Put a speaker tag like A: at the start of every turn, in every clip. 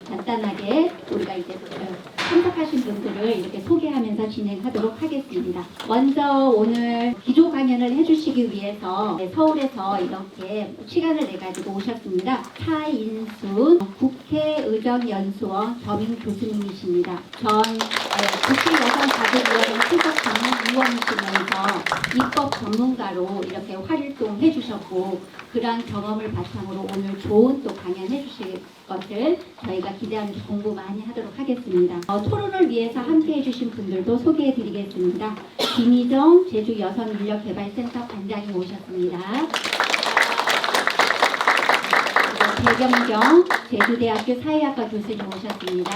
A: 간단하게 우리가 이제 참석하신 분들을 이렇게 소개하면서 진행하도록 하겠습니다. 먼저 오늘 기조 강연을 해주시기 위해서 서울에서 이렇게 시간을 내가지고 오셨습니다. 차인순 국회의정연수원 겸임 교수님이십니다. 전 국회여성가족위원회 수석 전문위원이시면서 입법 전문가로 이렇게 활동해 주셨고, 그러한 경험을 바탕으로 오늘 좋은 또 강연해 주실 것을 저희가 기대하면서 공부 많이 하도록 하겠습니다. 토론을 위해서 함께 해주신 분들도 소개해 드리겠습니다. 김희정 제주여성인력개발센터 관장님 오셨습니다. 배경경 제주대학교 사회학과 교수님 오셨습니다.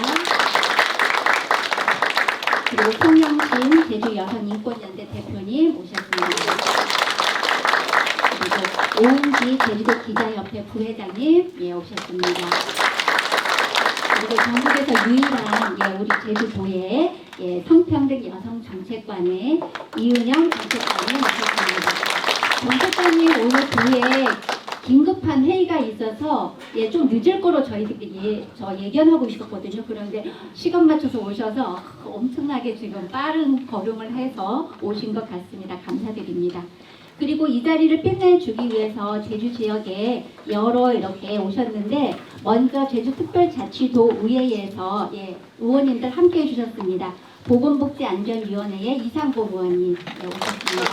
A: 그리고 송영신 제주여성인권연대 대표님 오셨습니다. 그리고 오은지 제주도 기자협회 부회장님 오셨습니다. 그리고 전국에서 유일한 우리 제주도의 성평등 여성정책관의 이은영 정책관님 오셨습니다. 정책관님 오늘 뒤에 긴급한 회의가 있어서 좀 늦을 거로 저희들이 저 예견하고 있었거든요. 그런데 시간 맞춰서 오셔서 엄청나게 지금 빠른 걸음을 해서 오신 것 같습니다. 감사드립니다. 그리고 이 자리를 빛내주기 위해서 제주 지역에 여러 이렇게 오셨는데, 먼저 제주특별자치도 의회에서 의원님들 함께 해주셨습니다. 보건복지안전위원회의 이상복 의원님 오셨습니다.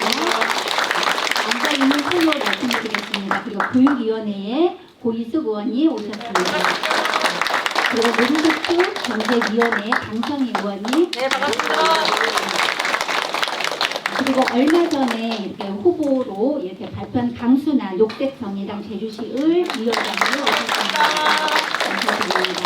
A: 앉아있는 설로 말씀드리겠습니다. 그리고 교육위원회의 고이숙 의원님 오셨습니다. 그리고 문득수 경제위원회의 강성희 의원님.
B: 네, 반갑습니다.
A: 그리고 얼마 전에 이렇게 후보로 이렇게 발표한 강순아 녹색정의당 제주시을 위원장님 오셨습니다. 감사드립니다.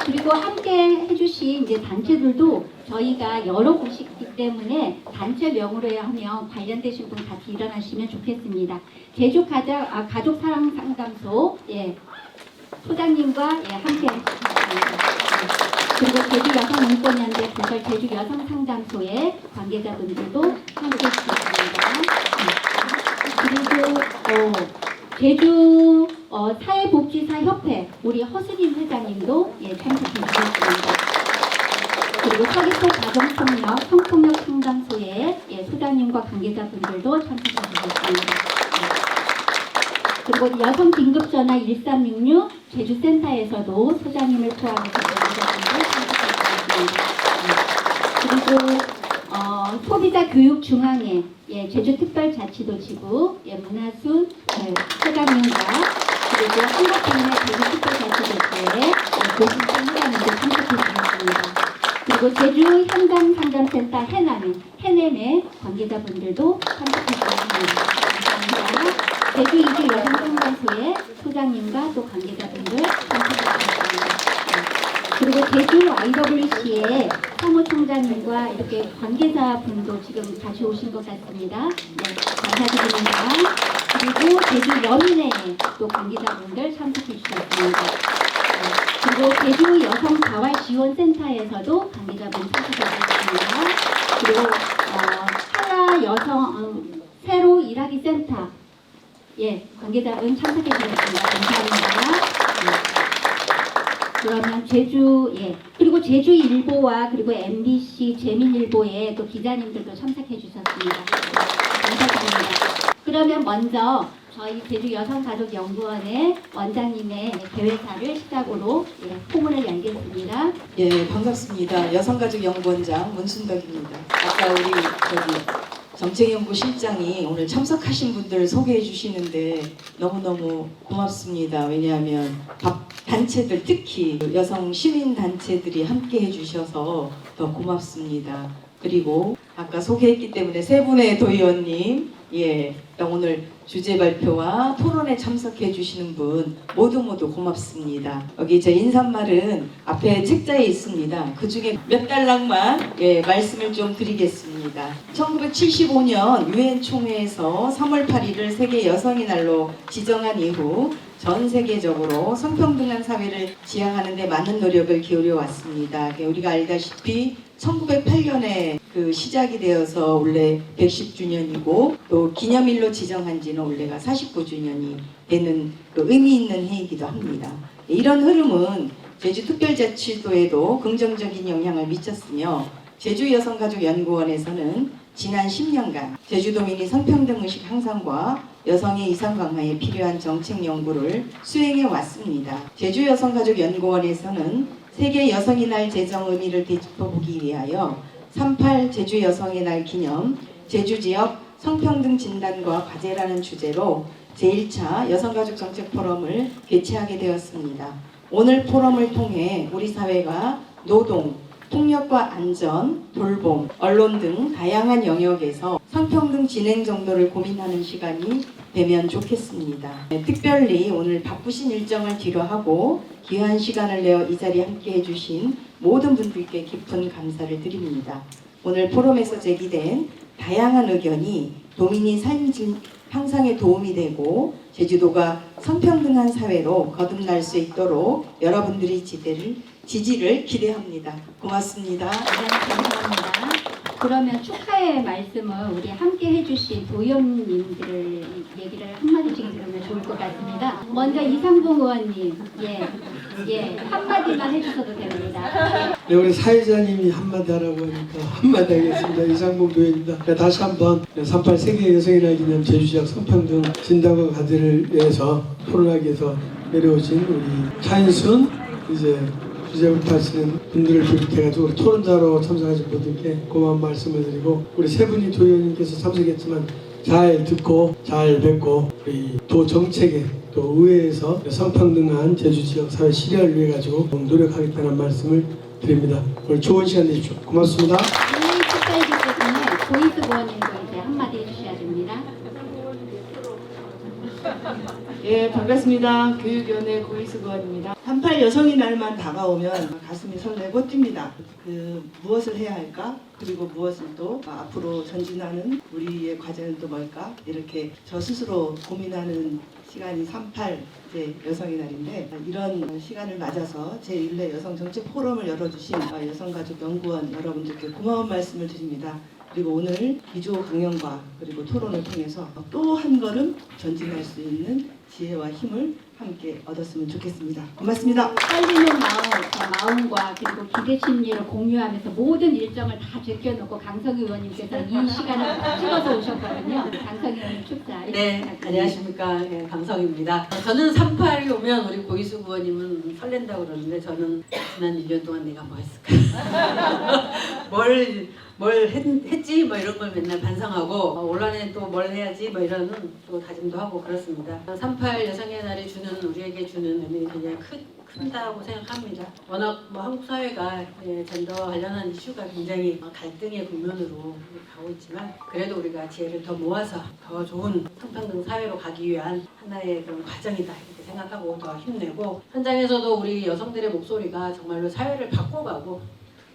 A: 그리고 함께 해주신 단체들도 저희가 여러 곳이 있기 때문에 단체명으로 하면 관련되신 분 같이 일어나시면 좋겠습니다. 제주 가족사랑상담소 소장님과 함께 하셨습니다. 그리고 제주여성인권연대 부설 제주여성상담소의 관계자분들도 함께 해주셨습니다. 그리고 제주 사회복지사협회 우리 허수님 회장님도 참석해 주셨습니다. 그리고 서귀포 가정폭력 성폭력 상담소의 소장님과 관계자분들도 참석해 주셨습니다. 그리고 여성긴급전화 1366 제주센터에서도 소장님을 포함해서 관계자분들 참석해 주셨습니다. 그리고 소비자교육중앙회 제주특별자치도지부 문하순 소장님과 그리고 한국국내 제주특별자치도지부의 고승진 회장님도 참석해 주셨습니다. 그리고 제주 현장상담센터 해냄의 관계자분들도 참석해 주셨습니다. 감사합니다. 제주 이주 여성상담소의 소장님과 또 관계자분들 참석해 주셨습니다. 그리고 제주 IWC의 사무총장님과 이렇게 관계자분도 지금 다시 오신 것 같습니다. 감사드립니다. 그리고 제주 여민회 또 관계자분들 참석해 주셨습니다. 그리고 제주 여성자활지원센터에서도 관계자분 참석해 주셨습니다. 그리고 한라 여성 새로 일하기 센터 관계자분 참석해 주셨습니다. 감사합니다. 그러면 그리고 제주일보와 그리고 MBC 재민일보의 또 기자님들도 참석해 주셨습니다. 감사드립니다. 그러면 먼저 저희 제주여성가족연구원의 원장님의 개회사를 시작으로 포문을 열겠습니다.
B: 반갑습니다. 여성가족연구원장 문순덕입니다. 아까 우리 정책연구실장이 오늘 참석하신 분들을 소개해 주시는데 너무너무 고맙습니다. 왜냐하면 단체들, 특히 여성 시민단체들이 함께 해주셔서 더 고맙습니다. 그리고 아까 소개했기 때문에 세 분의 도의원님, 오늘 주제 발표와 토론에 참석해 주시는 분 모두 고맙습니다. 여기 제 인사말은 앞에 책자에 있습니다. 그 중에 몇 달락만 말씀을 좀 드리겠습니다. 1975년 유엔 총회에서 3월 8일을 세계 여성의 날로 지정한 이후 전 세계적으로 성평등한 사회를 지향하는 데 많은 노력을 기울여 왔습니다. 우리가 알다시피 1908년에 시작이 되어서 올해 110주년이고 또 기념일로 지정한 지는 올해가 49주년이 되는 의미 있는 해이기도 합니다. 이런 흐름은 제주특별자치도에도 긍정적인 영향을 미쳤으며 제주여성가족연구원에서는 지난 10년간 제주도민이 성평등의식 향상과 여성의 이상 강화에 필요한 정책 연구를 수행해 왔습니다. 제주여성가족연구원에서는 세계 여성의 날 제정 의미를 되짚어보기 위하여 38 제주 여성의 날 기념 제주 지역 성평등 진단과 과제라는 주제로 제1차 여성가족 정책 포럼을 개최하게 되었습니다. 오늘 포럼을 통해 우리 사회가 노동, 폭력과 안전, 돌봄, 언론 등 다양한 영역에서 성평등 진행 정도를 고민하는 시간이 되면 좋겠습니다. 특별히 오늘 바쁘신 일정을 뒤로하고 귀한 시간을 내어 이 자리에 함께해 주신 모든 분들께 깊은 감사를 드립니다. 오늘 포럼에서 제기된 다양한 의견이 도민이 삶 향상에 도움이 되고 제주도가 성평등한 사회로 거듭날 수 있도록 여러분들의 지지를 기대합니다. 고맙습니다.
A: 네, 감사합니다. 그러면 축하의 말씀을 우리 함께 해주신 도의원님들 얘기를 한마디씩 들으면 좋을 것 같습니다. 먼저 이상봉 의원님, 한마디만 해주셔도 됩니다.
C: 네, 우리 사회자님이 한마디 하라고 하니까 한마디 하겠습니다. 이상봉 도의원입니다. 다시 한번 38 세계 여성의 날 기념 제주지역 성평등 진단과 과제를 위해서 토론하기 위해서 내려오신 우리 차인순 이제 주제를 하시는 분들을 비롯해가지고 토론자로 참석하신 분들께 고마운 말씀을 드리고 우리 세 분이 도의원님께서 참석했지만 잘 듣고 잘 뵙고 우리 도 정책에 또 의회에서 성평등한 제주지역 사회 실현을 위해 가지고 노력하겠다는 말씀을 드립니다. 오늘 좋은 시간 되십시오. 고맙습니다.
A: 네, 축하해 주시기 전에 고이스 의원님도 이제 한마디 해주셔야 됩니다.
D: 예, 반갑습니다. 교육위원회 고이수 의원입니다. 38 여성의 날만 다가오면 가슴이 설레고 뜁니다. 무엇을 해야 할까? 그리고 무엇을 또 앞으로 전진하는 우리의 과제는 또 뭘까? 이렇게 저 스스로 고민하는 시간이 38 여성의 날인데 이런 시간을 맞아서 제1회 여성정책 포럼을 열어주신 여성가족연구원 여러분들께 고마운 말씀을 드립니다. 그리고 오늘 기조 강연과 그리고 토론을 통해서 또 한 걸음 전진할 수 있는 지혜와 힘을 함께 얻었으면 좋겠습니다. 고맙습니다.
A: 떨리는 마음과 그리고 기대 심리를 공유하면서 모든 일정을 다 제껴놓고 강성희 의원님께서 이 시간을 찍어서 오셨거든요. 강성희 의원님 축사.
E: 네, 안녕하십니까. 네, 강성입니다. 저는 38이 오면 우리 고이수 의원님은 설렌다고 그러는데 저는 지난 1년 동안 내가 뭐 했을까? 뭘 했지? 뭐 이런 걸 맨날 반성하고 올 한해 또 뭘 해야지? 뭐 이런 또 다짐도 하고 그렇습니다. 38 여성의 날이 주는 우리에게 주는 의미가 굉장히 큰다고 생각합니다. 워낙 한국 사회가 젠더 관련한 이슈가 굉장히 갈등의 국면으로 가고 있지만 그래도 우리가 지혜를 더 모아서 더 좋은 성평등 사회로 가기 위한 하나의 그런 과정이다 이렇게 생각하고 더 힘내고 현장에서도 우리 여성들의 목소리가 정말로 사회를 바꿔가고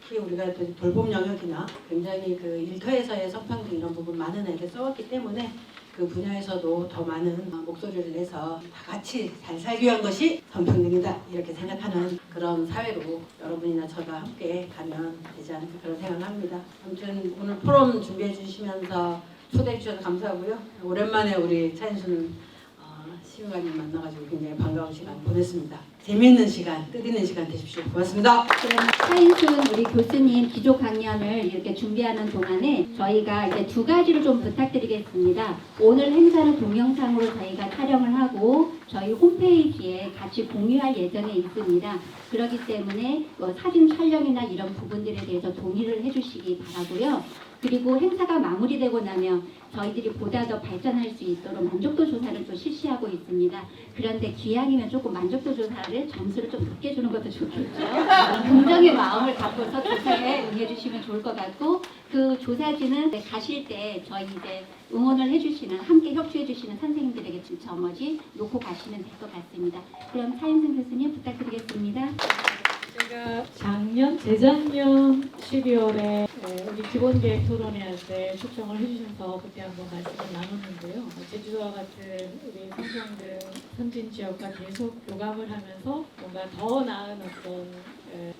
E: 특히 우리가 돌봄 영역이나 굉장히 그 일터에서의 성평등 이런 부분 많은 애를 써왔기 때문에 그 분야에서도 더 많은 목소리를 내서 다 같이 잘 살기 위한 것이 성평등이다 이렇게 생각하는 그런 사회로 여러분이나 저가 함께 가면 되지 않을까 그런 생각을 합니다. 아무튼 오늘 포럼 준비해 주시면서 초대해 주셔서 감사하고요. 오랜만에 우리 차인순 시우관님 만나가지고 굉장히 반가운 시간 보냈습니다. 재미있는 시간, 뜻있는 시간 되십시오. 고맙습니다.
A: 그럼 차인순 우리 교수님 기조 강연을 이렇게 준비하는 동안에 저희가 이제 두 가지를 좀 부탁드리겠습니다. 오늘 행사는 동영상으로 저희가 촬영을 하고 저희 홈페이지에 같이 공유할 예정에 있습니다. 그렇기 때문에 사진 촬영이나 이런 부분들에 대해서 동의를 해주시기 바라고요. 그리고 행사가 마무리되고 나면 저희들이 보다 더 발전할 수 있도록 만족도 조사를 또 실시하고 있습니다. 그런데 기왕이면 조금 만족도 조사를 점수를 좀 높게 주는 것도 좋겠죠. 긍정의 마음을 갖고서 조사에 응해주시면 좋을 것 같고 그 조사지는 가실 때 저희 이제 응원을 해주시는 함께 협조해주시는 선생님들에게 저머지 놓고 가시면 될 것 같습니다. 그럼 차인순 교수님 부탁드리겠습니다.
F: 제가 재작년 12월에 우리 기본계획 토론회 때 초청을 해주셔서 그때 한번 말씀을 나눴는데요. 제주도와 같은 우리 성평등 선진 지역과 계속 교감을 하면서 뭔가 더 나은 어떤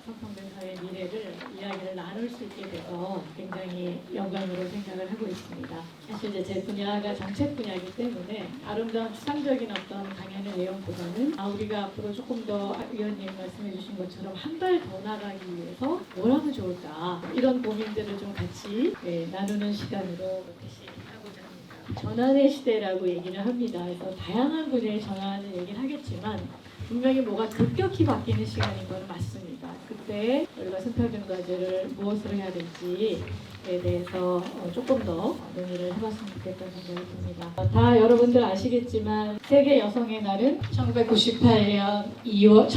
F: 성평등 사회의 미래를 이야기를 나눌 수 있게 돼서 굉장히 영광으로 생각을 하고 있습니다. 사실 이제 제 분야가 정책 분야이기 때문에 아름다운 추상적인 어떤 강연의 내용보다는 우리가 앞으로 조금 더 위원님 말씀해 주신 것처럼 한 발 더 나가기 위해서 뭘 하면 좋을까 이런 고민들을 좀 같이 나누는 시간으로 하고자 합니다. 전환의 시대라고 얘기를 합니다. 그래서 다양한 분야의 전환을 얘기를 하겠지만 분명히 뭐가 급격히 바뀌는 시간인 건 맞습니다. 그때 우리가 성평등 과제를 무엇으로 해야 될지에 대해서 조금 더 논의를 해봤으면 좋겠다는 생각이 듭니다. 다 여러분들 아시겠지만 세계 여성의 날은 1998년 2월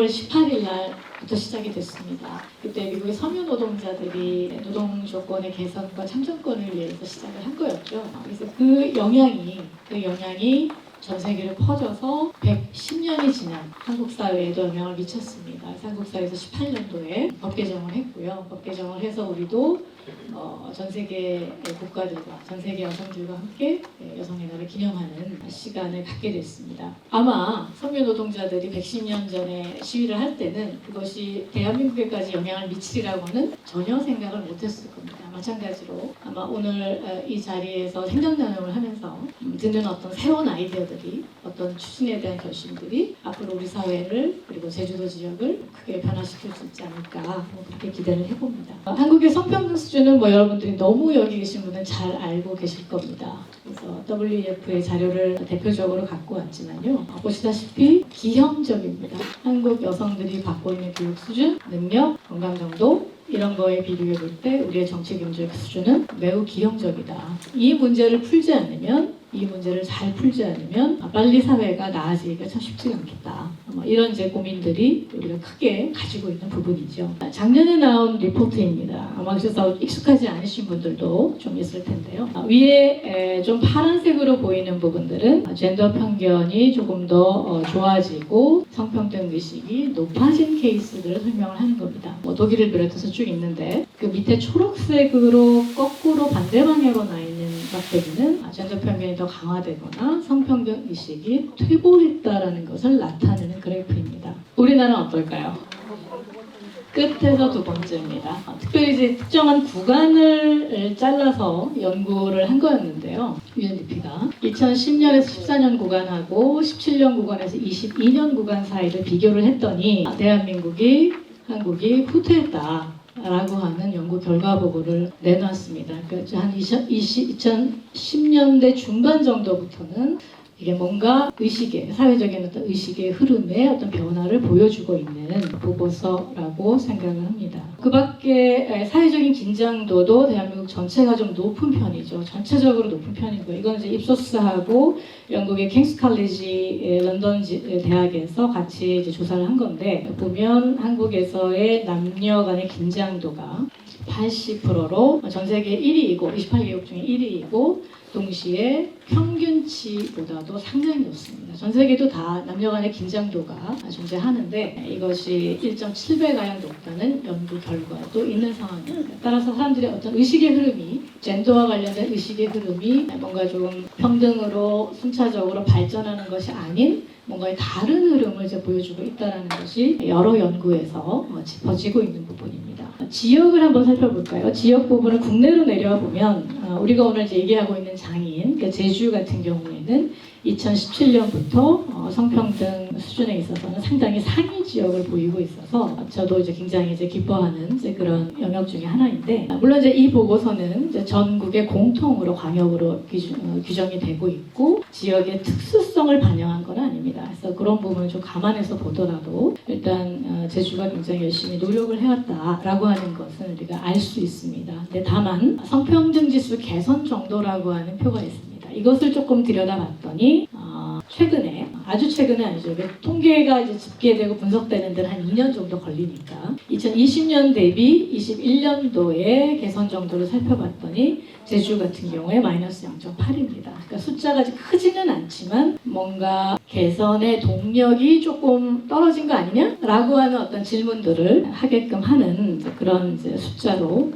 F: 18일 날부터 시작이 됐습니다. 그때 미국의 섬유 노동자들이 노동 조건의 개선과 참정권을 위해서 시작을 한 거였죠. 그래서 그 영향이 전 세계로 퍼져서 110년이 지난 한국 사회에도 영향을 미쳤습니다. 그래서 한국 사회에서 18년도에 법 개정을 했고요. 법 개정을 해서 우리도 전 세계 국가들과 전 세계 여성들과 함께 여성의 날을 기념하는 시간을 갖게 됐습니다. 아마 섬유 노동자들이 110년 전에 시위를 할 때는 그것이 대한민국에까지 영향을 미치리라고는 전혀 생각을 못했을 겁니다. 마찬가지로 아마 오늘 이 자리에서 생각 나눔을 하면서 듣는 어떤 새로운 아이디어들이 어떤 추진에 대한 결심들이 앞으로 우리 사회를 그리고 제주도 지역을 크게 변화시킬 수 있지 않을까 그렇게 기대를 해봅니다. 한국의 성평등 수준은 여러분들이 너무 여기 계신 분은 잘 알고 계실 겁니다. 그래서 WEF의 자료를 대표적으로 갖고 왔지만요. 보시다시피 기형적입니다. 한국 여성들이 받고 있는 교육 수준, 능력, 건강 정도 이런 거에 비교해 볼 때 우리의 정치 경제적 수준은 매우 기형적이다. 이 문제를 풀지 않으면 이 문제를 잘 풀지 않으면 빨리 사회가 나아지기가 참 쉽지 않겠다. 이런 이제 고민들이 우리가 크게 가지고 있는 부분이죠. 작년에 나온 리포트입니다. 아마 그래서 익숙하지 않으신 분들도 좀 있을 텐데요. 위에 좀 파란색으로 보이는 부분들은 젠더 편견이 조금 더 좋아지고 성평등 의식이 높아진 케이스들을 설명을 하는 겁니다. 독일을 비롯해서 쭉 있는데 그 밑에 초록색으로 거꾸로 반대 방향으로 나 있는 막대기는 젠더 편견이 더 강화되거나 성평등 의식이 퇴보했다라는 것을 나타내는 그래프입니다. 우리나라는 어떨까요? 끝에서 두 번째입니다. 특별히 이제 특정한 구간을 잘라서 연구를 한 거였는데요. UNDP가 2010년에서 14년 구간하고 17년 구간에서 22년 구간 사이를 비교를 했더니 한국이 후퇴했다. 라고 하는 연구 결과 보고를 내놨습니다. 그러니까 한 2010년대 중반 정도부터는 이게 뭔가 사회적인 어떤 의식의 흐름에 어떤 변화를 보여주고 있는 보고서라고 생각을 합니다. 그 밖에 사회적인 긴장도도 대한민국 전체가 좀 높은 편이죠. 전체적으로 높은 편이고, 이건 이제 입소스하고 영국의 킹스 칼리지 런던 대학에서 같이 이제 조사를 한 건데, 보면 한국에서의 남녀 간의 긴장도가 80%로 전 세계 1위이고 28개국 중에 1위이고 동시에 평균치보다도 상당히 높습니다. 전 세계도 다 남녀 간의 긴장도가 존재하는데 이것이 1.7배가량 높다는 연구 결과도 있는 상황입니다. 따라서 사람들의 어떤 의식의 흐름이, 젠더와 관련된 의식의 흐름이 뭔가 좀 평등으로 순차적으로 발전하는 것이 아닌 뭔가의 다른 흐름을 이제 보여주고 있다는 것이 여러 연구에서 짚어지고 있는 부분입니다. 지역을 한번 살펴볼까요? 지역 부분을 국내로 내려와 보면 우리가 오늘 이제 얘기하고 있는 장인, 그러니까 제주 같은 경우에는 2017년부터 성평등 수준에 있어서는 상당히 상위 지역을 보이고 있어서 저도 이제 굉장히 이제 기뻐하는 이제 그런 영역 중에 하나인데, 물론 이제 이 보고서는 이제 전국의 공통으로 광역으로 규정이 되고 있고 지역의 특수성을 반영한 건 아닙니다. 그래서 그런 부분을 좀 감안해서 보더라도 일단 제주가 굉장히 열심히 노력을 해왔다라고 하는 것은 우리가 알 수 있습니다. 근데 다만 성평등 지수 개선 정도라고 하는 표가 있습니다. 이것을 조금 들여다봤더니 최근에, 아주 최근은 아니죠. 통계가 이제 집계되고 분석되는 데는 한 2년 정도 걸리니까 2020년 대비 21년도의 개선 정도를 살펴봤더니 제주 같은 경우에 마이너스 0.8입니다. 그러니까 숫자가 아직 크지는 않지만 뭔가 개선의 동력이 조금 떨어진 거 아니냐라고 하는 어떤 질문들을 하게끔 하는 그런 이제 숫자로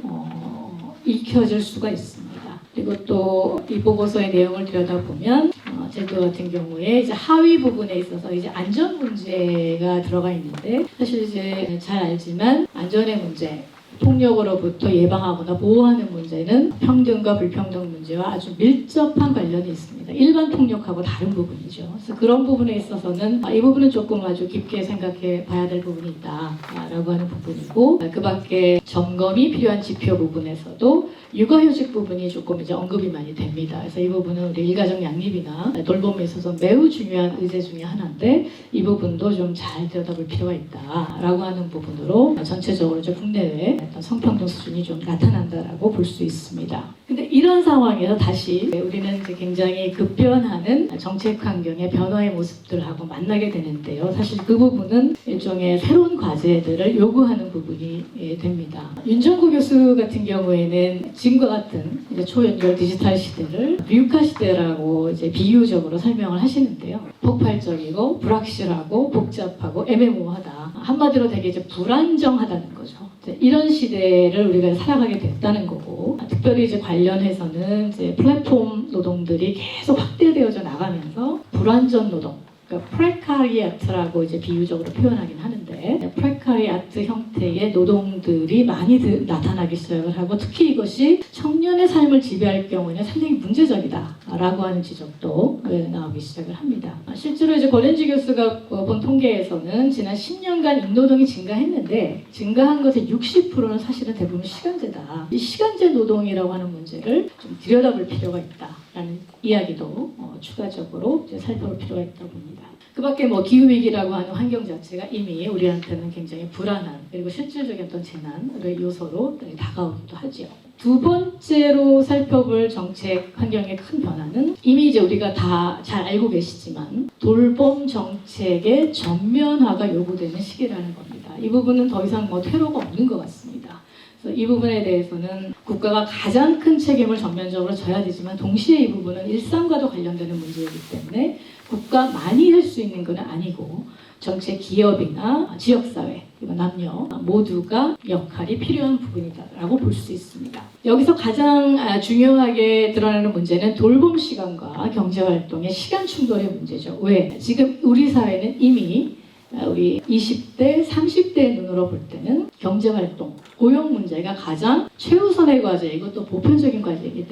F: 읽혀질 수가 있습니다. 그리고 또 이 보고서의 내용을 들여다보면 제도 같은 경우에 이제 하위 부분에 있어서 이제 안전 문제가 들어가 있는데 사실 이제 잘 알지만 안전의 문제, 폭력으로부터 예방하거나 보호하는 문제는 평등과 불평등 문제와 아주 밀접한 관련이 있습니다. 일반 폭력하고 다른 부분이죠. 그래서 그런 부분에 있어서는 이 부분은 조금 아주 깊게 생각해 봐야 될 부분이 있다라고 하는 부분이고, 그 밖에 점검이 필요한 지표 부분에서도 육아휴직 부분이 조금 이제 언급이 많이 됩니다. 그래서 이 부분은 우리 일가정 양립이나 돌봄에 있어서 매우 중요한 의제 중에 하나인데 이 부분도 좀 잘 들여다볼 필요가 있다라고 하는 부분으로 전체적으로 좀 국내외 어떤 성평등 수준이 좀 나타난다라고 볼 수 있습니다. 근데 이런 상황에서 다시 우리는 이제 굉장히 급변하는 정책 환경의 변화의 모습들하고 만나게 되는데요. 사실 그 부분은 일종의 새로운 과제들을 요구하는 부분이 됩니다. 윤정구 교수 같은 경우에는 지금과 같은 이제 초연결 디지털 시대를 미국화 시대라고 이제 비유적으로 설명을 하시는데요. 폭발적이고 불확실하고 복잡하고 애매모호하다. 한마디로 되게 이제 불안정하다는 거죠. 이런 시대를 우리가 살아가게 됐다는 거고, 특별히 이제 관련해서는 이제 플랫폼 노동들이 계속 확대되어져 나가면서 불완전 노동, 그러니까 프레카리아트라고 이제 비유적으로 표현하긴 하는데 프레카리아트 형태의 노동들이 많이 나타나기 시작을 하고, 특히 이것이 청년의 삶을 지배할 경우에는 상당히 문제적이다라고 하는 지적도 나오기 시작을 합니다. 실제로 이제 권현지 교수가 본 통계에서는 지난 10년간 인노동이 증가했는데 증가한 것의 60%는 사실은 대부분 시간제다. 이 시간제 노동이라고 하는 문제를 좀 들여다볼 필요가 있다라는 이야기도 추가적으로 이제 살펴볼 필요가 있다고 봅니다. 그 밖에 뭐 기후위기라고 하는 환경 자체가 이미 우리한테는 굉장히 불안한, 그리고 실질적인 어떤 재난의 요소로 다가오기도 하죠. 두 번째로 살펴볼 정책 환경의 큰 변화는 이미 이제 우리가 다 잘 알고 계시지만 돌봄 정책의 전면화가 요구되는 시기라는 겁니다. 이 부분은 더 이상 뭐 퇴로가 없는 것 같습니다. 그래서 이 부분에 대해서는 국가가 가장 큰 책임을 전면적으로 져야 되지만 동시에 이 부분은 일상과도 관련되는 문제이기 때문에 국가만이 할 수 있는 건 아니고 전체 기업이나 지역사회 그리고 남녀 모두가 역할이 필요한 부분이다라고 볼 수 있습니다. 여기서 가장 중요하게 드러나는 문제는 돌봄 시간과 경제활동의 시간 충돌의 문제죠. 왜? 지금 우리 사회는 이미 우리 20대, 30대의 눈으로 볼 때는 경제활동, 고용 문제가 가장 최우선의 과제이고 또 보편적인 과제이기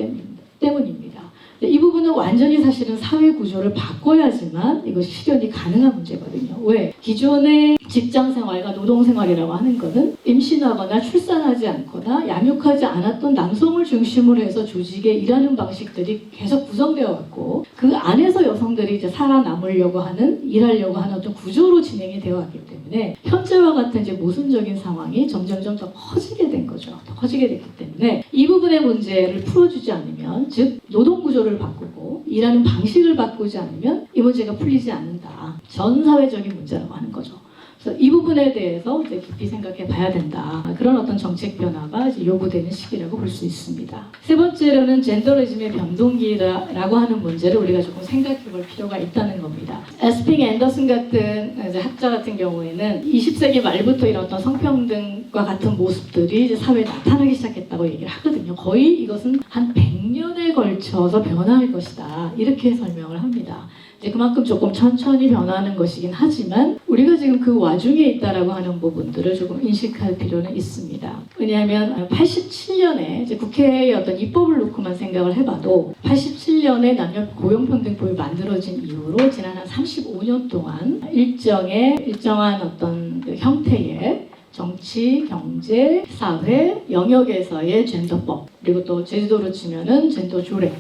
F: 때문입니다. 이 부분은 완전히 사실은 사회 구조를 바꿔야지만 이것이 실현이 가능한 문제거든요. 왜? 기존의 직장 생활과 노동 생활이라고 하는 것은 임신하거나 출산하지 않거나 양육하지 않았던 남성을 중심으로 해서 조직에 일하는 방식들이 계속 구성되어 왔고, 그 안에서 여성들이 이제 살아남으려고 하는, 일하려고 하는 어떤 구조로 진행이 되어 왔기 때문에 현재와 같은 이제 모순적인 상황이 점점점 더 커지게 된 거죠. 더 커지게 됐기 때문에 이 부분의 문제를 풀어주지 않으면, 즉 노동 구조를 바꾸고 일하는 방식을 바꾸지 않으면 이 문제가 풀리지 않는다. 전 사회적인 문제라고 하는 거죠. 그래서 이 부분에 대해서 이제 깊이 생각해 봐야 된다. 그런 어떤 정책 변화가 이제 요구되는 시기라고 볼 수 있습니다. 세 번째로는 젠더리즘의 변동기라고 하는 문제를 우리가 조금 생각해 볼 필요가 있다는 겁니다. 에스핑 앤더슨 같은 이제 학자 같은 경우에는 20세기 말부터 이런 어떤 성평등과 같은 모습들이 이제 사회에 나타나기 시작했다고 얘기를 하거든요. 거의 이것은 한 100년에 걸쳐서 변화할 것이다. 이렇게 설명을 합니다. 이제 그만큼 조금 천천히 변화하는 것이긴 하지만 우리가 지금 그 와중에 있다라고 하는 부분들을 조금 인식할 필요는 있습니다. 왜냐하면 87년에 이제 국회의 어떤 입법을 놓고만 생각을 해봐도 87년에 남녀 고용평등법이 만들어진 이후로 지난 한 35년 동안 일정한 어떤 그 형태의 정치, 경제, 사회 영역에서의 젠더법, 그리고 또 제주도로 치면은 젠더 조례라고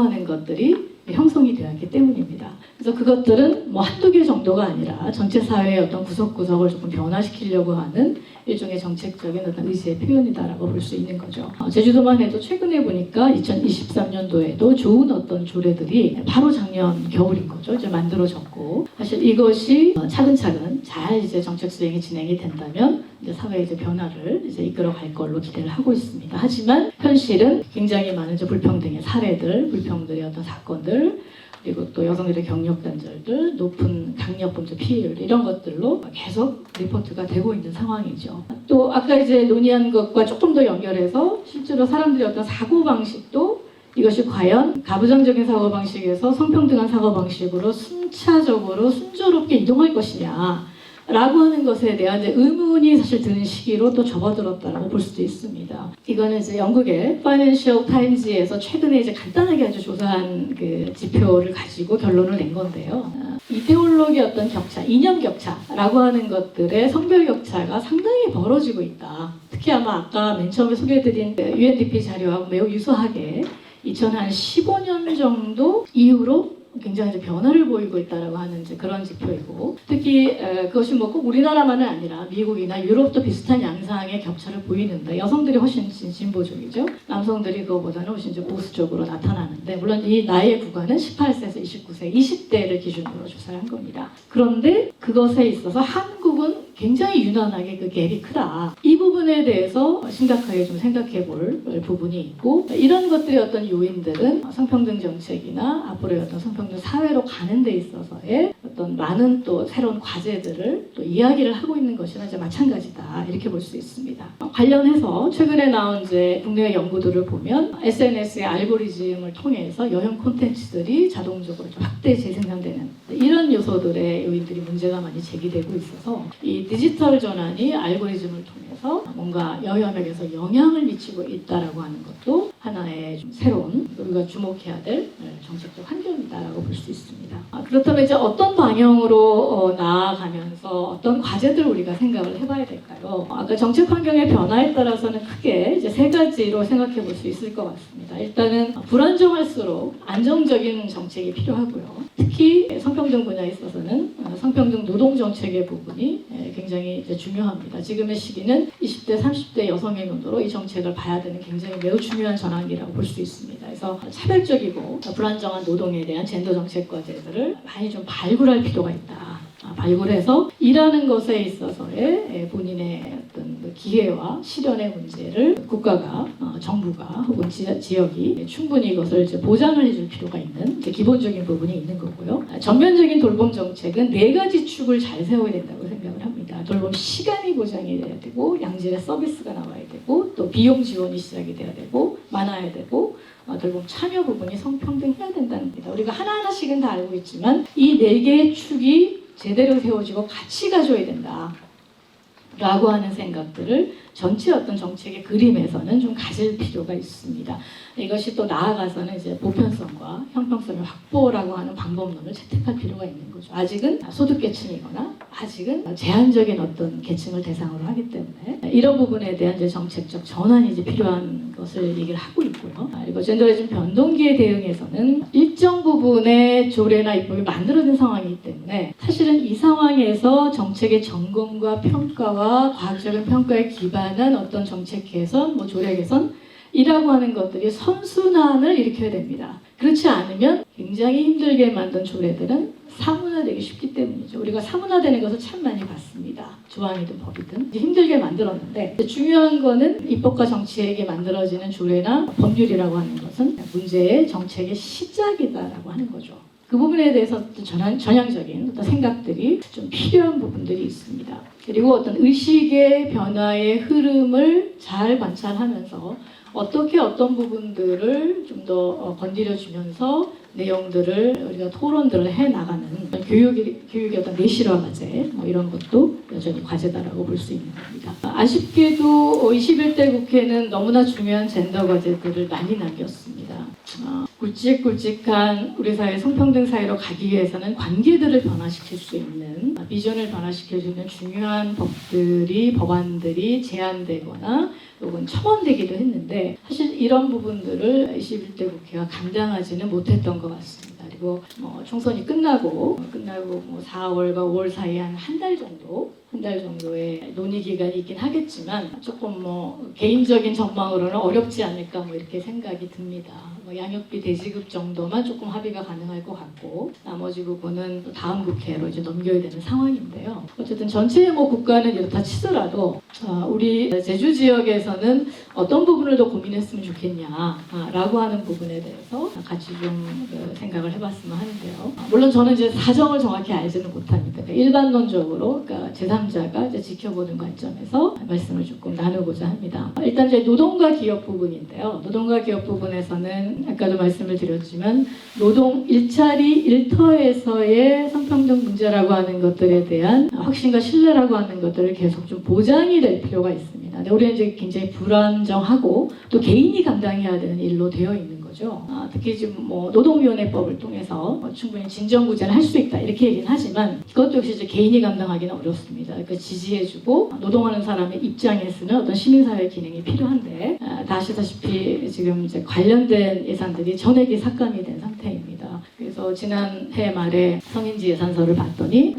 F: 하는 것들이 형성이 되었기 때문입니다. 그래서 그것들은 뭐 한두 개 정도가 아니라 전체 사회의 어떤 구석구석을 조금 변화시키려고 하는 일종의 정책적인 어떤 의지의 표현이다라고 볼 수 있는 거죠. 제주도만 해도 최근에 보니까 2023년도에도 좋은 어떤 조례들이 바로 작년 겨울인 거죠. 이제 만들어졌고, 사실 이것이 차근차근 잘 이제 정책 수행이 진행이 된다면 이제 사회의 이제 변화를 이제 이끌어갈 걸로 기대를 하고 있습니다. 하지만 현실은 굉장히 많은 이제 불평등의 사례들, 불평등의 어떤 사건들, 그리고 또 여성들의 경력 단절들, 높은 강력범죄 피해율 이런 것들로 계속 리포트가 되고 있는 상황이죠. 또 아까 이제 논의한 것과 조금 더 연결해서 실제로 사람들의 어떤 사고 방식도 이것이 과연 가부장적인 사고방식에서 성평등한 사고방식으로 순차적으로 순조롭게 이동할 것이냐 라고 하는 것에 대한 이제 의문이 사실 드는 시기로 또 접어들었다라고 볼 수도 있습니다. 이거는 이제 영국의 파이낸셜 타임즈에서 최근에 이제 간단하게 아주 조사한 그 지표를 가지고 결론을 낸 건데요. 이데올로기 어떤 격차, 이념 격차라고 하는 것들의 성별 격차가 상당히 벌어지고 있다. 특히 아마 아까 맨 처음에 소개해드린 UNDP 자료하고 매우 유사하게 2015년 정도 이후로 굉장히 이제 변화를 보이고 있다라고 하는 이제 그런 지표이고, 특히 그것이 뭐 꼭 우리나라만은 아니라 미국이나 유럽도 비슷한 양상의 격차를 보이는데, 여성들이 훨씬 진보적이죠. 남성들이 그거보다는 훨씬 이제 보수적으로 나타나는데, 물론 이 나이의 구간은 18세에서 29세, 20대를 기준으로 조사를 한 겁니다. 그런데 그것에 있어서 한국은 굉장히 유난하게 그 갭이 크다. 이 부분에 대해서 심각하게 좀 생각해 볼 부분이 있고, 이런 것들의 어떤 요인들은 성평등 정책이나 앞으로의 어떤 성평등 사회로 가는 데 있어서의 어떤 많은 또 새로운 과제들을 또 이야기를 하고 있는 것이나 이제 마찬가지다. 이렇게 볼 수 있습니다. 관련해서 최근에 나온 이제 국내외 연구들을 보면 SNS의 알고리즘을 통해서 여성 콘텐츠들이 자동적으로 좀 확대 재생산되는 이런 요소들의 요인들이 문제가 많이 제기되고 있어서 이 디지털 전환이 알고리즘을 통해서 뭔가 여혐에게서 영향을 미치고 있다라고 하는 것도 하나의 좀 새로운 우리가 주목해야 될 정책적 환경이다라고 볼 수 있습니다. 그렇다면 이제 어떤 방향으로 나아가면서 어떤 과제들을 우리가 생각을 해봐야 될까요? 아까 정책 환경의 변화에 따라서는 크게 이제 세 가지로 생각해 볼 수 있을 것 같습니다. 일단은 불안정할수록 안정적인 정책이 필요하고요. 특히 성평등 분야에 있어서는 성평등 노동 정책의 부분이 굉장히 이제 중요합니다. 지금의 시기는 20대, 30대 여성의 눈으로 이 정책을 봐야 되는 굉장히 매우 중요한 전환기라고 볼 수 있습니다. 그래서 차별적이고 불안정한 노동에 대한 젠더 정책 과제들을 많이 좀 발굴할 필요가 있다. 발굴해서 일하는 것에 있어서의 본인의 어떤 기회와 실현의 문제를 국가가, 정부가 혹은 지역이 충분히 이것을 이제 보장을 해줄 필요가 있는 이제 기본적인 부분이 있는 거고요. 전면적인 돌봄 정책은 네 가지 축을 잘 세워야 된다고 생각을 합니다. 돌봄 시간이 보장이 돼야 되고, 양질의 서비스가 나와야 되고, 또 비용 지원이 시작이 돼야 되고, 많아야 되고, 돌봄 참여 부분이 성평등해야 된다는 겁니다. 우리가 하나하나씩은 다 알고 있지만 이 네 개의 축이 제대로 세워지고 같이 가져야 된다 라고 하는 생각들을 전체 어떤 정책의 그림에서는 좀 가질 필요가 있습니다. 이것이 또 나아가서는 이제 보편성과 형평성의 확보라고 하는 방법론을 채택할 필요가 있는 거죠. 아직은 소득계층이거나 아직은 제한적인 어떤 계층을 대상으로 하기 때문에 이런 부분에 대한 이제 정책적 전환이 이제 필요한 것을 얘기를 하고 있고요. 그리고 젠더리즘 변동기에 대응해서는 일정 부분의 조례나 입법이 만들어진 상황이기 때문에 사실은 이 상황에서 정책의 점검과 평가와 과학적인 평가에 기반한 어떤 정책 개선, 조례 개선 이라고 하는 것들이 선순환을 일으켜야 됩니다. 그렇지 않으면 굉장히 힘들게 만든 조례들은 사문화되기 쉽기 때문이죠. 우리가 사문화되는 것을 참 많이 봤습니다. 조항이든 법이든 힘들게 만들었는데 중요한 거는 입법과 정치에게 만들어지는 조례나 법률이라고 하는 것은 문제의 정책의 시작이다라고 하는 거죠. 그 부분에 대해서 전향적인 어떤 생각들이 좀 필요한 부분들이 있습니다. 그리고 어떤 의식의 변화의 흐름을 잘 관찰하면서 어떻게 어떤 부분들을 좀 더 건드려주면서 내용들을 우리가 토론들을 해나가는 교육의 어떤 내실화 과제 이런 것도 여전히 과제다라고 볼 수 있는 겁니다. 아쉽게도 21대 국회는 너무나 중요한 젠더 과제들을 많이 남겼습니다. 굵직굵직한 우리 사회 성평등 사회로 가기 위해서는 관계들을 변화시킬 수 있는 비전을 변화시킬 수 있는 중요한 법안들이 제안되거나 혹은 첨언되기도 했는데 사실 이런 부분들을 21대 국회가 감당하지는 못했던 것 같습니다. 그리고 총선이 끝나고 4월과 5월 사이에 한 달 정도의 논의 기간이 있긴 하겠지만 조금 개인적인 전망으로는 어렵지 않을까 이렇게 생각이 듭니다. 양육비 대지급 정도만 조금 합의가 가능할 것 같고 나머지 부분은 다음 국회로 이제 넘겨야 되는 상황인데요. 어쨌든 전체의 국가는 이렇다 치더라도 우리 제주 지역에서는 어떤 부분을 더 고민했으면 좋겠냐라고 하는 부분에 대해서 같이 좀 생각을 해봤으면 하는데요. 물론 저는 이제 사정을 정확히 알지는 못합니다. 그러니까 일반론적으로 그러니까 제3 제3자가 이제 지켜보는 관점에서 말씀을 조금 나누고자 합니다. 일단 이제 노동과 기업 부분인데요. 노동과 기업 부분에서는 아까도 말씀을 드렸지만 노동 일자리 일터에서의 성평등 문제라고 하는 것들에 대한 확신과 신뢰라고 하는 것들을 계속 좀 보장이 될 필요가 있습니다. 근데 우리는 이제 굉장히 불안정하고 또 개인이 감당해야 되는 일로 되어 있는 거죠. 특히 지금 뭐 노동위원회법을 통해서 충분히 진정구제를 할 수 있다 이렇게 얘기는 하지만 그것도 역시 이제 개인이 감당하기는 어렵습니다. 그러니까 지지해주고 노동하는 사람의 입장에서는 어떤 시민사회 기능이 필요한데 다 아시다시피 지금 이제 관련된 예산들이 전액이 삭감이 된 상태입니다. 그래서 지난해 말에 성인지 예산서를 봤더니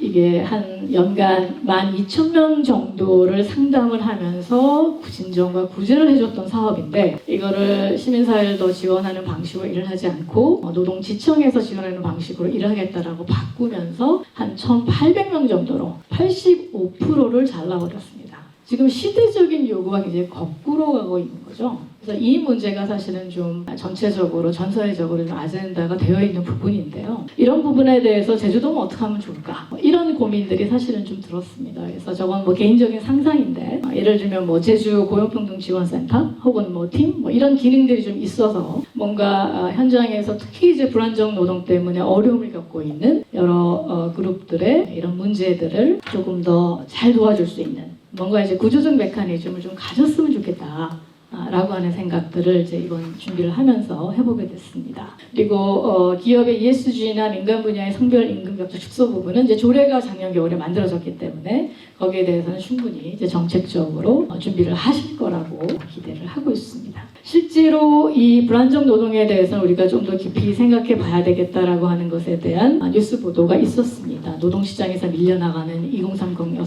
F: 이게 한 연간 12,000명 정도를 상담을 하면서 진정과 구제를 해줬던 사업인데 이거를 시민사회를 더 지원하는 방식으로 일을 하지 않고 노동지청에서 지원하는 방식으로 일을 하겠다라고 바꾸면서 한 1,800명 정도로 85%를 잘라버렸습니다. 지금 시대적인 요구가 굉장히 거꾸로 가고 있는 거죠. 그래서 이 문제가 사실은 좀 전체적으로 전사회적으로 좀 아젠다가 되어 있는 부분인데요. 이런 부분에 대해서 제주도는 어떻게 하면 좋을까? 이런 고민들이 사실은 좀 들었습니다. 그래서 저건 뭐 개인적인 상상인데 예를 들면 뭐 제주 고용평등지원센터 혹은 뭐 팀 뭐 이런 기능들이 좀 있어서 뭔가 현장에서 특히 이제 불안정 노동 때문에 어려움을 겪고 있는 여러 그룹들의 이런 문제들을 조금 더 잘 도와줄 수 있는 뭔가 이제 구조적 메커니즘을 좀 가졌으면 좋겠다. 라고 하는 생각들을 이제 이번 준비를 하면서 해보게 됐습니다. 그리고 기업의 ESG나 민간 분야의 성별 임금 격차 축소 부분은 이제 조례가 작년 겨울에 만들어졌기 때문에 거기에 대해서는 충분히 이제 정책적으로 준비를 하실 거라고 기대를 하고 있습니다. 실제로 이 불안정 노동에 대해서는 우리가 좀 더 깊이 생각해 봐야 되겠다라고 하는 것에 대한 뉴스 보도가 있었습니다. 노동시장에서 밀려나가는 2030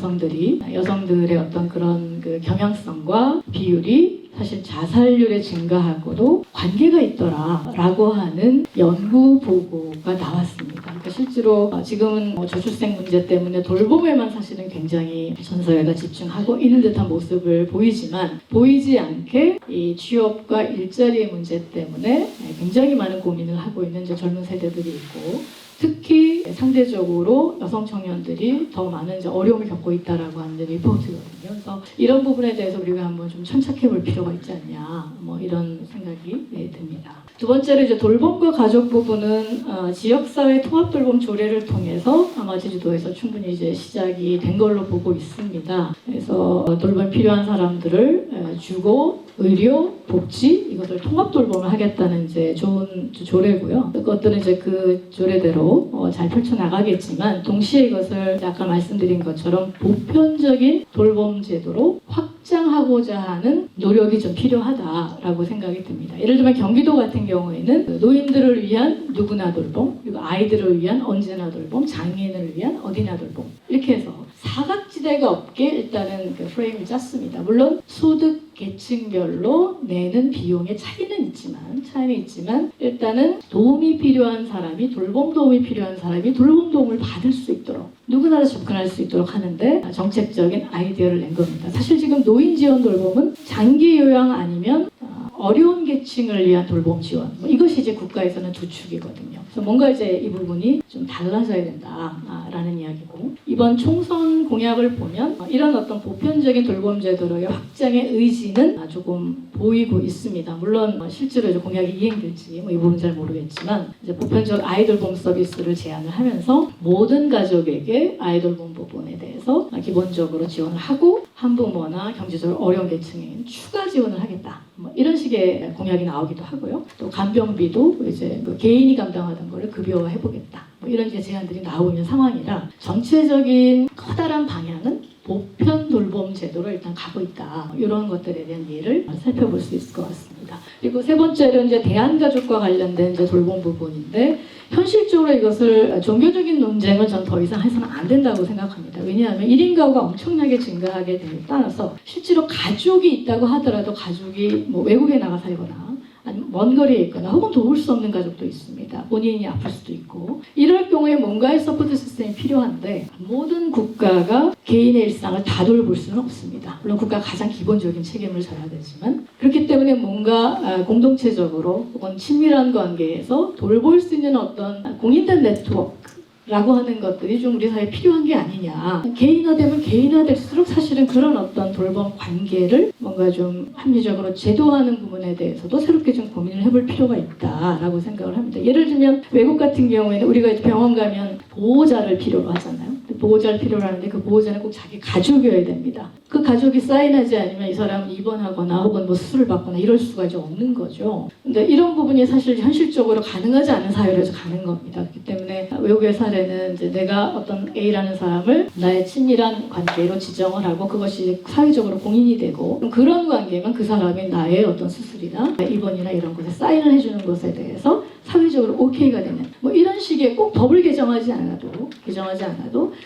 F: 여성들의 어떤 그런 그 경향성과 비율이 사실 자살률의 증가하고도 관계가 있더라라고 하는 연구 보고가 나왔습니다. 그러니까 실제로 지금은 저출생 문제 때문에 돌봄에만 사실은 굉장히 전 사회가 집중하고 있는 듯한 모습을 보이지만 보이지 않게 이 취업과 일자리의 문제 때문에 굉장히 많은 고민을 하고 있는 이제 젊은 세대들이 있고 특히 상대적으로 여성 청년들이 더 많은 이제 어려움을 겪고 있다라고 하는 리포트거든요. 그래서 이런 부분에 대해서 우리가 한번 좀 천착해 볼 필요가 있지 않냐, 뭐 이런 생각이 듭니다. 두 번째로 이제 돌봄과 가족 부분은 지역사회 통합돌봄 조례를 통해서 아마 제주도에서 충분히 이제 시작이 된 걸로 보고 있습니다. 그래서 돌봄 필요한 사람들을 주거, 의료, 복지 이것을 통합 돌봄을 하겠다는 이제 좋은 조례고요. 그것들은 이제 그 조례대로 잘 펼쳐 나가겠지만 동시에 이것을 아까 말씀드린 것처럼 보편적인 돌봄 제도로 확장하고자 하는 노력이 좀 필요하다라고 생각이 듭니다. 예를 들면 경기도 같은 경우에는 노인들을 위한 누구나 돌봄, 그리고 아이들을 위한 언제나 돌봄, 장애인을 위한 어디나 돌봄 이렇게 해서 사각지대가 없게 일단은 그 프레임을 짰습니다. 물론 소득 계층별로 내는 비용의 차이는 있지만 일단은 도움이 필요한 사람이 돌봄 도움이 필요한 사람이 돌봄 도움을 받을 수 있도록 누구나 접근할 수 있도록 하는데 정책적인 아이디어를 낸 겁니다. 사실 지금 노인 지원 돌봄은 장기 요양 아니면 어려운 계층을 위한 돌봄 지원 이것이 이제 국가에서는 두 축이거든요. 그래서 뭔가 이제 이 부분이 좀 달라져야 된다라는 이야기고 이번 총선 공약을 보면 이런 어떤 보편적인 돌봄 제도로의 확장의 의지는 조금 보이고 있습니다. 물론 실제로 이제 공약이 이행될지 이 부분 잘 모르겠지만 이제 보편적 아이돌봄 서비스를 제안을 하면서 모든 가족에게 아이돌봄 부분에 대해서 기본적으로 지원을 하고 한부모나 경제적으로 어려운 계층에 추가 지원을 하겠다. 이런 식의 공약이 나오기도 하고요. 또 간병비도 이제 개인이 감당하던 거를 급여화 해보겠다. 이런 이제 제안들이 나오고 있는 상황이라 전체적인 커다란 방향은 보편 돌봄 제도로 일단 가고 있다. 이런 것들에 대한 예를 살펴볼 수 있을 것 같습니다. 그리고 세 번째로 이제 대한가족과 관련된 이제 돌봄 부분인데 현실적으로 이것을 종교적인 논쟁을 전 더 이상 해서는 안 된다고 생각합니다. 왜냐하면 1인 가구가 엄청나게 증가하게 됨에 따라서 실제로 가족이 있다고 하더라도 가족이 뭐 외국에 나가 살거나 아니면 먼 거리에 있거나 혹은 도울 수 없는 가족도 있습니다. 본인이 아플 수도 있고 이럴 경우에 뭔가의 서포트 시스템이 필요한데 모든 국가가 개인의 일상을 다 돌볼 수는 없습니다. 물론 국가가 가장 기본적인 책임을 져야 되지만 그렇기 때문에 뭔가 공동체적으로 혹은 친밀한 관계에서 돌볼 수 있는 어떤 공인된 네트워크 라고 하는 것들이 좀 우리 사회에 필요한 게 아니냐. 개인화되면 개인화될수록 사실은 그런 어떤 돌봄 관계를 뭔가 좀 합리적으로 제도화하는 부분에 대해서도 새롭게 좀 고민을 해볼 필요가 있다라고 생각을 합니다. 예를 들면 외국 같은 경우에는 우리가 이제 병원 가면 보호자를 필요로 하잖아요. 보호자를 필요로 하는데 그 보호자는 꼭 자기 가족이어야 됩니다. 그 가족이 사인하지 않으면 이 사람은 입원하거나 혹은 뭐 수술을 받거나 이럴 수가 이제 없는 거죠. 근데 이런 부분이 사실 현실적으로 가능하지 않은 사회로서 가는 겁니다. 그렇기 때문에 외국의 사례는 이제 내가 어떤 A라는 사람을 나의 친밀한 관계로 지정을 하고 그것이 사회적으로 공인이 되고 그런 관계면 그 사람이 나의 어떤 수술이나 입원이나 이런 것에 사인을 해주는 것에 대해서 사회적으로 오케이가 되는 뭐 이런 식의 꼭 법을 개정하지 않아도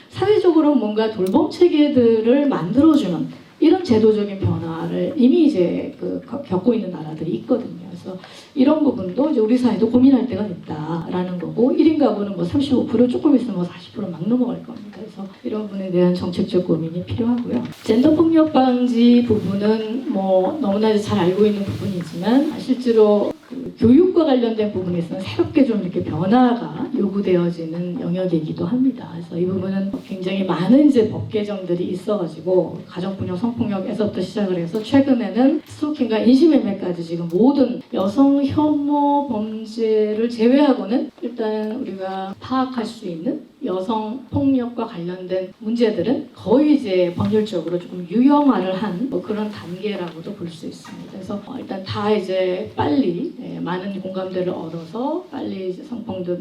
F: 사회적으로 뭔가 돌봄 체계들을 만들어주는 이런 제도적인 변화를 이미 이제 겪고 있는 나라들이 있거든요. 그래서 이런 부분도 이제 우리 사회도 고민할 때가 됐다라는 거고 1인 가구는 뭐 35% 조금 있으면 뭐 40% 막 넘어갈 겁니다. 그래서 이런 부분에 대한 정책적 고민이 필요하고요. 젠더 폭력 방지 부분은 뭐 너무나 이제 잘 알고 있는 부분이지만 실제로 교육과 관련된 부분에서는 새롭게 좀 이렇게 변화가 요구되어지는 영역이기도 합니다. 그래서 이 부분은 굉장히 많은 이제 법 개정들이 있어가지고 가정폭력, 성폭력에서부터 시작을 해서 최근에는 스토킹과 인신매매까지 지금 모든 여성 혐오 범죄를 제외하고는 일단 우리가 파악할 수 있는 여성 폭력과 관련된 문제들은 거의 이제 법률적으로 조금 유형화를 한 뭐 그런 단계라고도 볼 수 있습니다. 그래서 일단 다 이제 빨리 많은 공감대를 얻어서 빨리 이제 성폭력,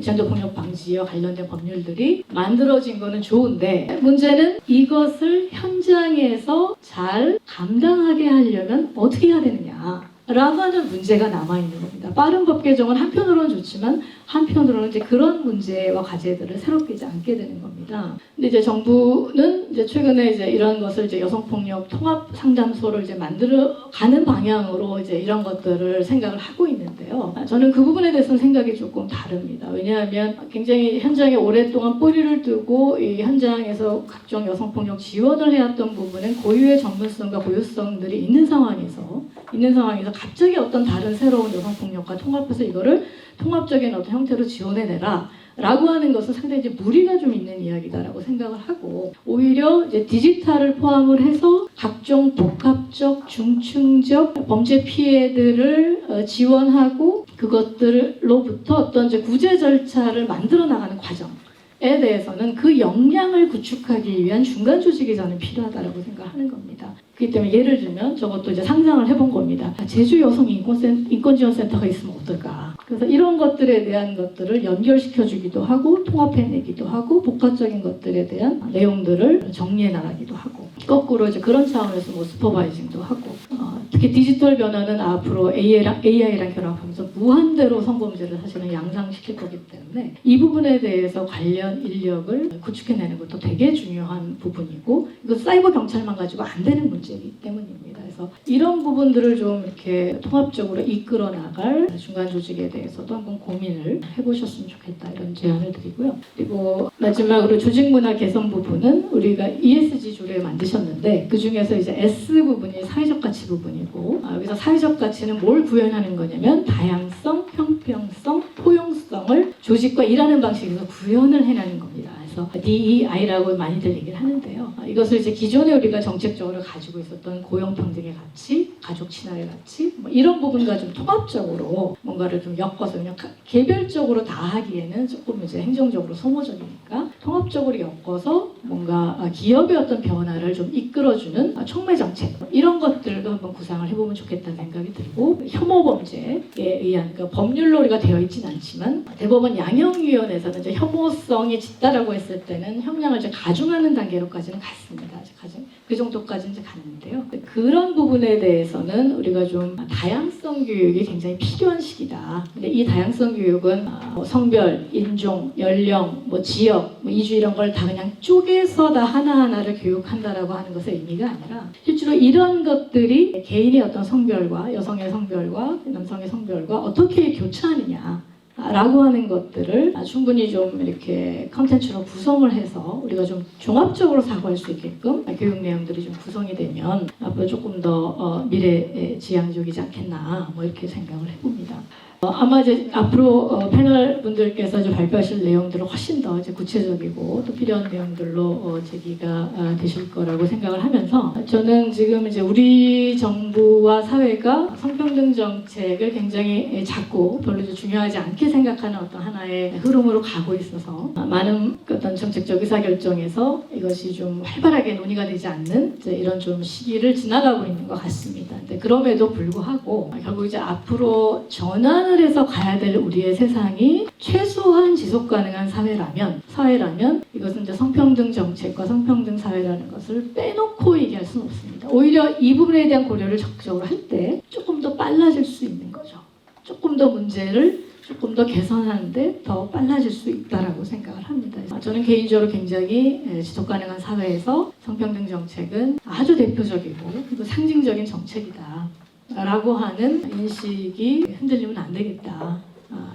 F: 젠더 폭력 방지와 관련된 법률들이 만들어진 거는 좋은데 문제는 이것을 현장에서 잘 감당하게 하려면 어떻게 해야 되느냐. 라고 하는 문제가 남아있는 겁니다. 빠른 법 개정은 한편으로는 좋지만 한편으로는 이제 그런 문제와 과제들을 새롭게 이제 안게 되는 겁니다. 근데 이제 정부는 이제 최근에 이제 이런 것을 이제 여성폭력 통합 상담소를 이제 만들어 가는 방향으로 이제 이런 것들을 생각을 하고 있는데요. 저는 그 부분에 대해서는 생각이 조금 다릅니다. 왜냐하면 굉장히 현장에 오랫동안 뿌리를 두고 이 현장에서 각종 여성폭력 지원을 해왔던 부분은 고유의 전문성과 고유성들이 있는 상황에서 갑자기 어떤 다른 새로운 여성폭력과 통합해서 이거를 통합적인 어떤 형태로 지원해내라 라고 하는 것은 상당히 이제 무리가 좀 있는 이야기다라고 생각을 하고 오히려 이제 디지털을 포함을 해서 각종 복합적, 중층적 범죄 피해들을 지원하고 그것들로부터 어떤 이제 구제 절차를 만들어 나가는 과정에 대해서는 그 역량을 구축하기 위한 중간 조직이 저는 필요하다라고 생각하는 겁니다. 그렇기 때문에 예를 들면 저것도 이제 상상을 해본 겁니다. 제주 여성 인권지원센터가 있으면 어떨까? 그래서 이런 것들에 대한 것들을 연결시켜주기도 하고 통합해내기도 하고 복합적인 것들에 대한 내용들을 정리해 나가기도 하고 거꾸로 이제 그런 차원에서 뭐 슈퍼바이징도 하고 특히 디지털 변화는 앞으로 AI랑 결합하면서 무한대로 성범죄를 사실은 양상시킬 거기 때문에 이 부분에 대해서 관련 인력을 구축해내는 것도 되게 중요한 부분이고 이거 사이버 경찰만 가지고 안 되는 문제이기 때문입니다. 그래서 이런 부분들을 좀 이렇게 통합적으로 이끌어 나갈 중간 조직에 대해서도 한번 고민을 해보셨으면 좋겠다 이런 제안을 드리고요. 그리고 마지막으로 조직 문화 개선 부분은 우리가 ESG 조례를 만드셨는데 그 중에서 이제 S 부분이 사회적 가치 부분이고 여기서 사회적 가치는 뭘 구현하는 거냐면 다양성, 형평성, 포용성을 조직과 일하는 방식에서 구현을 해내는 겁니다. 그래서 DEI라고 많이들 얘기를 하는데요. 이것을 이제 기존에 우리가 정책적으로 가지고 있었던 고용평등의 가치, 가족 친화의 가치 뭐 이런 부분과 좀 통합적으로 뭔가를 좀 엮어서 그냥 개별적으로 다 하기에는 조금 이제 행정적으로 소모적이니까 통합적으로 엮어서 뭔가 기업의 어떤 변화를 좀 이끌어주는 촉매 정책 이런 것들도 한번 구상을 해보면 좋겠다는 생각이 들고 혐오 범죄에 의한 그러니까 법률로 우리가 되어 있지는 않지만 대법원 양형위원회에서는 이제 혐오성이 짙다라고 했을 때는 형량을 이제 가중하는 단계로까지는 갔습니다. 그 정도까지 이제 갔는데요. 그런 부분에 대해서는 우리가 좀 다양성 교육이 굉장히 필요한 시기다. 근데 이 다양성 교육은 성별, 인종, 연령, 뭐 지역, 뭐 이주 이런 걸 다 그냥 쪼개서 다 하나하나를 교육한다라고 하는 것의 의미가 아니라 실제로 이런 것들이 개인의 어떤 성별과 여성의 성별과 남성의 성별과 어떻게 교차하느냐 라고 하는 것들을 충분히 좀 이렇게 컨텐츠로 구성을 해서 우리가 좀 종합적으로 사고할 수 있게끔 교육 내용들이 좀 구성이 되면 앞으로 조금 더 미래지향적이지 않겠나 뭐 이렇게 생각을 해봅니다. 아마 이제 앞으로 패널 분들께서 이제 발표하실 내용들은 훨씬 더 이제 구체적이고 또 필요한 내용들로 제기가 되실 거라고 생각을 하면서 저는 지금 이제 우리 정부와 사회가 성평등 정책을 굉장히 작고 별로 이제 중요하지 않게 생각하는 어떤 하나의 흐름으로 가고 있어서 많은 어떤 정책적 의사결정에서 이것이 좀 활발하게 논의가 되지 않는 이제 이런 좀 시기를 지나가고 있는 것 같습니다. 근데 그럼에도 불구하고 결국 이제 앞으로 전환을 해서 가야 될 우리의 세상이 최소한 지속 가능한 사회라면 이것은 이제 성평등 정책과 성평등 사회라는 것을 빼놓고 얘기할 수는 없습니다. 오히려 이 부분에 대한 고려를 적극적으로 할 때 조금 더 빨라질 수 있는 거죠. 조금 더 문제를 조금 더 개선하는데 더 빨라질 수 있다라고 생각을 합니다. 저는 개인적으로 굉장히 지속 가능한 사회에서 성평등 정책은 아주 대표적이고 그리고 상징적인 정책이다 라고 하는 인식이 흔들리면 안 되겠다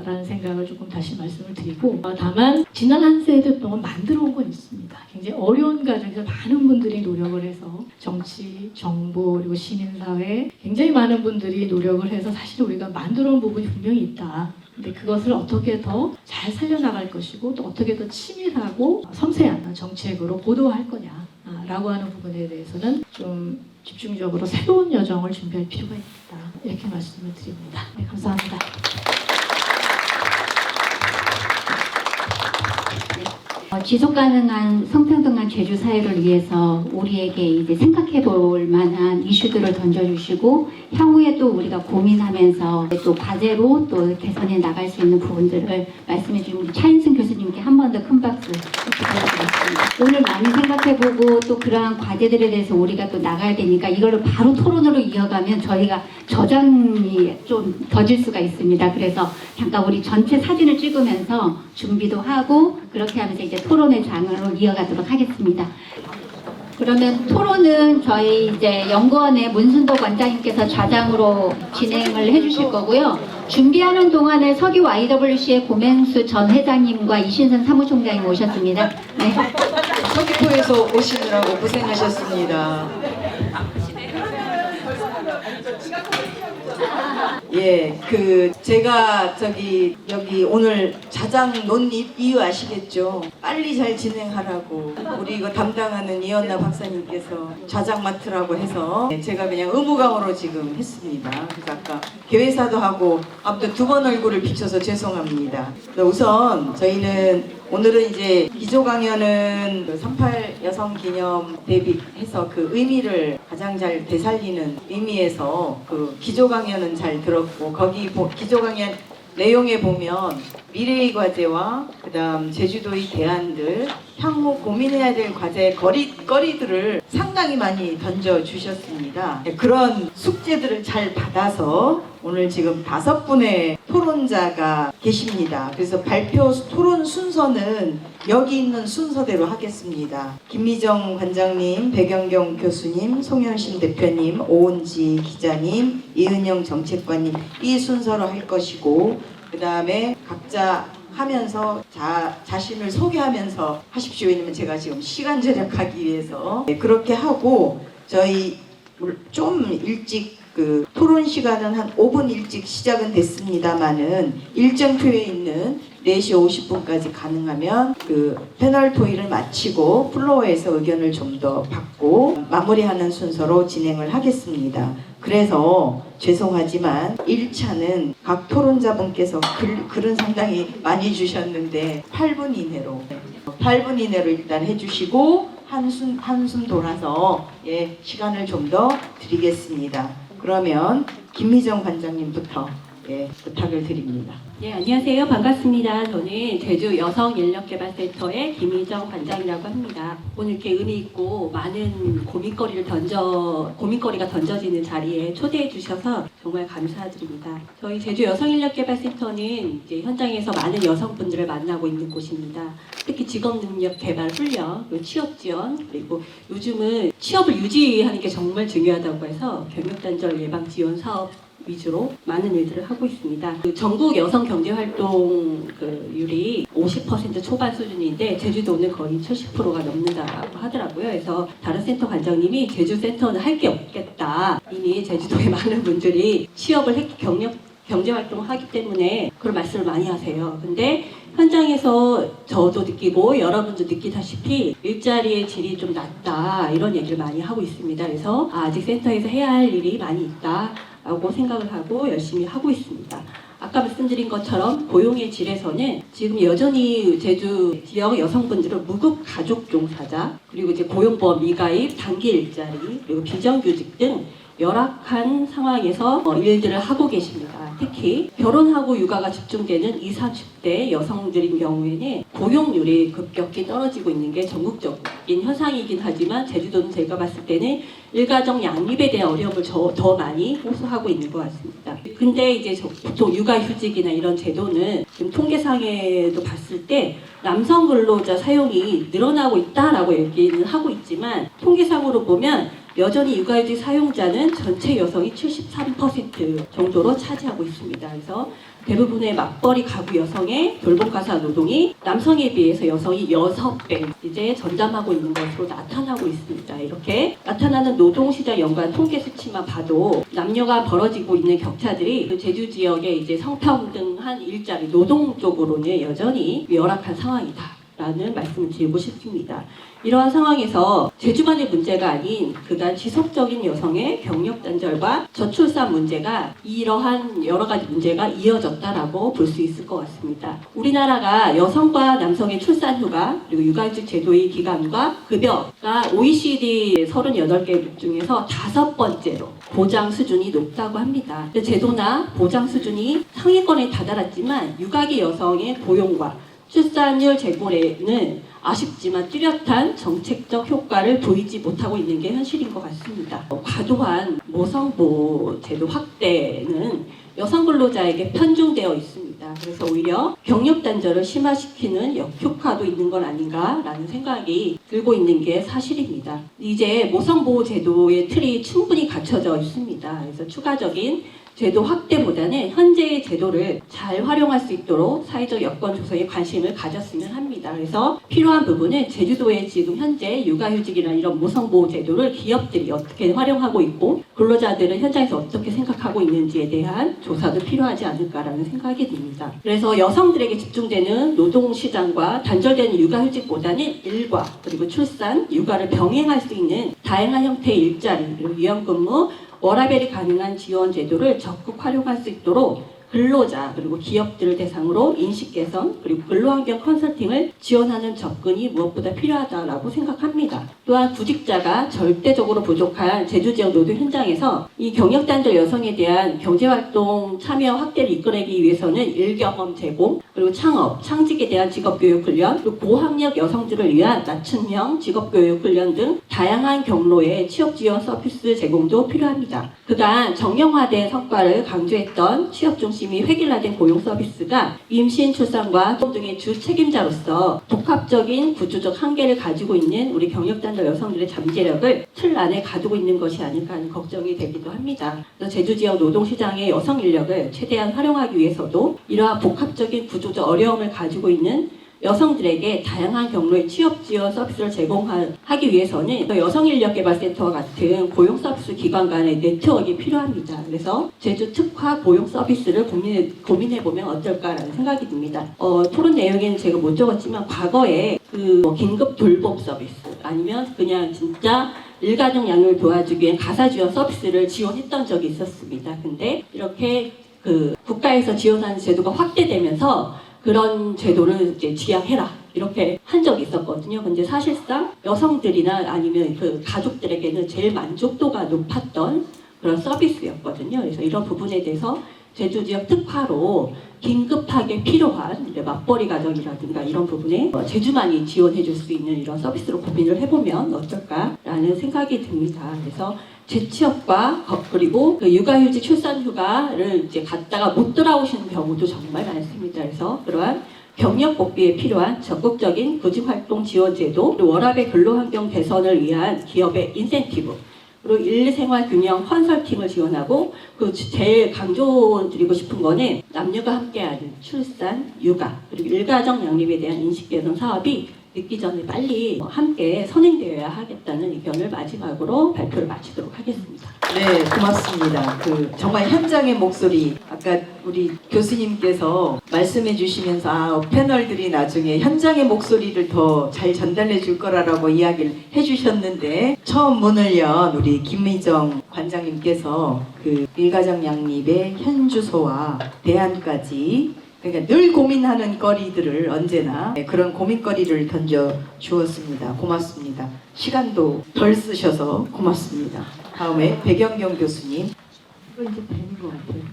F: 라는 생각을 조금 다시 말씀을 드리고 다만 지난 한 세대 동안 만들어 온 건 있습니다. 굉장히 어려운 과정에서 많은 분들이 노력을 해서 정치, 정부 그리고 시민사회 굉장히 많은 분들이 노력을 해서 사실 우리가 만들어 온 부분이 분명히 있다. 근데 그것을 어떻게 더 잘 살려나갈 것이고 또 어떻게 더 치밀하고 섬세한 정책으로 보도할 거냐라고 하는 부분에 대해서는 좀 집중적으로 새로운 여정을 준비할 필요가 있다. 이렇게 말씀을 드립니다. 네, 감사합니다.
A: 지속 가능한 성평등한 제주 사회를 위해서 우리에게 이제 생각해 볼 만한 이슈들을 던져주시고 향후에 또 우리가 고민하면서 또 과제로 또 개선해 나갈 수 있는 부분들을 말씀해 주신 우리 차인승 교수님께 한 번 더 큰 박수 부탁드리겠습니다. 오늘 많이 생각해보고 또 그러한 과제들에 대해서 우리가 또 나가야 되니까 이거를 바로 토론으로 이어가면 저희가 저장이 좀 더질 수가 있습니다. 그래서 잠깐 우리 전체 사진을 찍으면서 준비도 하고 그렇게 하면서 이제 토론의 장으로 이어가도록 하겠습니다. 그러면 토론은 저희 이제 연구원의 문순덕 원장님께서 좌장으로 진행을 해주실 거고요. 준비하는 동안에 석유 YWC의 고맹수 전 회장님과 이신선 사무총장님 오셨습니다. 네.
B: 서귀포에서 오시느라고 고생하셨습니다. 예, 제가 여기 오늘 자장 논 이유 아시겠죠? 빨리 잘 진행하라고 우리 이거 담당하는 이연나 박사님께서 자장 맡으라고 해서 제가 그냥 의무강으로 지금 했습니다. 그래서 아까 개회사도 하고 아무튼 두 번 얼굴을 비춰서 죄송합니다. 우선 저희는 오늘은 이제 기조 강연은 38 여성 기념 대비해서 그 의미를 가장 잘 되살리는 의미에서 그 기조 강연은 잘 들었고 거기 기조 강연 내용에 보면 미래의 과제와 그다음 제주도의 대안들 향후 고민해야 될 과제의 거리들을 상당히 많이 던져주셨습니다. 그런 숙제들을 잘 받아서 오늘 지금 5분의 토론자가 계십니다. 그래서 발표 토론 순서는 여기 있는 순서대로 하겠습니다. 김미정 관장님, 백영경 교수님, 송현신 대표님, 오은지 기자님, 이은영 정책관님 이 순서로 할 것이고 그 다음에 각자 하면서 자신을 소개하면서 하십시오. 왜냐면 제가 지금 시간 절약하기 위해서 그렇게 하고 저희 좀 일찍 그 토론 시간은 한 5분 일찍 시작은 됐습니다만은 일정표에 있는 4시 50분까지 가능하면 그 패널 토의를 마치고 플로어에서 의견을 좀 더 받고 마무리하는 순서로 진행을 하겠습니다. 그래서 죄송하지만 1차는 각 토론자분께서 글은 상당히 많이 주셨는데 8분 이내로 일단 해주시고 한숨 돌아서 시간을 좀 더 드리겠습니다. 그러면 김미정 관장님부터 부탁을 드립니다.
G: 네, 안녕하세요. 반갑습니다. 저는 제주 여성인력개발센터의 김희정 관장이라고 합니다. 오늘 이렇게 의미 있고 많은 고민거리가 던져지는 자리에 초대해 주셔서 정말 감사드립니다. 저희 제주 여성인력개발센터는 이제 현장에서 많은 여성분들을 만나고 있는 곳입니다. 특히 직업능력 개발 훈련, 그리고 취업 지원, 그리고 요즘은 취업을 유지하는 게 정말 중요하다고 해서 경력단절 예방 지원 사업 위주로 많은 일들을 하고 있습니다. 전국 여성 경제활동률이 50% 초반 수준인데 제주도는 거의 70%가 넘는다고 하더라고요. 그래서 다른 센터 관장님이 제주 센터는 할 게 없겠다. 이미 제주도에 많은 분들이 취업을 경력 경제활동을 하기 때문에 그런 말씀을 많이 하세요. 근데 현장에서 저도 느끼고 여러분도 느끼다시피 일자리의 질이 좀 낮다 이런 얘기를 많이 하고 있습니다. 그래서 아직 센터에서 해야 할 일이 많이 있다라고 생각을 하고 열심히 하고 있습니다. 아까 말씀드린 것처럼 고용의 질에서는 지금 여전히 제주 지역 여성분들은 무급 가족 종사자, 그리고 이제 고용보험 미가입, 단기 일자리, 그리고 비정규직 등 열악한 상황에서 일들을 하고 계십니다. 특히 결혼하고 육아가 집중되는 20, 30대 여성들인 경우에는 고용률이 급격히 떨어지고 있는 게 전국적인 현상이긴 하지만 제주도는 제가 봤을 때는 일가정 양립에 대한 어려움을 더 많이 호소하고 있는 것 같습니다. 근데 이제 보통 육아휴직이나 이런 제도는 지금 통계상에도 봤을 때 남성 근로자 사용이 늘어나고 있다라고 얘기는 하고 있지만 통계상으로 보면 여전히 육아휴직 사용자는 전체 여성이 73% 정도로 차지하고 있습니다. 그래서 대부분의 맞벌이 가구 여성의 돌봄가사 노동이 남성에 비해서 여성이 6배 이제 전담하고 있는 것으로 나타나고 있습니다. 이렇게 나타나는 노동시장 연관 통계 수치만 봐도 남녀가 벌어지고 있는 격차들이 제주 지역의 이제 성평등한 일자리 노동 쪽으로는 여전히 열악한 상황이다. 라는 말씀을 드리고 싶습니다. 이러한 상황에서 제주만의 문제가 아닌 그간 지속적인 여성의 경력 단절과 저출산 문제가 이러한 여러 가지 문제가 이어졌다라고 볼 수 있을 것 같습니다. 우리나라가 여성과 남성의 출산 휴가 그리고 육아휴직 제도의 기간과 급여가 OECD 38개 중에서 5번째로 보장 수준이 높다고 합니다. 제도나 보장 수준이 상위권에 다다랐지만 육아기 여성의 고용과 출산율 제고에는 아쉽지만 뚜렷한 정책적 효과를 보이지 못하고 있는 게 현실인 것 같습니다. 과도한 모성보호 제도 확대는 여성 근로자에게 편중되어 있습니다. 그래서 오히려 경력 단절을 심화시키는 역효과도 있는 건 아닌가라는 생각이 들고 있는 게 사실입니다. 이제 모성보호 제도의 틀이 충분히 갖춰져 있습니다. 그래서 추가적인 제도 확대보다는 현재의 제도를 잘 활용할 수 있도록 사회적 여건 조성에 관심을 가졌으면 합니다. 그래서 필요한 부분은 제주도의 지금 현재 육아휴직이나 이런 모성보호 제도를 기업들이 어떻게 활용하고 있고 근로자들은 현장에서 어떻게 생각하고 있는지에 대한 조사도 필요하지 않을까라는 생각이 듭니다. 그래서 여성들에게 집중되는 노동시장과 단절되는 육아휴직보다는 일과 그리고 출산, 육아를 병행할 수 있는 다양한 형태의 일자리, 그리고 유연근무, 워라밸이 가능한 지원 제도를 적극 활용할 수 있도록 근로자 그리고 기업들을 대상으로 인식 개선 그리고 근로환경 컨설팅을 지원하는 접근이 무엇보다 필요하다라고 생각합니다. 또한 구직자가 절대적으로 부족한 제주 지역 노동 현장에서 이 경력 단절 여성에 대한 경제활동 참여 확대를 이끌어내기 위해서는 일경험 제공 그리고 창업, 창직에 대한 직업교육 훈련 그리고 고학력 여성들을 위한 맞춤형 직업교육 훈련 등 다양한 경로의 취업 지원 서비스 제공도 필요합니다. 그간 정형화된 성과를 강조했던 취업 중심이 획일화된 고용 서비스가 임신, 출산과 또 등의 주 책임자로서 복합적인 구조적 한계를 가지고 있는 우리 경력 단절 여성들의 잠재력을 틀 안에 가두고 있는 것이 아닐까 하는 걱정이 되기도 합니다. 그래서 제주 지역 노동시장의 여성 인력을 최대한 활용하기 위해서도 이러한 복합적인 구조적 어려움을 가지고 있는 여성들에게 다양한 경로의 취업 지원 서비스를 제공하기 위해서는 여성인력개발센터와 같은 고용 서비스 기관 간의 네트워크가 필요합니다. 그래서 제주 특화 고용 서비스를 고민해보면 어떨까라는 생각이 듭니다. 토론 내용에는 제가 못 적었지만 과거에 긴급 돌봄 서비스 아니면 그냥 진짜 일가정 양육을 도와주기 위한 가사 지원 서비스를 지원했던 적이 있었습니다. 근데 이렇게 국가에서 지원하는 제도가 확대되면서 그런 제도를 이제 지양해라 이렇게 한 적이 있었거든요. 근데 사실상 여성들이나 아니면 그 가족들에게는 제일 만족도가 높았던 그런 서비스였거든요. 그래서 이런 부분에 대해서 제주 지역 특화로 긴급하게 필요한 맞벌이 가정이라든가 이런 부분에 제주만이 지원해 줄 수 있는 이런 서비스로 고민을 해보면 어떨까라는 생각이 듭니다. 그래서 재취업과 그리고 육아휴직 출산휴가를 이제 갔다가 못 돌아오시는 경우도 정말 많습니다. 그래서 그러한 경력 복비에 필요한 적극적인 구직활동 지원 제도, 워라밸 근로환경 개선을 위한 기업의 인센티브, 그리고 일생활 균형 컨설팅을 지원하고 제일 강조드리고 싶은 거는 남녀가 함께하는 출산, 육아, 그리고 일가정 양립에 대한 인식 개선 사업이 늦기 전에 빨리 함께 선행되어야 하겠다는 의견을 마지막으로 발표를 마치도록 하겠습니다.
B: 네, 고맙습니다. 정말 현장의 목소리 아까 우리 교수님께서 말씀해 주시면서 패널들이 나중에 현장의 목소리를 더 잘 전달해 줄 거라고 이야기를 해 주셨는데 처음 문을 연 우리 김미정 관장님께서 그 일가정 양립의 현주소와 대안까지 그러니까 늘 고민하는 거리들을 언제나 그런 고민거리를 던져 주었습니다. 고맙습니다. 시간도 덜 쓰셔서 고맙습니다. 다음에 백영경 교수님.
H: 이거 이제 되는 것 같아요.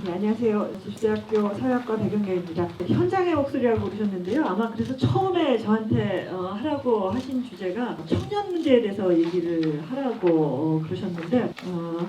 H: 네, 안녕하세요. 제주대학교 사회학과 백영경입니다. 현장의 목소리라고 부르셨는데요. 아마 그래서 처음에 저한테 하라고 하신 주제가 청년 문제에 대해서 얘기를 하라고 그러셨는데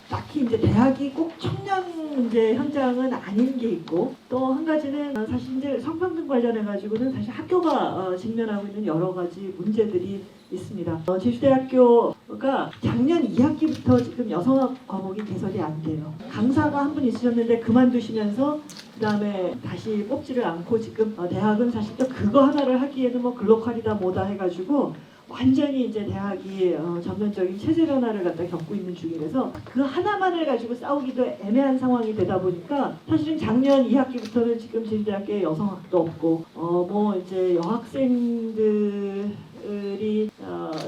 H: 딱히 이제 대학이 꼭 청년 문제 현장은 아닌 게 있고 또 한 가지는 사실 이제 성평등 관련해 가지고는 사실 학교가 직면하고 있는 여러 가지 문제들이 있습니다. 제주대학교가 작년 2학기부터 지금 여성학 과목이 개설이 안 돼요. 강사가 한 분 있으셨는데 그만두시면서 그 다음에 다시 뽑지를 않고 지금 대학은 사실 또 그거 하나를 하기에는 뭐 글로컬이다 뭐다 해가지고 완전히 이제 대학이 전면적인 체제 변화를 갖다 겪고 있는 중이라서 그 하나만을 가지고 싸우기도 애매한 상황이 되다 보니까 사실은 작년 2학기부터는 지금 제주대학교에 여성학도 없고 뭐 이제 여학생들이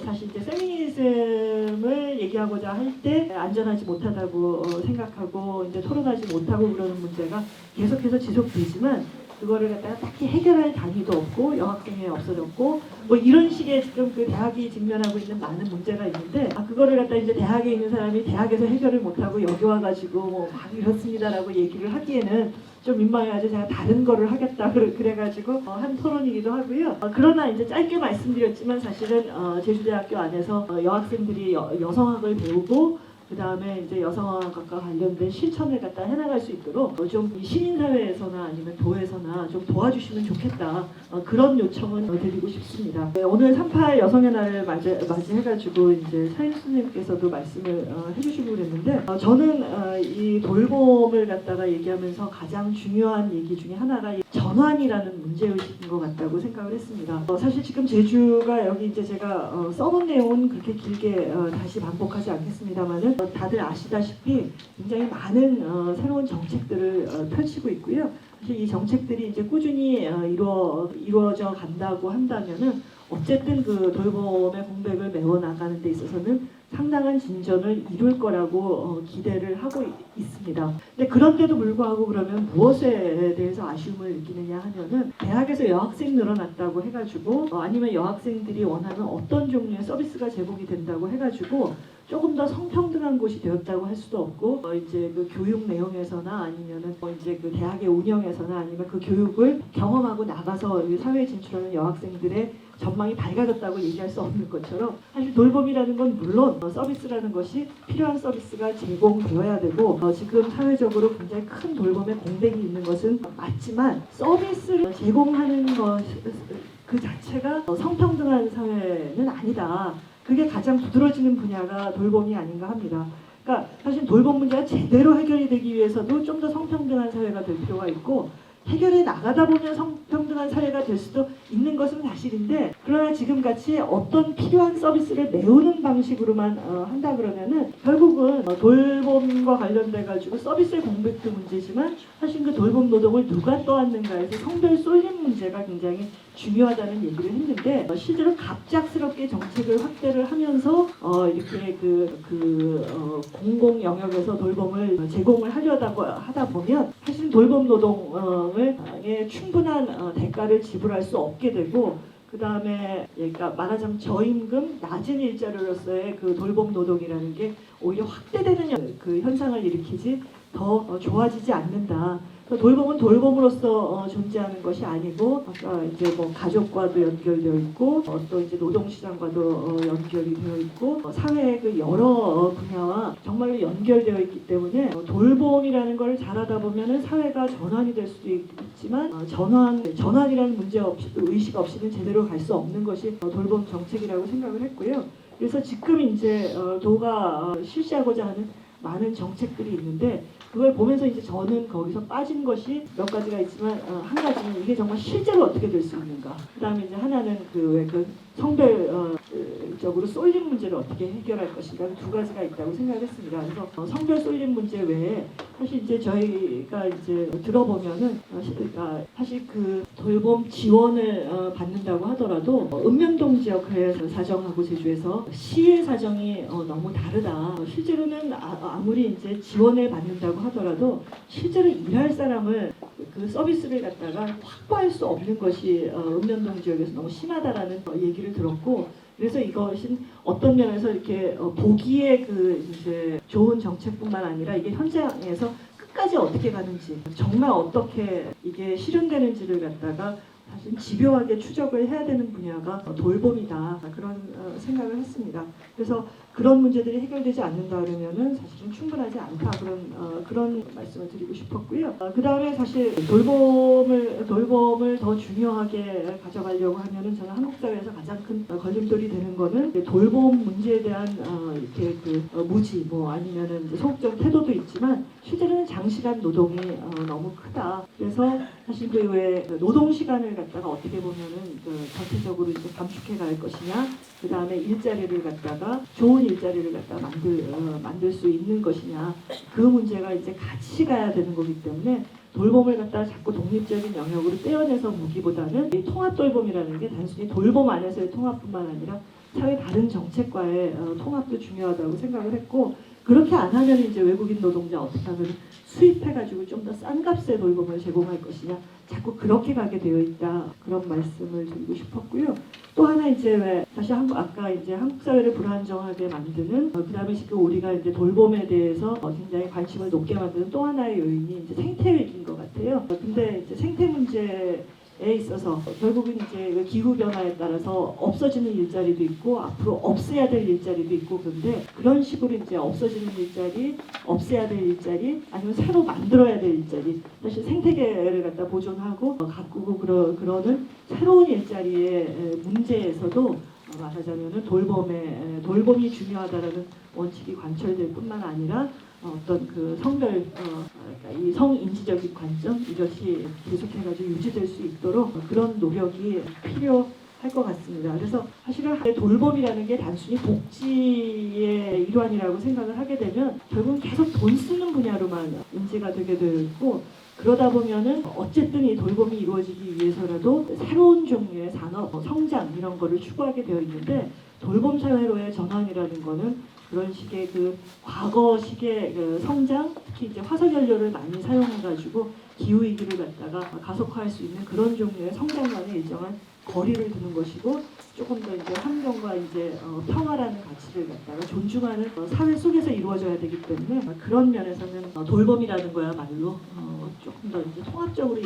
H: 사실 이제 페미니즘을 얘기하고자 할 때 안전하지 못하다고 생각하고 이제 토론하지 못하고 그러는 문제가 계속해서 지속되지만 그거를 갖다가 딱히 해결할 단위도 없고 여학생회 없어졌고 뭐 이런 식의 지금 그 대학이 직면하고 있는 많은 문제가 있는데 그거를 갖다 이제 대학에 있는 사람이 대학에서 해결을 못하고 여기 와가지고 뭐 막 이렇습니다라고 얘기를 하기에는 좀 민망해가지고 제가 다른 거를 하겠다 그래가지고 한 토론이기도 하고요. 그러나 이제 짧게 말씀드렸지만 사실은 제주대학교 안에서 여학생들이 여성학을 배우고 그 다음에 이제 여성학과 관련된 실천을 갖다 해나갈 수 있도록 좀 시민사회에서나 아니면 도에서나 좀 도와주시면 좋겠다 그런 요청은 드리고 싶습니다. 네, 오늘 3.8 여성의 날을 맞이해가지고 이제 사인수님께서도 말씀을 해주시고 그랬는데 저는 이 돌봄을 갖다가 얘기하면서 가장 중요한 얘기 중에 하나가 이 전환이라는 문제의식인 것 같다고 생각을 했습니다. 사실 지금 제주가 여기 이제 제가 써놓은 내용은 그렇게 길게 다시 반복하지 않겠습니다만은 다들 아시다시피 굉장히 많은 새로운 정책들을 펼치고 있고요. 사실 이 정책들이 이제 꾸준히 이루어져 간다고 한다면은 어쨌든 그 돌봄의 공백을 메워나가는 데 있어서는 상당한 진전을 이룰 거라고 기대를 하고 있습니다. 근데 그런데도 불구하고 그러면 무엇에 대해서 아쉬움을 느끼느냐 하면은 대학에서 여학생 늘어났다고 해가지고 아니면 여학생들이 원하는 어떤 종류의 서비스가 제공이 된다고 해가지고 조금 더 성평등한 곳이 되었다고 할 수도 없고 이제 그 교육 내용에서나 아니면은 이제 그 대학의 운영에서나 아니면 그 교육을 경험하고 나가서 사회에 진출하는 여학생들의 전망이 밝아졌다고 얘기할 수 없는 것처럼 사실 돌봄이라는 건 물론 서비스라는 것이 필요한 서비스가 제공되어야 되고 지금 사회적으로 굉장히 큰 돌봄의 공백이 있는 것은 맞지만 서비스를 제공하는 것 그 자체가 성평등한 사회는 아니다. 그게 가장 두드러지는 분야가 돌봄이 아닌가 합니다. 그러니까 사실 돌봄 문제가 제대로 해결이 되기 위해서도 좀 더 성평등한 사회가 될 필요가 있고 해결해 나가다 보면 성평등한 사회가 될 수도 있는 것은 사실인데 그러나 지금같이 어떤 필요한 서비스를 메우는 방식으로만 한다 그러면은 결국은 돌봄과 관련돼 가지고 서비스의 공백도 문제지만 사실 그 돌봄 노동을 누가 떠안는가에서 성별 쏠림 문제가 굉장히 중요하다는 얘기를 했는데 실제로 갑작스럽게 정책을 확대를 하면서 이렇게 공공 영역에서 돌봄을 제공을 하려고 하다 보면 사실 돌봄 노동에 충분한 대가를 지불할 수 없게 되고 그 다음에 그러니까 말하자면 저임금 낮은 일자리로서의 그 돌봄 노동이라는 게 오히려 확대되는 그 현상을 일으키지 더 좋아지지 않는다. 돌봄은 돌봄으로서 존재하는 것이 아니고 아까 이제 뭐 가족과도 연결되어 있고 또 이제 노동시장과도 연결이 되어 있고 사회의 그 여러 분야와 정말로 연결되어 있기 때문에 돌봄이라는 걸 잘하다 보면은 사회가 전환이 될 수도 있지만 전환이라는 문제 없이 의식 없이는 제대로 갈 수 없는 것이 돌봄 정책이라고 생각을 했고요. 그래서 지금 이제 도가 실시하고자 하는 많은 정책들이 있는데 그걸 보면서 이제 저는 거기서 빠진 것이 몇 가지가 있지만 한 가지는 이게 정말 실제로 어떻게 될 수 있는가. 그다음에 이제 하나는 그 성별적으로 쏠림 문제를 어떻게 해결할 것인가 두 가지가 있다고 생각했습니다. 그래서 성별 쏠림 문제 외에 사실 이제 저희가 이제 들어보면은 사실 그 돌봄 지원을 받는다고 하더라도 읍면동 지역에서 사정하고 제주에서 시의 사정이 너무 다르다. 실제로는 아무리 이제 지원을 받는다고 하더라도 실제로 일할 사람을 그 서비스를 갖다가 확보할 수 없는 것이 읍면동 지역에서 너무 심하다라는 얘기를 들었고, 그래서 이것은 어떤 면에서 이렇게 보기에 그 이제 좋은 정책뿐만 아니라 이게 현장에서 끝까지 어떻게 가는지, 정말 어떻게 이게 실현되는지를 갖다가 사실 집요하게 추적을 해야 되는 분야가 돌봄이다, 그런 생각을 했습니다. 그래서 그런 문제들이 해결되지 않는다 그러면은 사실은 충분하지 않다, 그런 말씀을 드리고 싶었고요. 그 다음에 사실 돌봄을 더 중요하게 가져가려고 하면은 저는 한국 사회에서 가장 큰 걸림돌이 되는 거는 돌봄 문제에 대한 이렇게 그 무지 아니면은 이제 소극적 태도도 있지만 실제로는 장시간 노동이 너무 크다. 그래서 사실 그 왜 노동 시간을 갖다가 어떻게 보면은 전체적으로 이제 감축해 갈 것이냐, 그 다음에 일자리를 갖다가 좋은 일자리를 갖다가 만들 수 있는 것이냐, 그 문제가 이제 같이 가야 되는 거기 때문에 돌봄을 갖다가 자꾸 독립적인 영역으로 떼어내서 보기보다는 이 통합 돌봄이라는 게 단순히 돌봄 안에서의 통합뿐만 아니라 사회 다른 정책과의 통합도 중요하다고 생각을 했고, 그렇게 안 하면 이제 외국인 노동자 어떻게 하면 수입해가지고 좀 더 싼 값의 돌봄을 제공할 것이냐, 자꾸 그렇게 가게 되어 있다, 그런 말씀을 드리고 싶었고요. 또 하나 이제 왜 다시 아까 이제 한국 사회를 불안정하게 만드는 그다음에 지금 우리가 이제 돌봄에 대해서 굉장히 관심을 높게 만드는 또 하나의 요인이 이제 생태 위기인 것 같아요. 근데 이제 생태 문제에 있어서 결국은 이제 기후 변화에 따라서 없어지는 일자리도 있고 앞으로 없애야 될 일자리도 있고, 그런데 그런 식으로 이제 없어지는 일자리, 없애야 될 일자리, 아니면 새로 만들어야 될 일자리, 사실 생태계를 갖다 보존하고 가꾸고 그러는 새로운 일자리의 문제에서도 말하자면은 돌봄이 중요하다라는 원칙이 관철될 뿐만 아니라 어떤 그 이 성인지적인 관점, 이것이 계속해가지고 유지될 수 있도록 그런 노력이 필요할 것 같습니다. 그래서 사실은 돌봄이라는 게 단순히 복지의 일환이라고 생각을 하게 되면 결국은 계속 돈 쓰는 분야로만 인지가 되게 되고, 그러다 보면은 어쨌든 이 돌봄이 이루어지기 위해서라도 새로운 종류의 산업, 성장 이런 거를 추구하게 되어 있는데, 돌봄 사회로의 전환이라는 거는 그런 식의 그 과거식의 그 성장, 특히 이제 화석연료를 많이 사용해가지고 기후 위기를 갖다가 가속화할 수 있는 그런 종류의 성장과는 일정한 거리를 두는 것이고, 조금 더 이제 환경과 이제 평화라는 가치를 갖다가 존중하는 사회 속에서 이루어져야 되기 때문에 그런 면에서는 돌봄이라는 거야말로 조금 더 이제 통합적으로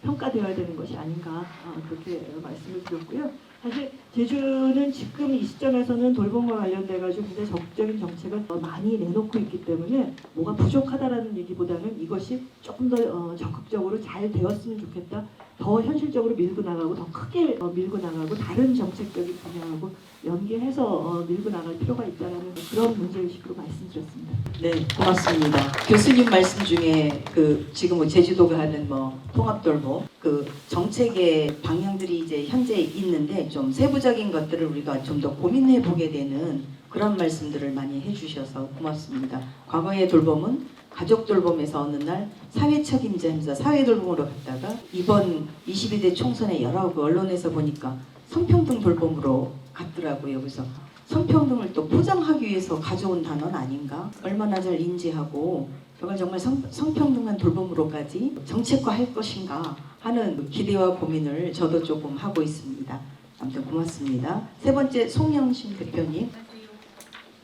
H: 평가되어야 되는 것이 아닌가, 그렇게 말씀을 드렸고요. 사실 제주는 지금 이 시점에서는 돌봄과 관련돼 가지고 굉장히 적극적인 정책을 많이 내놓고 있기 때문에 뭐가 부족하다라는 얘기보다는 이것이 조금 더 적극적으로 잘 되었으면 좋겠다, 더 현실적으로 밀고 나가고 더 크게 밀고 나가고 다른 정책적인 분야하고 연계해서 밀고 나갈 필요가 있다는 그런 문제의식으로 말씀드렸습니다.
B: 네, 고맙습니다. 교수님 말씀 중에 지금 제주도가 하는 통합돌봄 정책의 방향들이 이제 현재 있는데 좀 세부적인 것들을 우리가 좀 더 고민해 보게 되는 그런 말씀들을 많이 해주셔서 고맙습니다. 과거의 돌봄은 가족 돌봄에서 어느 날 사회 책임자면서 사회 돌봄으로 갔다가 이번 22대 총선에 여러 언론에서 보니까 성평등 돌봄으로 갔더라고요. 그래서 성평등을 또 포장하기 위해서 가져온 단어는 아닌가? 얼마나 잘 인지하고 저걸 정말 성평등한 돌봄으로까지 정책화할 것인가 하는 기대와 고민을 저도 조금 하고 있습니다. 아무튼 고맙습니다. 세 번째 송영신 대표님.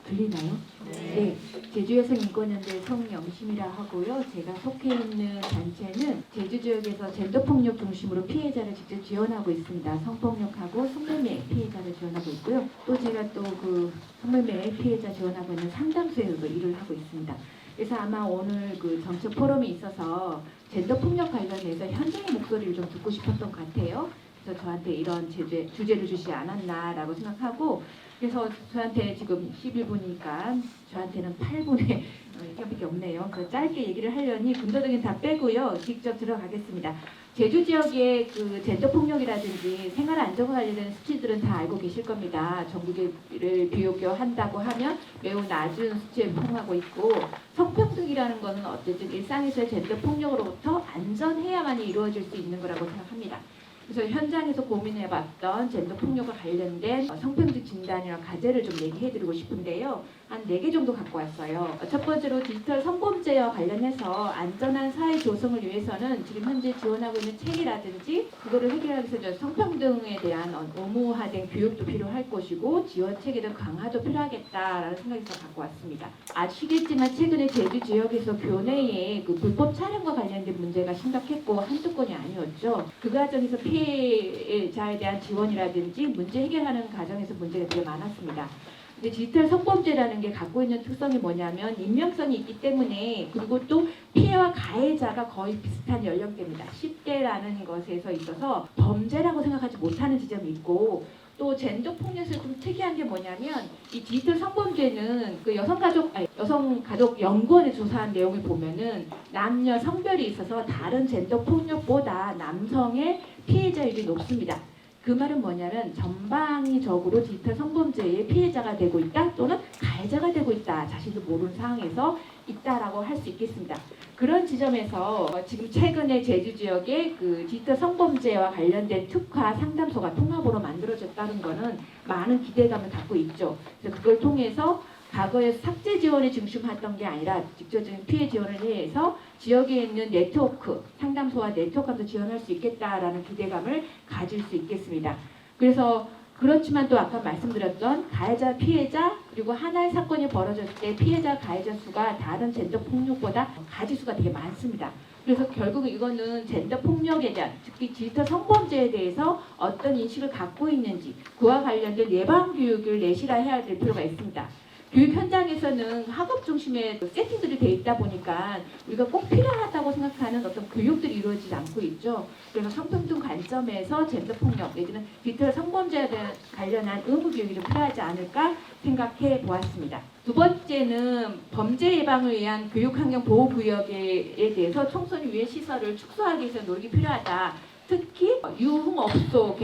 I: 들리나요? 네. 제주여성인권연대 성영심이라 하고요. 제가 속해 있는 단체는 제주 지역에서 젠더폭력 중심으로 피해자를 직접 지원하고 있습니다. 성폭력하고 성매매 피해자를 지원하고 있고요. 또 제가 또 그 성매매 피해자 지원하고 있는 상담소에서도 일을 하고 있습니다. 그래서 아마 오늘 그 정책 포럼이 있어서 젠더폭력 관련해서 현장의 목소리를 좀 듣고 싶었던 것 같아요. 그래서 저한테 이런 주제를 주시지 않았나라고 생각하고 그래서 저한테 지금 11분이니까 저한테는 8분의 얘기밖에 없네요. 그래서 짧게 얘기를 하려니 군더더기는 다 빼고요. 직접 들어가겠습니다. 제주 지역의 그 젠더 폭력이라든지 생활 안정과 관련된 수치들은 다 알고 계실 겁니다. 전국을 비교한다고 하면 매우 낮은 수치에 포함하고 있고 성평등이라는 것은 어쨌든 일상에서의 젠더 폭력으로부터 안전해야만이 이루어질 수 있는 거라고 생각합니다. 그래서 현장에서 고민해봤던 젠더 폭력과 관련된 성평등 진단이랑 과제를 좀 얘기해드리고 싶은데요. 한 4개 정도 갖고 왔어요. 첫 번째로 디지털 성범죄와 관련해서 안전한 사회 조성을 위해서는 지금 현재 지원하고 있는 체계라든지 그거를 해결하기 위해서 성평등에 대한 의무화된 교육도 필요할 것이고 지원 체계도 강화도 필요하겠다라는 생각에서 갖고 왔습니다. 아시겠지만 최근에 제주 지역에서 교내에 그 불법 촬영과 관련된 문제가 심각했고 한두 건이 아니었죠. 그 과정에서 피해자에 대한 지원이라든지 문제 해결하는 과정에서 문제가 되게 많았습니다. 근데 디지털 성범죄라는 게 갖고 있는 특성이 뭐냐면 익명성이 있기 때문에 그리고 또 피해와 가해자가 거의 비슷한 연령대입니다. 10대라는 것에서 있어서 범죄라고 생각하지 못하는 지점이 있고 또 젠더 폭력에서 좀 특이한 게 뭐냐면 이 디지털 성범죄는 그 여성가족 연구원에 조사한 내용을 보면은 남녀 성별이 있어서 다른 젠더 폭력보다 남성의 피해자율이 높습니다. 그 말은 뭐냐면 전방위적으로 디지털 성범죄의 피해자가 되고 있다 또는 가해자가 되고 있다 자신도 모르는 상황에서 있다라고 할 수 있겠습니다. 그런 지점에서 지금 최근에 제주 지역에 그 디지털 성범죄와 관련된 특화 상담소가 통합으로 만들어졌다는 것은 많은 기대감을 갖고 있죠. 그래서 그걸 통해서 과거에 삭제 지원에 중심했던 게 아니라 직접적인 피해 지원을 위해서 지역에 있는 네트워크, 상담소와 네트워크도 지원할 수 있겠다라는 기대감을 가질 수 있겠습니다. 그래서 그렇지만 또 아까 말씀드렸던 가해자, 피해자 그리고 하나의 사건이 벌어졌을 때 피해자, 가해자 수가 다른 젠더 폭력보다 가지수가 되게 많습니다. 그래서 결국 이거는 젠더 폭력에 대한 특히 디지털 성범죄에 대해서 어떤 인식을 갖고 있는지 그와 관련된 예방 교육을 내실화해야 될 필요가 있습니다. 교육 현장에서는 학업 중심의 세팅들이 돼 있다 보니까 우리가 꼭 필요하다고 생각하는 어떤 교육들이 이루어지지 않고 있죠. 그래서 성평등 관점에서 젠더 폭력 내지는 디지털 성범죄에 관련한 의무 교육이 좀 필요하지 않을까 생각해 보았습니다. 두 번째는 범죄 예방을 위한 교육 환경 보호 구역에 대해서 청소년 유해 시설을 축소하기 위해서 노력이 필요하다. 특히 유흥업소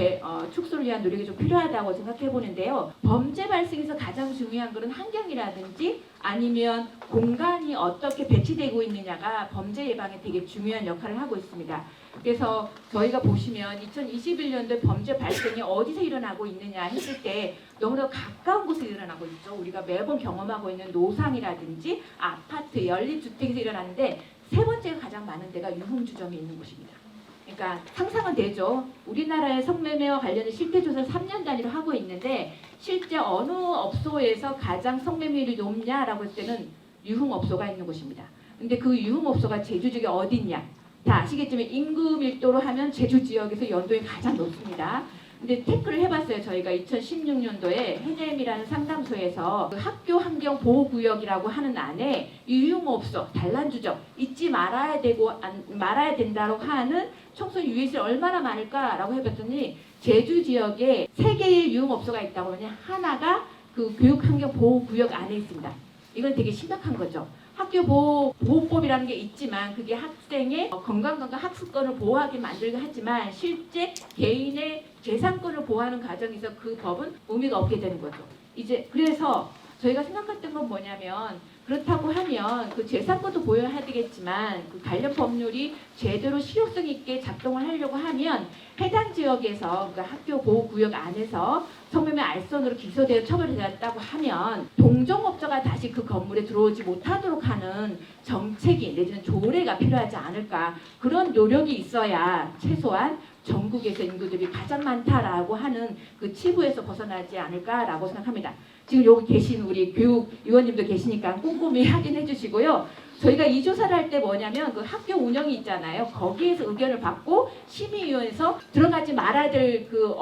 I: 축소를 위한 노력이 좀 필요하다고 생각해 보는데요. 범죄 발생에서 가장 중요한 것은 환경이라든지 아니면 공간이 어떻게 배치되고 있느냐가 범죄 예방에 되게 중요한 역할을 하고 있습니다. 그래서 저희가 보시면 2021년도에 범죄 발생이 어디서 일어나고 있느냐 했을 때 너무나 가까운 곳에 일어나고 있죠. 우리가 매번 경험하고 있는 노상이라든지 아파트, 연립주택에서 일어나는데 세 번째가 가장 많은 데가 유흥주점이 있는 곳입니다. 그러니까 상상은 되죠. 우리나라의 성매매와 관련된 실태조사를 3년 단위로 하고 있는데 실제 어느 업소에서 가장 성매매율이 높냐라고 했을 때는 유흥업소가 있는 곳입니다. 근데 그 유흥업소가 제주 지역에 어디 있냐? 다 아시겠지만 인구 밀도로 하면 제주 지역에서 연도에 가장 높습니다. 근데 태클을 해봤어요. 저희가 2016년도에 해냄이라는 상담소에서 그 학교 환경 보호구역이라고 하는 안에 유흥업소, 단란주점 잊지 말아야 된다고 하는 청소년 유해시설 얼마나 많을까라고 해봤더니 제주 지역에 3개의 유흥업소가 있다고 하면 하나가 그 교육환경 보호구역 안에 있습니다. 이건 되게 심각한 거죠. 학교 보호법이라는 게 있지만 그게 학생의 건강과 학습권을 보호하게 만들긴 하지만 실제 개인의 재산권을 보호하는 과정에서 그 법은 의미가 없게 되는 거죠. 이제 그래서 저희가 생각했던 건 뭐냐면 그렇다고 하면 그 재산권도 보호해야 되겠지만 그 관련 법률이 제대로 실효성 있게 작동을 하려고 하면 해당 지역에서 그러니까 학교 보호구역 안에서 성매매 알선으로 기소되어 처벌되었다고 하면 동종업자가 다시 그 건물에 들어오지 못하도록 하는 정책이 내지는 조례가 필요하지 않을까. 그런 노력이 있어야 최소한 전국에서 인구들이 가장 많다라고 하는 그 치부에서 벗어나지 않을까라고 생각합니다. 지금 여기 계신 우리 교육위원님도 계시니까 꼼꼼히 확인해 주시고요. 저희가 이 조사를 할 때 뭐냐면 그 학교 운영이 있잖아요. 거기에서 의견을 받고 심의위원회에서 들어가지 말아야 될 그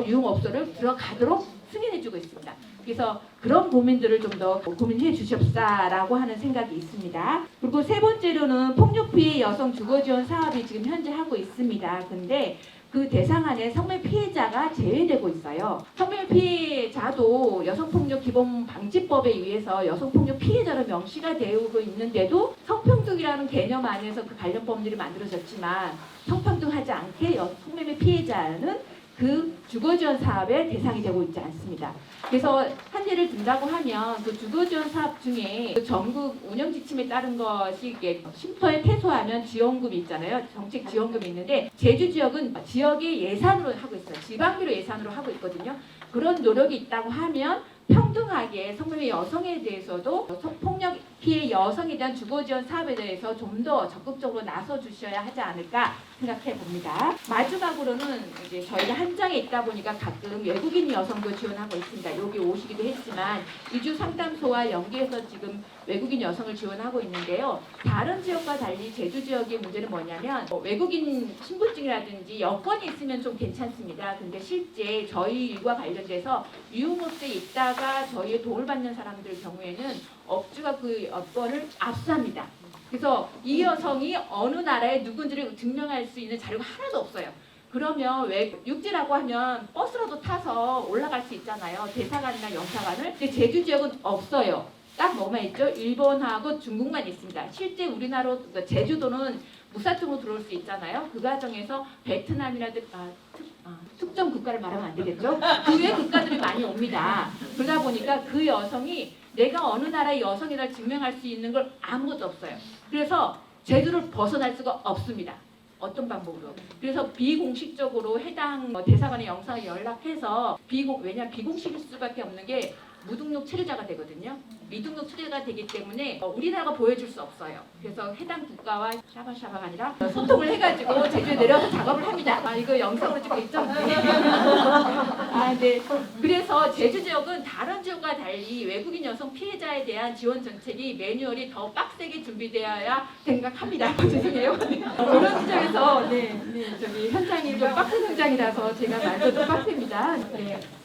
I: 유흥업소를 들어가도록 승인해 주고 있습니다. 그래서 그런 고민들을 좀 더 고민해 주십사라고 하는 생각이 있습니다. 그리고 세 번째로는 폭력 피해 여성 주거 지원 사업이 지금 현재 하고 있습니다. 근데 그 대상 안에 성매 피해 피해자가 제외되고 있어요. 성매매 피해자도 여성폭력 기본방지법에 의해서 여성폭력 피해자로 명시가 되고 있는데도 성평등이라는 개념 안에서 그 관련 법률이 만들어졌지만 성평등하지 않게 성매매 피해자는 그 주거지원 사업의 대상이 되고 있지 않습니다. 그래서 한 예를 든다고 하면 그 주거지원 사업 중에 그 전국 운영 지침에 따른 것이 이게 쉼터에 퇴소하면 지원금이 있잖아요. 정책 지원금이 있는데 제주 지역은 지역의 예산으로 하고 있어요. 지방비로 예산으로 하고 있거든요. 그런 노력이 있다고 하면 평등하게 성매매 여성에 대해서도 성폭력 피해 여성에 대한 주거지원 사업에 대해서 좀 더 적극적으로 나서 주셔야 하지 않을까 생각해 봅니다. 마지막으로는 이제 저희가 한정에 있다 보니까 가끔 외국인 여성도 지원하고 있습니다. 여기 오시기도 했지만 이주 상담소와 연계해서 지금 외국인 여성을 지원하고 있는데요. 다른 지역과 달리 제주 지역의 문제는 뭐냐면 외국인 신분증이라든지 여권이 있으면 좀 괜찮습니다. 근데 실제 저희 일과 관련돼서 유흥업소에 있다가 저희의 도움을 받는 사람들 경우에는 업주가 그 여권을 압수합니다. 그래서 이 여성이 어느 나라에 누군지를 증명할 수 있는 자료가 하나도 없어요. 그러면 왜 육지라고 하면 버스라도 타서 올라갈 수 있잖아요. 대사관이나 영사관을. 근데 제주 지역은 없어요. 딱 뭐만 있죠? 일본하고 중국만 있습니다. 실제 우리나라로 제주도는 무사증으로 들어올 수 있잖아요. 그 과정에서 베트남이라든지 특정 국가를 말하면 안 되겠죠? 그 외 국가들이 많이 옵니다. 그러다 보니까 그 여성이 내가 어느 나라의 여성이라 증명할 수 있는 걸 아무것도 없어요. 그래서 제주를 벗어날 수가 없습니다. 어떤 방법으로? 그래서 비공식적으로 해당 대사관의 영사에 연락해서 왜냐 비공식일 수밖에 없는 게 무등록 체류자가 되거든요. 미등록 체류자가 되기 때문에 우리나라가 보여줄 수 없어요. 그래서 해당 국가와 샤바샤바가 아니라 소통을 해가지고 제주에 내려서 작업을 합니다. 이거 영상으로 찍고 있죠? 네. 그래서 제주 지역은 다른 지역과 달리 외국인 여성 피해자에 대한 지원 정책이 매뉴얼이 더 빡세게 준비되어야 생각합니다. 죄송해요. 그런 지점에서 저기 현장이 좀 빡센 현장이라서 제가 말도 좀 빡셉니다.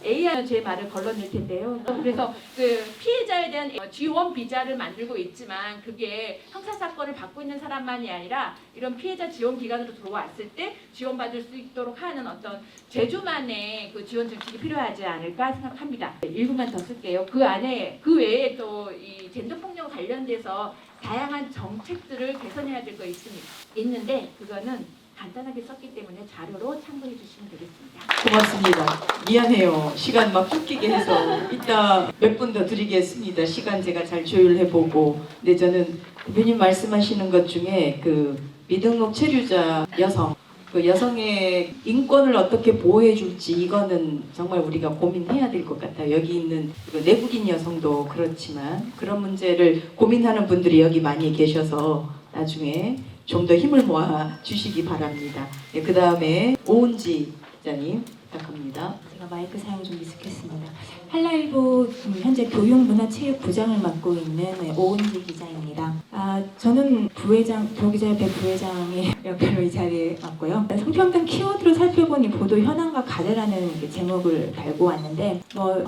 I: AI 제 말을 걸러낼 텐데요. 그래서 그 피해자에 대한 지원 비자를 만들고 있지만 그게 형사 사건을 받고 있는 사람만이 아니라 이런 피해자 지원 기관으로 들어왔을 때 지원받을 수 있도록 하는 어떤 제주만의 그 지원 정책이 필요하지 않을까 생각합니다. 1분만 더 쓸게요. 그 안에 그 외에 또 이 젠더 폭력 관련돼서 다양한 정책들을 개선해야 될 거 있는데 그거는 간단하게 썼기 때문에 자료로 참고해 주시면 되겠습니다.
B: 고맙습니다. 미안해요. 시간 막 쫓기게 해서 이따 몇 분 더 드리겠습니다. 시간 제가 잘 조율해보고. 근데 저는 대표님 말씀하시는 것 중에 그 미등록 체류자 여성, 그 여성의 인권을 어떻게 보호해 줄지 이거는 정말 우리가 고민해야 될 것 같아요. 여기 있는 그 내국인 여성도 그렇지만 그런 문제를 고민하는 분들이 여기 많이 계셔서 나중에 좀 더 힘을 모아 주시기 바랍니다. 네, 그 다음에 오은지 기자님 부탁합니다.
J: 제가 마이크 사용 좀 미숙했습니다. 한라일보 현재 교육문화체육부장을 맡고 있는 오은지 기자입니다. 저는 교기자협회 부회장의 역할로 이 자리에 왔고요. 성평등 키워드로 살펴본 이 보도 현황과 가래라는 제목을 달고 왔는데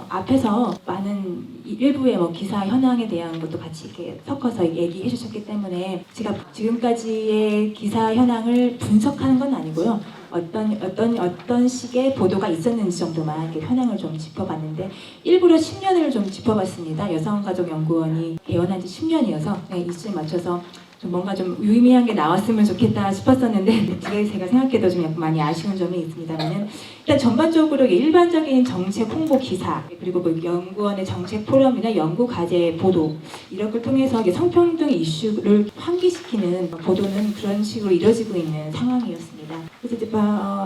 J: 앞에서 많은 일부의 기사 현황에 대한 것도 같이 이렇게 섞어서 얘기해 주셨기 때문에 제가 지금까지의 기사 현황을 분석하는 건 아니고요. 어떤 식의 보도가 있었는지 정도만 이렇게 현황을 좀 짚어봤는데 일부러 10년을 좀 짚어봤습니다. 여성가족연구원이 개원한 지 10년이어서 이쯤에 맞춰서 좀 뭔가 좀 유의미한 게 나왔으면 좋겠다 싶었었는데 제가 생각해도 좀 약간 많이 아쉬운 점이 있습니다만은 일단 전반적으로 일반적인 정책 홍보 기사 그리고 연구원의 정책 포럼이나 연구 과제 보도 이런 걸 통해서 성평등 이슈를 환기시키는 보도는 그런 식으로 이루어지고 있는 상황이었습니다. 그래서 이제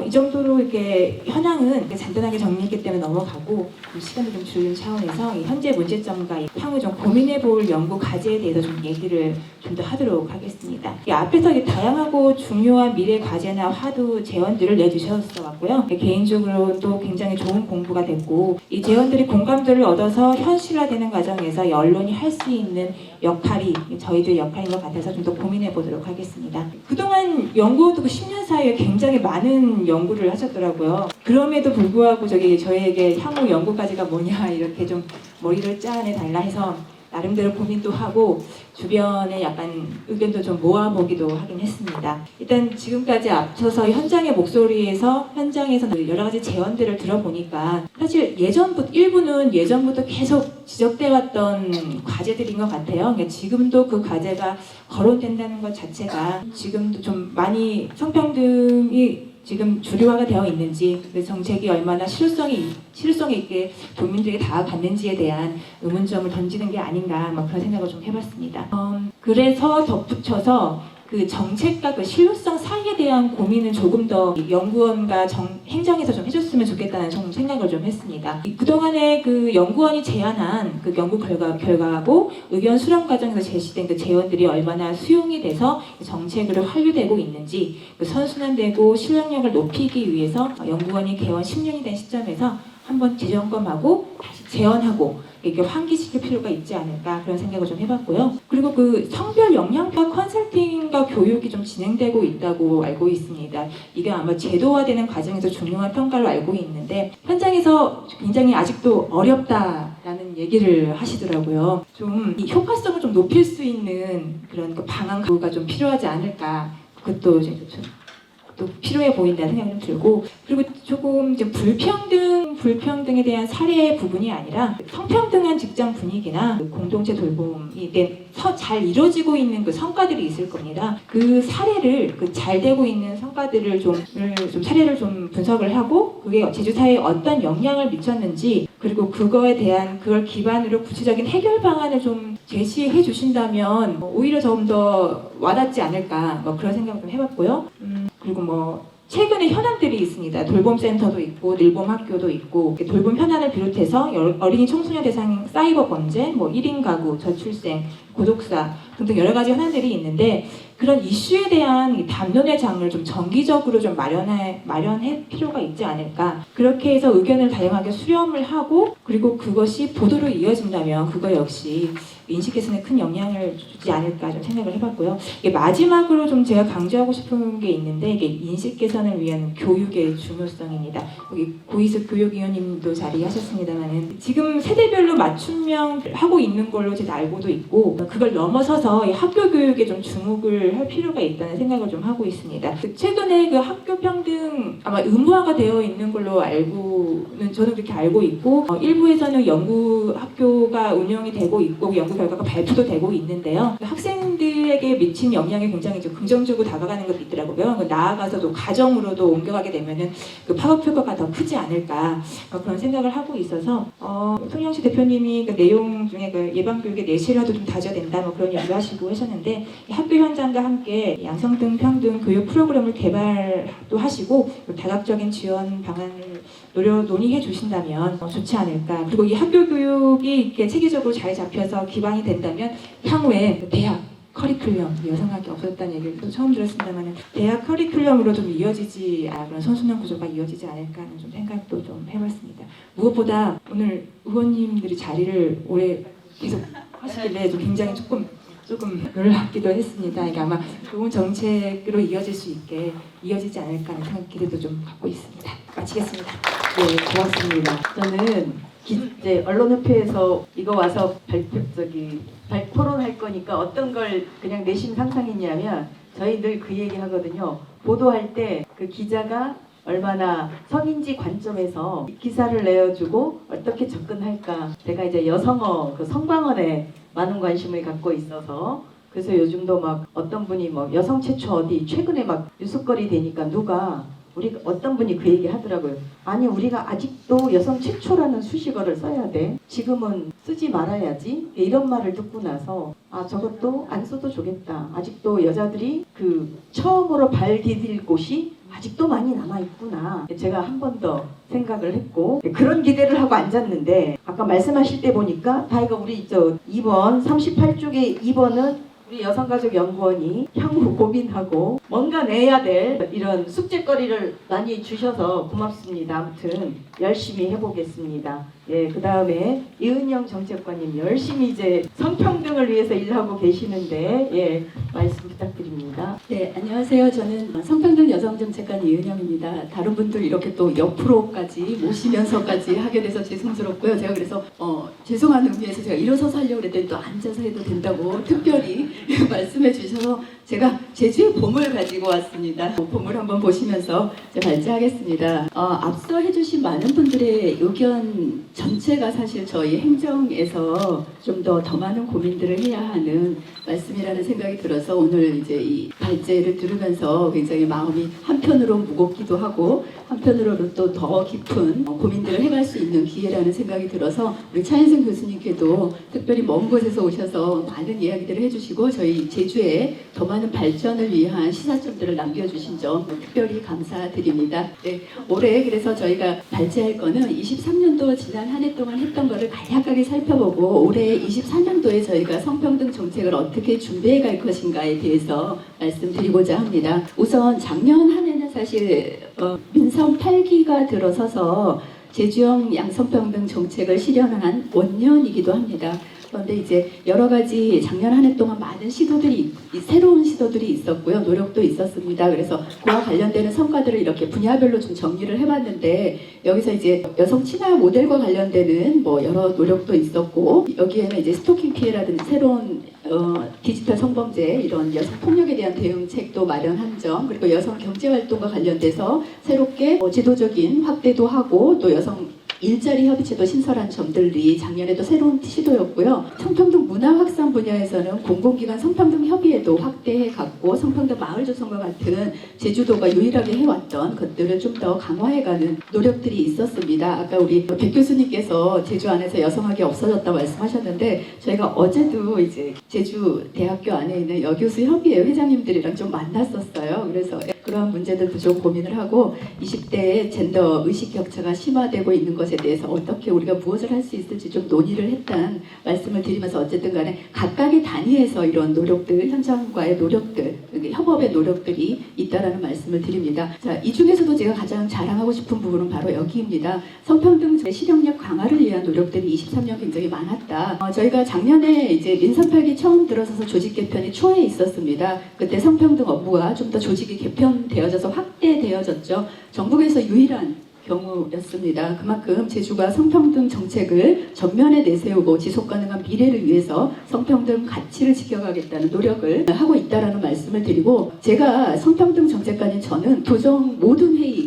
J: 이 정도로 이렇게 현황은 간단하게 정리했기 때문에 넘어가고 시간을 좀 줄이는 차원에서 현재 문제점과 향후 좀 고민해볼 연구 과제에 대해서 좀 얘기를 좀 더 하도록 하겠습니다. 앞에서 다양하고 중요한 미래 과제나 화두 제언들을 내주셨어 왔고요. 개인적으로도 굉장히 좋은 공부가 됐고 이 제언들이 공감대를 얻어서 현실화되는 과정에서 언론이 할 수 있는 역할이 저희들의 역할인 것 같아서 좀 더 고민해 보도록 하겠습니다. 그동안 연구원도 10년 사이에 굉장히 많은 연구를 하셨더라고요. 그럼에도 불구하고 저희에게 향후 연구 과제가 뭐냐 이렇게 좀 머리를 짜내 달라 해서 나름대로 고민도 하고 주변에 약간 의견도 좀 모아보기도 하긴 했습니다. 일단 지금까지 앞서서 현장의 목소리에서 현장에서 여러 가지 제언들을 들어보니까 사실 일부는 예전부터 계속 지적돼 왔던 과제들인 것 같아요. 그러니까 지금도 그 과제가 거론된다는 것 자체가 지금도 좀 많이 성평등이 지금 주류화가 되어 있는지, 그 정책이 얼마나 실효성 있게 도민들에게 다가갔는지에 대한 의문점을 던지는 게 아닌가 그런 생각을 좀 해봤습니다. 그래서 덧붙여서 그 정책과 그 실효성 사이에 대한 고민은 조금 더 연구원과 행정에서 좀 해줬으면 좋겠다는 생각을 좀 했습니다. 그동안에 그 연구원이 제안한 그 연구 결과하고 의견 수렴 과정에서 제시된 그 제언들이 얼마나 수용이 돼서 정책으로 환류되고 있는지, 그 선순환되고 실행력을 높이기 위해서 연구원이 개원 10년이 된 시점에서 한번 재점검하고 다시 재원하고 이렇게 환기시킬 필요가 있지 않을까 그런 생각을 좀 해봤고요. 그리고 그 성별 영양학 컨설팅과 교육이 좀 진행되고 있다고 알고 있습니다. 이게 아마 제도화되는 과정에서 중요한 평가로 알고 있는데 현장에서 굉장히 아직도 어렵다라는 얘기를 하시더라고요. 좀 이 효과성을 좀 높일 수 있는 그런 그 방안가 좀 필요하지 않을까. 그것도 이제 또 필요해 보인다는 생각이 좀 들고, 그리고 조금 이제 불평등에 대한 사례 부분이 아니라 성평등한 직장 분위기나 공동체 돌봄이 잘 이루어지고 있는 그 성과들이 있을 겁니다. 그 사례를 잘 되고 있는 성과들을 좀 사례를 좀 분석을 하고 그게 제주 사회에 어떤 영향을 미쳤는지, 그리고 그거에 대한 그걸 기반으로 구체적인 해결 방안을 좀 제시해 주신다면 오히려 좀 더 와닿지 않을까 그런 생각을 좀 해봤고요. 그리고 최근에 현안들이 있습니다. 돌봄센터도 있고 늘봄학교도 있고, 돌봄 현안을 비롯해서 어린이 청소년 대상 사이버 범죄, 1인 가구, 저출생, 고독사 등등 여러 가지 현안들이 있는데 그런 이슈에 대한 담론의 장을 좀 정기적으로 좀 마련할 필요가 있지 않을까. 그렇게 해서 의견을 다양하게 수렴을 하고, 그리고 그것이 보도로 이어진다면 그거 역시 인식 개선에 큰 영향을 주지 않을까 좀 생각을 해봤고요. 마지막으로 좀 제가 강조하고 싶은 게 있는데 이게 인식 개선을 위한 교육의 중요성입니다. 여기 고희숙 교육위원님도 자리하셨습니다만은 지금 세대별로 맞춤형 하고 있는 걸로 제가 알고도 있고, 그걸 넘어서서 이 학교 교육에 좀 주목을 할 필요가 있다는 생각을 좀 하고 있습니다. 최근에 그 학교 평등 아마 의무화가 되어 있는 걸로 저는 그렇게 알고 있고, 일부에서는 연구 학교가 운영이 되고 있고 연구 결과가 발표도 되고 있는데요. 학생들에게 미친 영향이 굉장히 좀 긍정적으로 다가가는 것도 있더라고요. 나아가서도 가정으로도 옮겨가게 되면은 그 파급 효과가 더 크지 않을까 그런 생각을 하고 있어서 송영식 대표님이 그 내용 중에 그 예방교육의 내실화도 좀 다져야 된다 그런 얘기를 하셨는데 학교 현장과 함께 양성등 평등 교육 프로그램을 개발도 하시고 다각적인 지원 방안을 논의해 주신다면 좋지 않을까. 그리고 이 학교 교육이 이렇게 체계적으로 잘 잡혀서 기반이 된다면 향후에 대학 커리큘럼, 여성학이 없었다는 얘기를 또 처음 들었습니다만 대학 커리큘럼으로 좀 이어지지 그런 선순환 구조가 이어지지 않을까 하는 좀 생각도 좀 해봤습니다. 무엇보다 오늘 의원님들이 자리를 오래 계속 하시길래 좀 굉장히 조금 놀랍기도 했습니다. 이게 아마 좋은 정책으로 이어지지 않을까 하는 기대도 좀 갖고 있습니다. 마치겠습니다.
B: 네, 고맙습니다. 저는 이제 언론협회에서 이거 와서 토론할 거니까 어떤 걸 그냥 내심 상상했냐면 저희 늘 그 얘기 하거든요. 보도할 때 그 기자가 얼마나 성인지 관점에서 기사를 내어주고 어떻게 접근할까. 제가 이제 여성어 그 성방언에 많은 관심을 갖고 있어서 그래서 요즘도 어떤 분이 여성 최초 어디 최근에 뉴스거리 되니까 어떤 분이 그 얘기 하더라고요. 아니 우리가 아직도 여성 최초라는 수식어를 써야 돼. 지금은 쓰지 말아야지. 이런 말을 듣고 나서 저것도 안 써도 좋겠다. 아직도 여자들이 처음으로 발 디딜 곳이 아직도 많이 남아있구나. 제가 한 번 더 생각을 했고 그런 기대를 하고 앉았는데 아까 말씀하실 때 보니까 다이가 우리 2번 38쪽에 2번은 우리 여성가족연구원이 향후 고민하고 뭔가 내야 될 이런 숙제거리를 많이 주셔서 고맙습니다. 아무튼 열심히 해보겠습니다.
I: 예, 그 다음에 이은영 정책관님 열심히 이제 성평등을 위해서 일하고 계시는데 예, 말씀 부탁드립니다.
G: 네, 안녕하세요. 저는 성평등 여성정책관 이은영입니다. 다른 분들 이렇게 또 옆으로까지 모시면서까지 하게 돼서 죄송스럽고요. 제가 그래서 죄송한 의미에서 제가 일어서서 하려고 그랬더니 또 앉아서 해도 된다고 특별히 말씀해 주셔서 제가 제주의 봄을 가지고 왔습니다. 봄을 한번 보시면서 제가 발제하겠습니다. 앞서 해주신 많은 분들의 의견 전체가 사실 저희 행정에서 좀 더 많은 고민들을 해야 하는 말씀이라는 생각이 들어서 오늘 이제 이 발제를 들으면서 굉장히 마음이 한편으로 무겁기도 하고 한편으로는 또 더 깊은 고민들을 해갈 수 있는 기회라는 생각이 들어서 우리 차인승 교수님께도 특별히 먼 곳에서 오셔서 많은 이야기들을 해주시고 저희 제주에 더 많은 발전을 위한 시사점들을 남겨주신 점 특별히 감사드립니다. 네, 올해 그래서 저희가 발제할 거는 23년도 지난 한 해 동안 했던 거를 간략하게 살펴보고 올해 24년도에 저희가 성평등 정책을 어떻게 준비해 갈 것인가에 대해서 말씀드리고자 합니다. 우선 작년 한 해는 사실 민선 8기가 들어서서 제주형 양성평등 정책을 실현한 원년이기도 합니다. 그런데 이제 여러 가지 작년 한 해 동안 많은 시도들이 새로운 시도들이 있었고요. 노력도 있었습니다. 그래서 그와 관련되는 성과들을 이렇게 분야별로 좀 정리를 해봤는데 여기서 이제 여성 친화 모델과 관련되는 뭐 여러 노력도 있었고 여기에는 이제 스토킹 피해라든지 새로운 디지털 성범죄 이런 여성 폭력에 대한 대응책도 마련한 점 그리고 여성 경제 활동과 관련돼서 새롭게 지도적인 확대도 하고 또 여성 일자리 협의체도 신설한 점들이 작년에도 새로운 시도였고요. 성평등 문화 확산 분야에서는 공공기관 성평등 협의회도 확대해 갔고 성평등 마을 조성과 같은 제주도가 유일하게 해왔던 것들을 좀 더 강화해가는 노력들이 있었습니다. 아까 우리 백 교수님께서 제주 안에서 여성학이 없어졌다 말씀하셨는데 저희가 어제도 이제 제주 대학교 안에 있는 여교수 협의회 회장님들이랑 좀 만났었어요. 그래서 그러한 문제들도 좀 고민을 하고 20대의 젠더 의식 격차가 심화되고 있는 것에 대해서 어떻게 우리가 무엇을 할 수 있을지 좀 논의를 했다는 말씀을 드리면서 어쨌든 간에 각각의 단위에서 이런 노력들, 현장과의 노력들, 협업의 노력들이 있다라는 말씀을 드립니다. 자, 이 중에서도 제가 가장 자랑하고 싶은 부분은 바로 여기입니다. 성평등 실행력 강화를 위한 노력들이 23년 굉장히 많았다. 저희가 작년에 이제 민선 8기 처음 들어서서 조직 개편이 초에 있었습니다. 그때 성평등 업무가 좀 더 조직이 개편되어져서 확대되어졌죠. 전국에서 유일한 경우였습니다. 그만큼 제주가 성평등 정책을 전면에 내세우고 지속가능한 미래를 위해서 성평등 가치를 지켜가겠다는 노력을 하고 있다라는 말씀을 드리고 제가 성평등 정책관인 저는 도정 모든 회의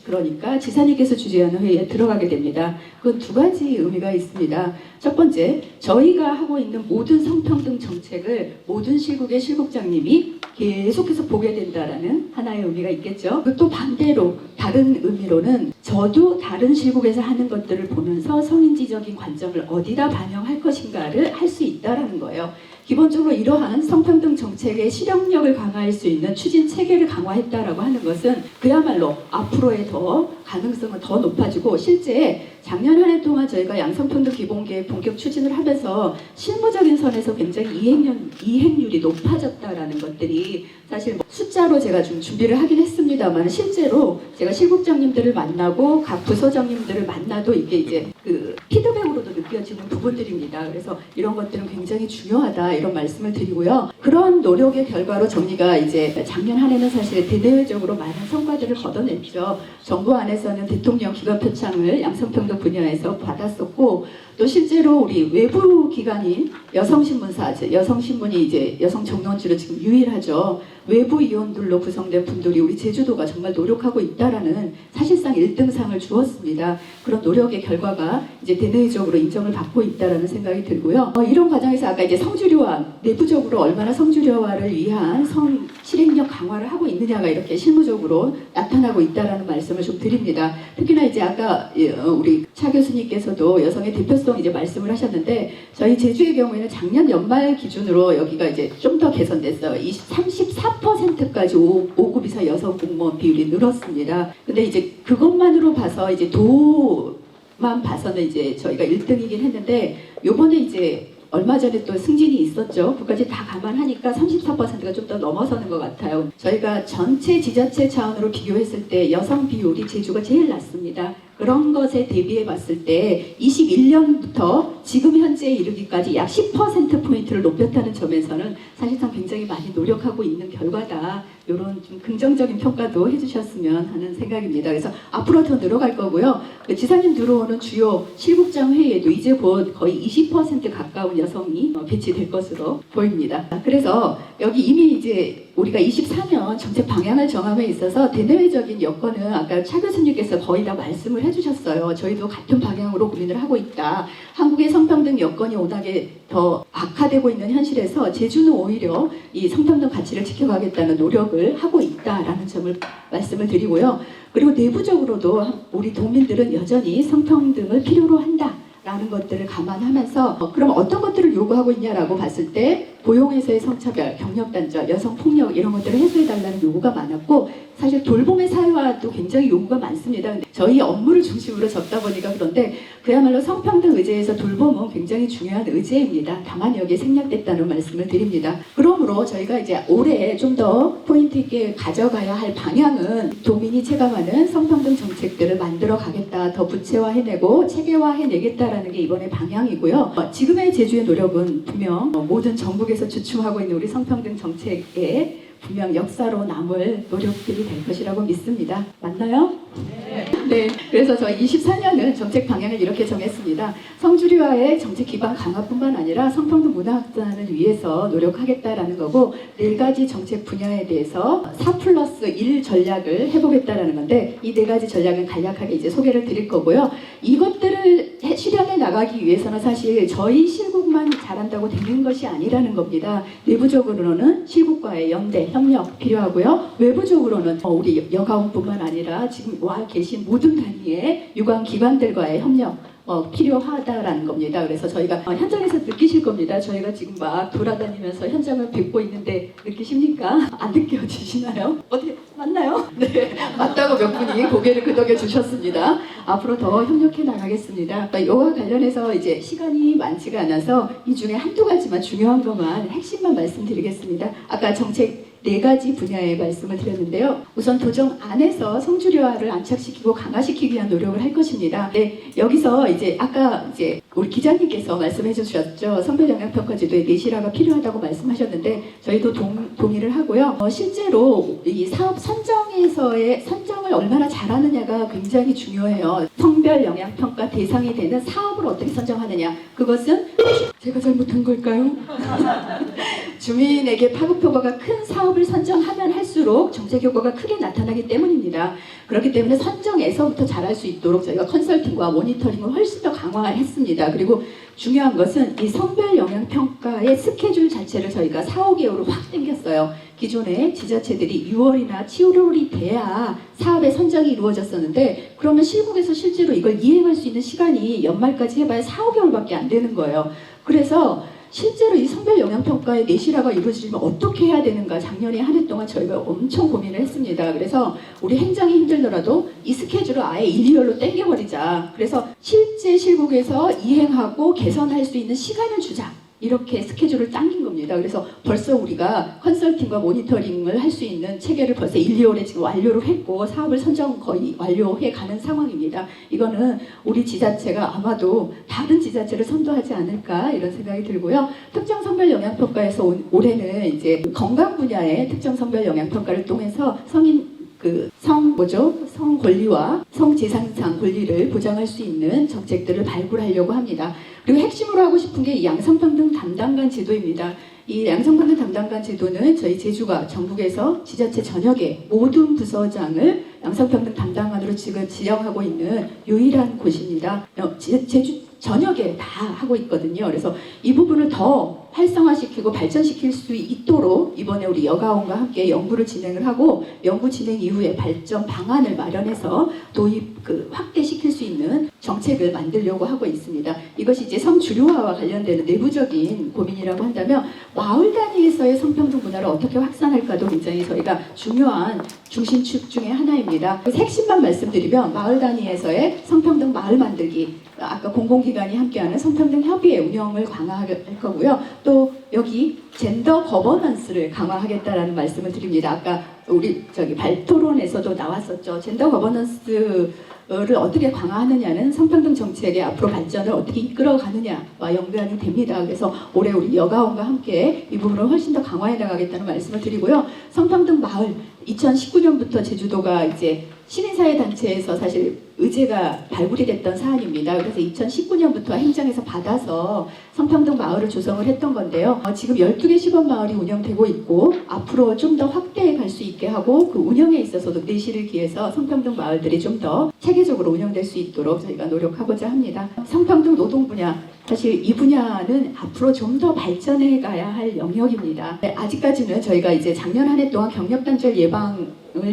G: 그러니까 지사님께서 주재하는 회의에 들어가게 됩니다. 그건 두 가지 의미가 있습니다. 첫 번째, 저희가 하고 있는 모든 성평등 정책을 모든 실국의 실국장님이 계속해서 보게 된다라는 하나의 의미가 있겠죠. 그리고 또 반대로 다른 의미로는 저도 다른 실국에서 하는 것들을 보면서 성인지적인 관점을 어디다 반영할 것인가를 할 수 있다라는 거예요. 기본적으로 이러한 성평등 정책의 실행력을 강화할 수 있는 추진 체계를 강화했다라고 하는 것은 그야말로 앞으로의 더 가능성은 더 높아지고 실제 작년 한 해 동안 저희가 양성평등 기본계획 본격 추진을 하면서 실무적인 선에서 굉장히 이행률이 높아졌다라는 것들이 사실 숫자로 제가 좀 준비를 하긴 했습니다만 실제로 제가 실국장님들을 만나고 각 부서장님들을 만나도 이게 이제 그 피드백으로도 느껴지는 부분들입니다. 그래서 이런 것들은 굉장히 중요하다 이런 말씀을 드리고요. 그런 노력의 결과로 정리가 이제 작년 한 해는 사실 대대적으로 많은 성과들을 거둬냈죠. 정부 안에서는 대통령 기관 표창을 양성평등 분야에서 받았었고 또 실제로 우리 외부 기관인 여성신문사, 여성신문이 이제 여성 정론지로 지금 유일하죠. 외부 위원들로 구성된 분들이 우리 제주도가 정말 노력하고 있다라는 사실상 1등상을 주었습니다. 그런 노력의 결과가 이제 대내적으로 인정을 받고 있다라는 생각이 들고요. 이런 과정에서 아까 이제 성주류화, 내부적으로 얼마나 성주류화를 위한 성 실행력 강화를 하고 있느냐가 이렇게 실무적으로 나타나고 있다라는 말씀을 좀 드립니다. 특히나 이제 아까 우리 차 교수님께서도 여성의 대표성 이제 말씀을 하셨는데 저희 제주의 경우에는 작년 연말 기준으로 여기가 이제 좀 더 개선됐어요. 34%까지 5급 이상 여성 공무원 비율이 늘었습니다. 근데 이제 그것만으로 봐서 이제 도만 봐서는 이제 저희가 1등이긴 했는데 요번에 이제 얼마 전에 또 승진이 있었죠. 그까지 다 감안하니까 34%가 좀 더 넘어서는 것 같아요. 저희가 전체 지자체 차원으로 비교했을 때 여성 비율이 제주가 제일 낮습니다.
K: 그런 것에 대비해 봤을 때 21년부터 지금 현재에 이르기까지 약 10%포인트를 높였다는 점에서는 사실상 굉장히 많이 노력하고 있는 결과다. 이런 좀 긍정적인 평가도 해주셨으면 하는 생각입니다. 그래서 앞으로 더 늘어갈 거고요. 지사님 들어오는 주요 실국장 회의에도 이제 곧 거의 20% 가까운 여성이 배치될 것으로 보입니다. 그래서 여기 이미 이제 우리가 24년 정책 방향을 정함에 있어서 대내외적인 여건은 아까 차 교수님께서 거의 다 말씀을 해주셨어요. 저희도 같은 방향으로 고민을 하고 있다. 한국의 성평등 여건이 워낙에 더 악화되고 있는 현실에서 제주는 오히려 이 성평등 가치를 지켜가겠다는 노력을 하고 있다라는 점을 말씀을 드리고요. 그리고 내부적으로도 우리 도민들은 여전히 성평등을 필요로 한다라는 것들을 감안하면서 그럼 어떤 것들을 요구하고 있냐라고 봤을 때 고용에서의 성차별, 경력단절, 여성폭력 이런 것들을 해소해달라는 요구가 많았고 사실 돌봄의 사회화도 굉장히 요구가 많습니다. 근데 저희 업무를 중심으로 접다 보니까 그런데 그야말로 성평등 의제에서 돌봄은 굉장히 중요한 의제입니다. 다만 여기에 생략됐다는 말씀을 드립니다. 그러므로 저희가 이제 올해 좀 더 포인트 있게 가져가야 할 방향은 도민이 체감하는 성평등 정책들을 만들어 가겠다. 더 구체화해내고 체계화해내겠다라는 게 이번에 방향이고요. 지금의 제주의 노력은 분명 모든 전국에서 주춤하고 있는 우리 성평등 정책에 분명 역사로 남을 노력들이 될 것이라고 믿습니다. 맞나요? 네. 그래서 저희 24년은 정책 방향을 이렇게 정했습니다. 성주류화의 정책 기반 강화뿐만 아니라 성평등 문화 확산을 위해서 노력하겠다라는 거고 4가지 정책 분야에 대해서 4+1 전략을 해보겠다라는 건데 이 4가지 전략은 간략하게 이제 소개를 드릴 거고요. 이것들을 실현해 나가기 위해서는 사실 저희 실국만 잘한다고 되는 것이 아니라는 겁니다. 내부적으로는 실국과의 연대, 협력 필요하고요. 외부적으로는 우리 여가원뿐만 아니라 지금 와 계신 모든 단위의 유관기관들과의 협력 필요하다라는 겁니다. 그래서 저희가 현장에서 느끼실 겁니다. 저희가 지금 막 돌아다니면서 현장을 뵙고 있는데 느끼십니까? 안 느껴지시나요? 어떻게 맞나요? 네, 맞다고 몇 분이 고개를 끄덕여 주셨습니다. 앞으로 더 협력해 나가겠습니다. 이와 관련해서 이제 시간이 많지가 않아서 이 중에 한두 가지만 중요한 것만 핵심만 말씀드리겠습니다. 아까 정책 4가지 분야에 말씀을 드렸는데요. 우선 도정 안에서 성주류화를 안착시키고 강화시키기 위한 노력을 할 것입니다. 네, 여기서 이제 아까 이제 우리 기자님께서 말씀해 주셨죠. 성별영향평가제도에 내실화가 필요하다고 말씀하셨는데 저희도 동의를 하고요. 실제로 이 사업 선정에서의 선정을 얼마나 잘하느냐가 굉장히 중요해요. 성별영향평가 대상이 되는 사업을 어떻게 선정하느냐. 그것은 제가 잘못한 걸까요? 주민에게 파급효과가 큰 사업을 선정하면 할수록 정책 효과가 크게 나타나기 때문입니다. 그렇기 때문에 선정에서부터 잘할 수 있도록 저희가 컨설팅과 모니터링을 훨씬 더 강화했습니다. 그리고 중요한 것은 이 성별 영향 평가의 스케줄 자체를 저희가 4, 5개월을 확 당겼어요. 기존에 지자체들이 6월이나 7월이 돼야 사업의 선정이 이루어졌었는데 그러면 실국에서 실제로 이걸 이행할 수 있는 시간이 연말까지 해봐야 4, 5개월밖에 안 되는 거예요. 그래서 실제로 이 성별 영향평가의 내실화가 이루어지면 어떻게 해야 되는가 작년에 한 해 동안 저희가 엄청 고민을 했습니다. 그래서 우리 행정이 힘들더라도 이 스케줄을 아예 1, 2월로 땡겨버리자. 그래서 실제 실국에서 이행하고 개선할 수 있는 시간을 주자. 이렇게 스케줄을 당긴 겁니다. 그래서 벌써 우리가 컨설팅과 모니터링을 할 수 있는 체계를 벌써 1, 2월에 지금 완료를 했고 사업을 선정 거의 완료해 가는 상황입니다. 이거는 우리 지자체가 아마도 다른 지자체를 선도하지 않을까 이런 생각이 들고요. 특정 성별 영향평가에서 올해는 이제 건강 분야의 특정 성별 영향평가를 통해서 성 권리와 성재산상 권리를 보장할 수 있는 정책들을 발굴하려고 합니다. 그리고 핵심으로 하고 싶은 게 양성평등 담당관 제도입니다. 이 양성평등 담당관 제도는 저희 제주가 전국에서 지자체 전역의 모든 부서장을 양성평등 담당관으로 지금 지정하고 있는 유일한 곳입니다. 제주 전역에 다 하고 있거든요. 그래서 이 부분을 더 활성화시키고 발전시킬 수 있도록 이번에 우리 여가원과 함께 연구를 진행을 하고 연구 진행 이후에 발전 방안을 마련해서 도입 확대시킬 수 있는 정책을 만들려고 하고 있습니다. 이것이 이제 성주류화와 관련되는 내부적인 고민이라고 한다면 마을 단위에서의 성평등 문화를 어떻게 확산할까도 굉장히 저희가 중요한 중심축 중에 하나입니다. 그래서 핵심만 말씀드리면 마을 단위에서의 성평등 마을 만들기, 아까 공공기관이 함께하는 성평등 협의회 운영을 강화할 거고요. 또 여기 젠더 거버넌스를 강화하겠다라는 말씀을 드립니다. 아까 우리 발토론에서도 나왔었죠. 젠더 거버넌스 어떻게 강화하느냐는 성평등 정책의 앞으로 발전을 어떻게 이끌어가느냐와 연관이 됩니다. 그래서 올해 우리 여가원과 함께 이 부분을 훨씬 더 강화해 나가겠다는 말씀을 드리고요. 성평등 마을 2019년부터 제주도가 이제 시민사회단체에서 사실 의제가 발굴이 됐던 사안입니다. 그래서 2019년부터 행정에서 받아서 성평등 마을을 조성을 했던 건데요. 지금 12개 시범마을이 운영되고 있고 앞으로 좀 더 확대해 갈 수 있게 하고 그 운영에 있어서도 내실을 기해서 성평등 마을들이 좀 더 체계적으로 운영될 수 있도록 저희가 노력하고자 합니다. 성평등 노동 분야, 사실 이 분야는 앞으로 좀 더 발전해 가야 할 영역입니다. 아직까지는 저희가 이제 작년 한 해 동안 경력단절 예방을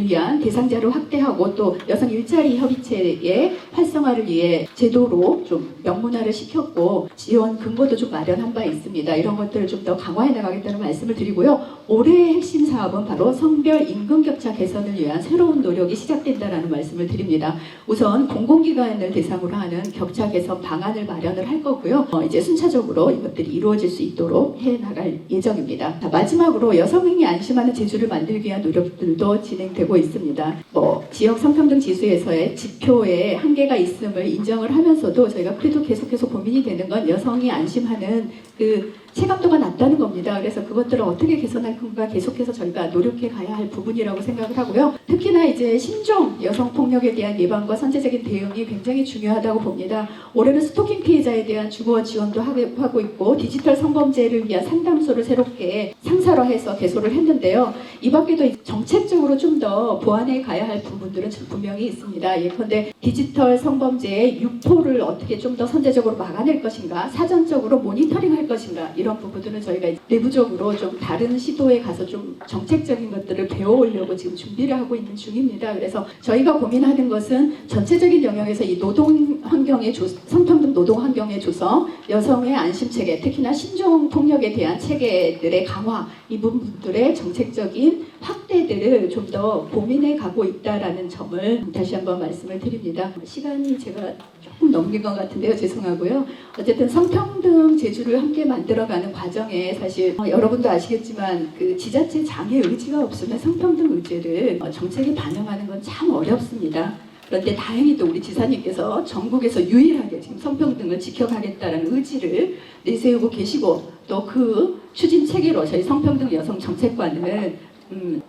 K: 위한 대상자를 확대하고 또 여성 일자리 협의체의 활성화를 위해 제도로 좀 명문화를 시켰고 지원 근거도 좀 마련한 바 있습니다. 이런 것들을 좀 더 강화해 나가겠다는 말씀을 드리고요. 올해의 핵심 사업은 바로 성별 임금격차 개선을 위한 새로운 노력이 시작된다라는 말씀을 드립니다. 우선 공공기관을 대상으로 하는 격차 개선 방안을 마련을 할 거고요. 이제 순차적으로 이것들이 이루어질 수 있도록 해 나갈 예정입니다. 자, 마지막으로 여성이 안심하는 제주를 만들기 위한 노력들도 진행되고 있습니다. 지역 성평등 지수에서의 지표에 한계가 있음을 인정을 하면서도 저희가 그래도 계속해서 고민이 되는 건 여성이 안심하는 그 체감도가 낮다는 겁니다. 그래서 그것들을 어떻게 개선할 건가 계속해서 저희가 노력해 가야 할 부분이라고 생각을 하고요. 특히나 이제 신종 여성 폭력에 대한 예방과 선제적인 대응이 굉장히 중요하다고 봅니다. 올해는 스토킹 피해자에 대한 주거 지원도 하고 있고 디지털 성범죄를 위한 상담소를 새롭게 상설화해서 개소를 했는데요. 이 밖에도 정책적으로 좀 더 보완해 가야 할 부분들은 분명히 있습니다. 예컨대 디지털 성범죄의 유포를 어떻게 좀 더 선제적으로 막아낼 것인가, 사전적으로 모니터링할 것인가, 이런 부분들은 저희가 내부적으로 좀 다른 시도에 가서 좀 정책적인 것들을 배워오려고 지금 준비를 하고 있는 중입니다. 그래서 저희가 고민하는 것은 전체적인 영역에서 이 노동 환경의 성평등 노동 환경의 조성, 여성의 안심 체계, 특히나 신종 폭력에 대한 체계들의 강화, 이 부분들의 정책적인 확대들을 좀 더 고민해 가고 있다라는 점을 다시 한번 말씀을 드립니다. 시간이 제가 조금 넘긴 것 같은데요. 죄송하고요. 어쨌든 성평등 제주를 함께 만들어가는 과정에 사실 여러분도 아시겠지만 그 지자체 장의 의지가 없으면 성평등 의제를 정책에 반영하는 건 참 어렵습니다. 그런데 다행히도 우리 지사님께서 전국에서 유일하게 지금 성평등을 지켜가겠다는 의지를 내세우고 계시고 또 그 추진 체계로 저희 성평등 여성 정책관을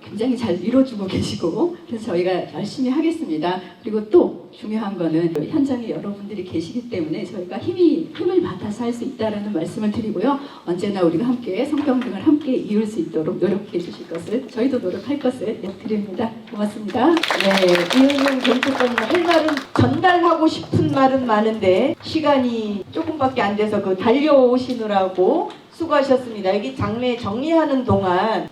K: 굉장히 잘 밀어주고 계시고 그래서 저희가 열심히 하겠습니다. 그리고 또 중요한 거는 현장에 여러분들이 계시기 때문에 저희가 힘을 받아서 할 수 있다는 말씀을 드리고요. 언제나 우리가 함께 성평등을 함께 이룰 수 있도록 노력해 주실 것을 저희도 노력할 것을 드립니다. 고맙습니다.
L: 네, 이은영 정책관님 할 말은 전달하고 싶은 말은 많은데 시간이 조금밖에 안 돼서 그 달려오시느라고 수고하셨습니다. 여기 장례 정리하는 동안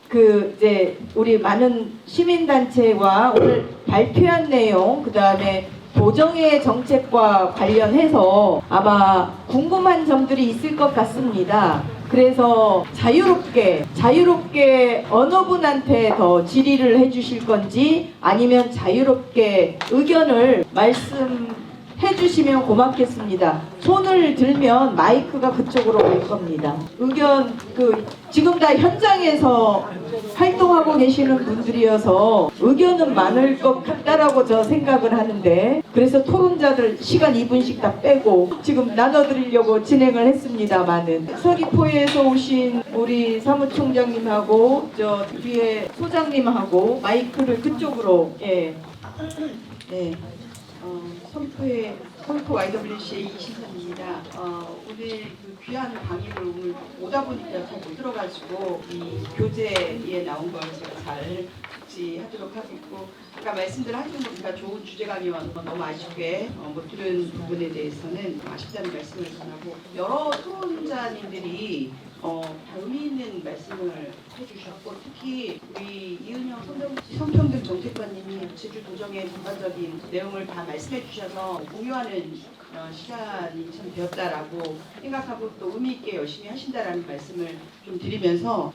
L: 이제 우리 많은 시민단체와 오늘 발표한 내용, 그 다음에 도정의 정책과 관련해서 아마 궁금한 점들이 있을 것 같습니다. 그래서 자유롭게 어느 분한테 더 질의를 해주실 건지 아니면 자유롭게 의견을 말씀해주시면 고맙겠습니다. 손을 들면 마이크가 그쪽으로 올 겁니다. 의견 지금 다 현장에서 활동하고 계시는 분들이어서 의견은 많을 것 같다라고 저 생각을 하는데 그래서 토론자들 시간 2분씩 다 빼고 지금 나눠드리려고 진행을 했습니다만은 서귀포에서 오신 우리 사무총장님하고 저 뒤에 소장님하고 마이크를 그쪽으로 서귀포 YWCA 이신선입니다. 오늘 그 귀한 강의를 오늘 오다 보니까 잘 못 들어가지고 이 교재에 나온 걸 제가 잘 숙지하도록 하겠고 아까 말씀들 하신 보니까 좋은 주제 강의원 너무 아쉽게 못 들은 부분에 대해서는 아쉽다는 말씀을 전하고 여러 토론자님들이 의미 있는 말씀을 해주셨고 특히 우리 이은영 성평등 정책관님이 제주 도정의 전반적인 내용을 다 말씀해 주셔서 공유하는 시간이 참 되었다라고 생각하고 또 의미 있게 열심히 하신다라는 말씀을 좀 드리면서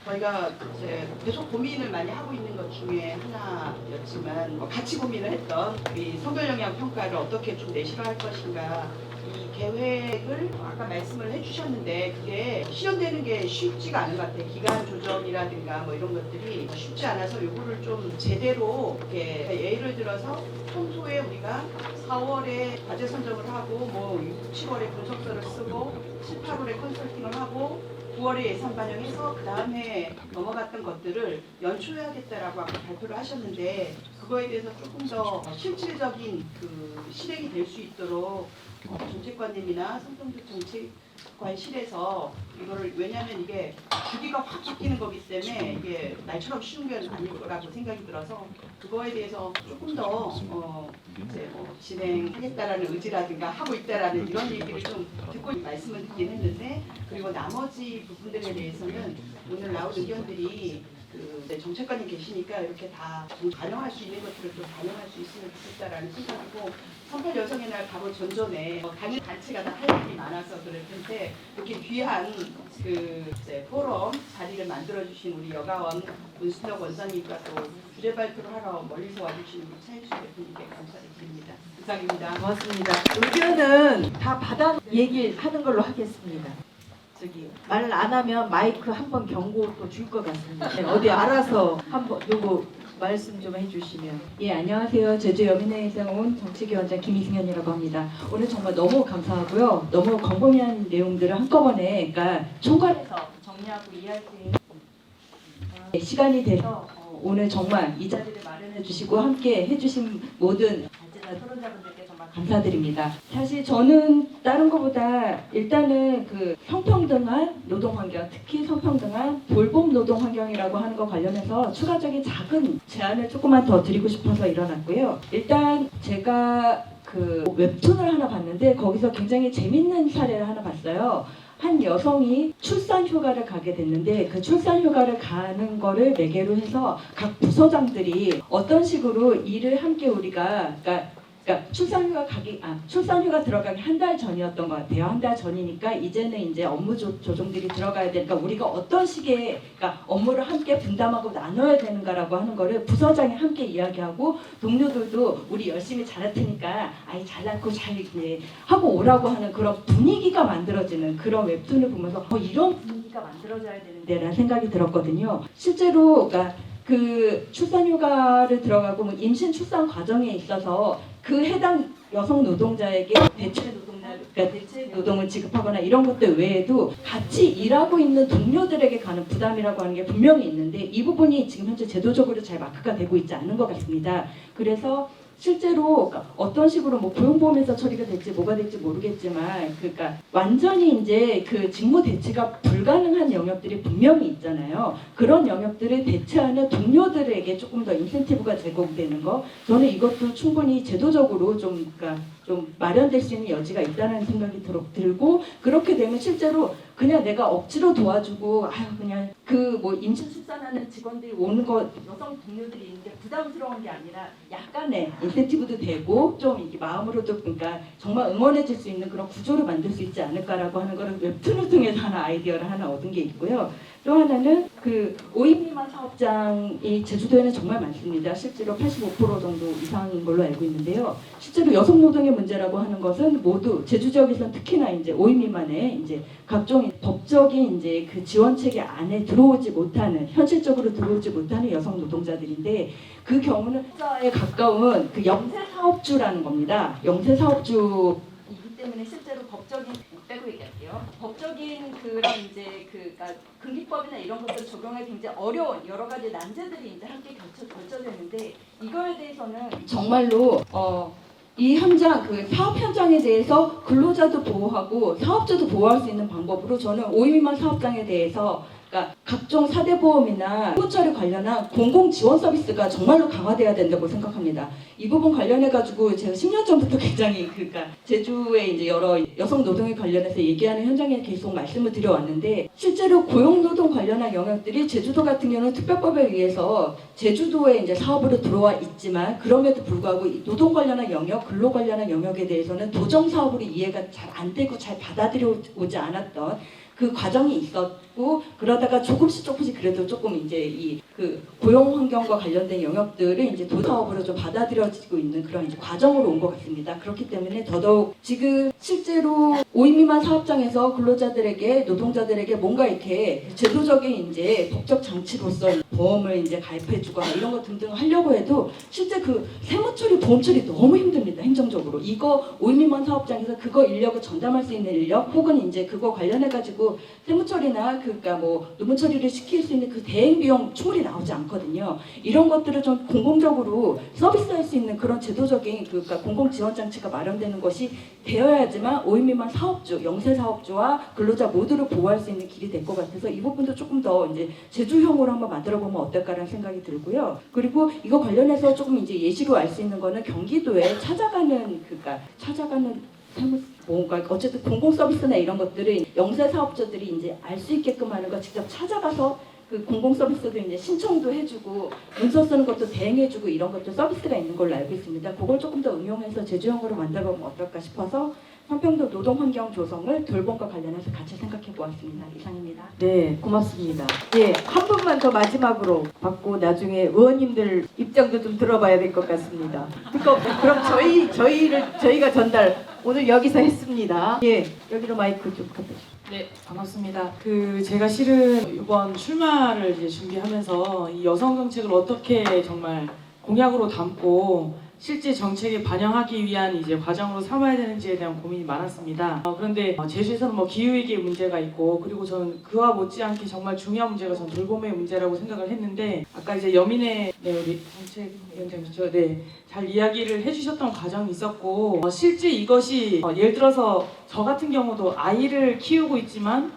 L: 저희가 이제 계속 고민을 많이 하고 있는 것 중에 하나였지만 같이 고민을 했던 이 성별 영향 평가를 어떻게 좀 내실화할 것인가 이 계획을 아까 말씀을 해주셨는데
D: 근데 그게 실현되는 게 쉽지가 않은 것 같아요. 기간 조정이라든가 뭐 이런 것들이 쉽지 않아서 요거를 좀 제대로 이렇게 예를 들어서 평소에 우리가 4월에 과제 선정을 하고 뭐 6, 7월에 분석서를 쓰고 7, 8월에 컨설팅을 하고 9월에 예산 반영해서 그 다음에 넘어갔던 것들을 연초해야겠다라고 아까 발표를 하셨는데 그거에 대해서 조금 더 실질적인 그 실행이 될 수 있도록 정책관님이나 성평등 정책관실에서 이거를 왜냐하면 이게 주기가 확 바뀌는 거기 때문에 이게 날처럼 쉬운 게 아닐 거라고 생각이 들어서 그거에 대해서 조금 더 이제 뭐 진행하겠다라는 의지라든가 하고 있다라는 이런 얘기를 좀 듣고 말씀을 듣긴 했는데 그리고 나머지 부분들에 대해서는 오늘 나온 의견들이 그 정책관님 계시니까 이렇게 다 반영할 수 있는 것들을 좀 반영할 수 있으면 좋겠다라는 생각이고 38 여성의 날 바로 전전에 당연 단체가 다 할 일이 많아서 그럴 텐데 이렇게 귀한 그 이제 포럼 자리를 만들어주신 우리 여가원 문순혁 원장님과 또 주제 발표를 하러 멀리서 와주신 우리 차일수 대표님께 감사를 드립니다. 이상입니다.
L: 고맙습니다. 의견은 다 받아 얘기하는 걸로 하겠습니다. 저기 말 안 하면 마이크 한번 경고 또 줄 것 같습니다. 네, 어디 알아서 한번 요거 말씀 좀 해주시면.
J: 예, 안녕하세요. 제주 여민회에서 온 정치기원장 김희승현이라고 합니다. 오늘 정말 너무 감사하고요. 너무 광범위한 내용들을 한꺼번에 그러니까 총괄해서 정리하고 이해할 수 있는 시간이 돼서 오늘 정말 이 자리를 마련해 주시고 함께 해주신 모든 단체나 토론자분들께 정말 감사드립니다. 사실 저는 다른 것보다 일단은 그 성평등한 노동 환경, 특히 성평등한 돌봄 노동 환경이라고 하는 거 관련해서 추가적인 작은 제안을 조금만 더 드리고 싶어서 일어났고요. 일단 제가 그 웹툰을 하나 봤는데 거기서 굉장히 재밌는 사례를 하나 봤어요. 한 여성이 출산 휴가를 가게 됐는데 그 출산 휴가를 가는 거를 매개로 해서 각 부서장들이 어떤 식으로 일을 함께 우리가 그러니까 출산휴가 들어가기 한 달 전이었던 것 같아요. 한 달 전이니까 이제는 이제 업무 조정들이 들어가야 되니까 우리가 어떤 식의 그러니까 업무를 함께 분담하고 나눠야 되는가라고 하는 거를 부서장이 함께 이야기하고 동료들도 우리 열심히 잘할 테니까 아이 잘났고 잘 이제 하고 오라고 하는 그런 분위기가 만들어지는 그런 웹툰을 보면서 이런 분위기가 만들어져야 되는데라는 생각이 들었거든요. 실제로 그러니까 그 출산휴가를 들어가고 임신 출산 과정에 있어서 그 해당 여성 노동자에게 대체 노동을 지급하거나 이런 것들 외에도 같이 일하고 있는 동료들에게 가는 부담이라고 하는 게 분명히 있는데 이 부분이 지금 현재 제도적으로 잘 마크가 되고 있지 않은 것 같습니다. 그래서 실제로 어떤 식으로 뭐 고용보험에서 처리가 될지 뭐가 될지 모르겠지만 그러니까 완전히 이제 그 직무 대체가 불가능한 영역들이 분명히 있잖아요. 그런 영역들을 대체하는 동료들에게 조금 더 인센티브가 제공되는 거 저는 이것도 충분히 제도적으로 좀 마련될 수 있는 여지가 있다는 생각이 들고 그렇게 되면 실제로 그냥 내가 억지로 도와주고 그냥 그 뭐 임신 출산하는 직원들이 오는 거 여성 동료들이 있는데 부담스러운 게 아니라 약간의 인센티브도 되고 좀 이게 마음으로도 그러니까 정말 응원해 줄 수 있는 그런 구조를 만들 수 있지 않을까라고 하는 거를 웹툰을 통해서 아이디어를 하나 얻은 게 있고요. 또 하나는 그 5인 미만 사업장이 제주도에는 정말 많습니다. 실제로 85% 정도 이상인 걸로 알고 있는데요. 실제로 여성 노동의 문제라고 하는 것은 모두 제주 지역에서는 특히나 이제 5인 미만의 이제 각종 법적인 이제 그 지원 체계 안에 들어오지 못하는 현실적으로 들어오지 못하는 여성 노동자들인데 그 경우는 사에 가까운 그 영세 사업주라는 겁니다. 영세 사업주이기 때문에 실제로 법적인 빼고 얘기할게요. 법적인 그런 이제 그러니까 금기법이나 이런 것들 적용하기 굉장히 어려운 여러 가지 난제들이 이제 함께 걸쳐졌는데 이거에 대해서는 정말로 이 현장 그 사업 현장에 대해서 근로자도 보호하고 사업자도 보호할 수 있는 방법으로 저는 5인 미만 사업장에 대해서 그러니까 각종 사대보험이나 호처를 관련한 공공 지원 서비스가 정말로 강화돼야 된다고 생각합니다. 이 부분 관련해 가지고 제가 10년 전부터 굉장히 그러니까 제주에 이제 여러 여성 노동에 관련해서 얘기하는 현장에 계속 말씀을 드려왔는데 실제로 고용노동 관련한 영역들이 제주도 같은 경우는 특별법에 의해서 제주도에 이제 사업으로 들어와 있지만 그럼에도 불구하고 이 노동 관련한 영역, 근로 관련한 영역에 대해서는 도정 사업으로 이해가 잘 안 되고 잘 받아들여오지 않았던
B: 그 과정이 있었고 그러다가 조금씩 그래도 조금 이제 이 그 고용 환경과 관련된 영역들을 이제 도사업으로 좀 받아들여지고 있는 그런 이제 과정으로 온 것 같습니다. 그렇기 때문에 더더욱 지금 실제로 5인 미만 사업장에서 근로자들에게 노동자들에게 뭔가 이렇게 제도적인 이제 법적 장치로서 보험을 이제 가입해주거나 이런 것 등등 하려고 해도 실제 그 세무 처리, 보험 처리 너무 힘듭니다. 행정적으로 이거 5인 미만 사업장에서 그거 인력을 전담할 수 있는 인력 혹은 이제 그거 관련해 가지고 세무 처리나 그러니까 뭐 노무 처리를 시킬 수 있는 그 대행 비용 충분히 나오지 않거든요. 이런 것들을 좀 공공적으로 서비스할 수 있는 그런 제도적인 그러니까 공공 지원 장치가 마련되는 것이 되어야지만 5인 미만 사업주, 영세 사업주와 근로자 모두를 보호할 수 있는 길이 될 것 같아서 이 부분도 조금 더 이제 제주형으로 한번 만들어 보면 어떨까라는 생각이 들고요. 그리고 이거 관련해서 조금 이제 예시로 알 수 있는 거는 경기도에 찾아가는 세무 뭔가 어쨌든 공공 서비스나 이런 것들을 영세 사업자들이 이제 알 수 있게끔 하는 거 직접 찾아가서 그 공공 서비스도 이제 신청도 해주고 문서 쓰는 것도 대행해주고 이런 것도 서비스가 있는 걸로 알고 있습니다. 그걸 조금 더 응용해서 제주형으로 만들어보면 어떨까 싶어서 성평도 노동환경 조성을 돌봄과 관련해서 같이 생각해 보았습니다. 이상입니다.
L: 네, 고맙습니다. 예, 한 분만 더 마지막으로 받고 나중에 의원님들 입장도 좀 들어봐야 될 것 같습니다. 그럼 저희가 전달 오늘 여기서 했습니다. 예, 여기로 마이크 좀 갖다 주세요.
M: 네, 반갑습니다. 제가 실은 이번 출마를 이제 준비하면서 이 여성 정책을 어떻게 정말 공약으로 담고 실제 정책에 반영하기 위한 이제 과정으로 삼아야 되는지에 대한 고민이 많았습니다. 그런데 제주에서는 뭐 기후위기의 문제가 있고 그리고 저는 그와 못지않게 정말 중요한 문제가 전 돌봄의 문제라고 생각을 했는데 아까 이제 여민의 우리 정책위원장이죠. 네, 잘 이야기를 해주셨던 과정이 있었고 실제 이것이 예를 들어서 저 같은 경우도 아이를 키우고 있지만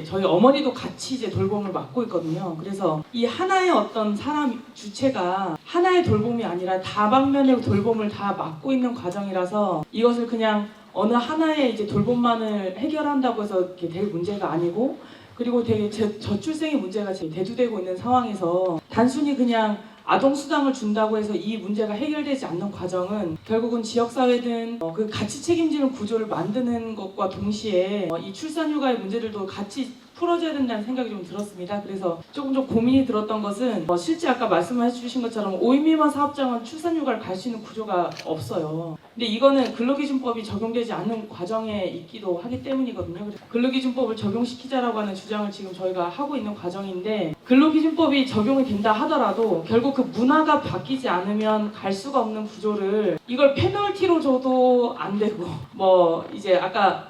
M: 저희 어머니도 같이 이제 돌봄을 맡고 있거든요. 그래서 이 하나의 어떤 사람 주체가 하나의 돌봄이 아니라 다방면의 돌봄을 다 맡고 있는 과정이라서 이것을 그냥 어느 하나의 이제 돌봄만을 해결한다고 해서 이렇게 될 문제가 아니고 그리고 되게 저출생의 문제가 지금 대두되고 있는 상황에서 단순히 그냥 아동수당을 준다고 해서 이 문제가 해결되지 않는 과정은 결국은 지역사회든 그 같이 책임지는 구조를 만드는 것과 동시에 이 출산휴가의 문제들도 같이 풀어줘야 된다는 생각이 좀 들었습니다. 그래서 조금 좀 고민이 들었던 것은 실제 아까 말씀해 주신 것처럼 5인 미만 사업장은 출산휴가를 갈 수 있는 구조가 없어요. 근데 이거는 근로기준법이 적용되지 않는 과정에 있기도 하기 때문이거든요. 그래서 근로기준법을 적용시키자라고 하는 주장을 지금 저희가 하고 있는 과정인데 근로기준법이 적용이 된다 하더라도 결국 그 문화가 바뀌지 않으면 갈 수가 없는 구조를 이걸 페널티로 줘도 안 되고 뭐 이제 아까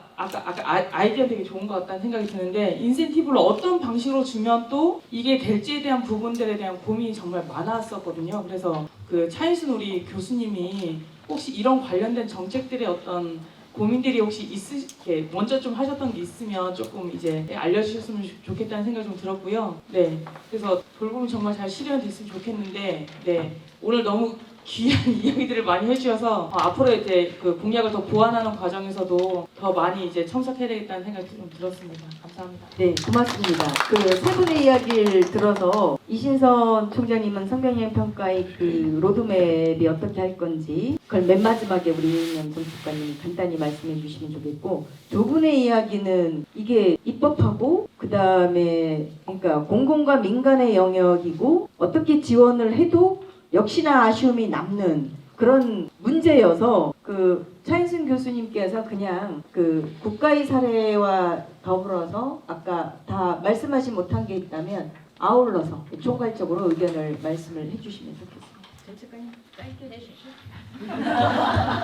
M: 아이디어 되게 좋은 것 같다는 생각이 드는데 인센티브를 어떤 방식으로 주면 또 이게 될지에 대한 부분들에 대한 고민이 정말 많았었거든요. 그래서 그 차인순 우리 교수님이 혹시 이런 관련된 정책들의 어떤 고민들이 혹시 있으시게 먼저 좀 하셨던 게 있으면 조금 이제 알려주셨으면 좋겠다는 생각이 좀 들었고요. 네, 그래서 돌봄이 정말 잘 실현됐으면 좋겠는데 네, 오늘 너무 귀한 이야기들을 많이 해주셔서 앞으로 이제 그 공약을 더 보완하는 과정에서도 더 많이 이제 참석해야 되겠다는 생각이 좀 들었습니다. 감사합니다.
L: 네, 고맙습니다. 그 세 분의 이야기를 들어서 이신선 총장님은 성병행 평가의 그 로드맵이 어떻게 할 건지 그걸 맨 마지막에 우리 이은영 정책관님이 간단히 말씀해 주시면 좋겠고 두 분의 이야기는 이게 입법하고 그 다음에 그러니까 공공과 민간의 영역이고 어떻게 지원을 해도 역시나 아쉬움이 남는 그런 문제여서 그 차인순 교수님께서 그냥 그 국가의 사례와 더불어서 아까 다 말씀하지 못한 게 있다면 아울러서 총괄적으로 의견을 말씀을 해주시면 좋겠습니다. 정책관님 짧게 해주시죠.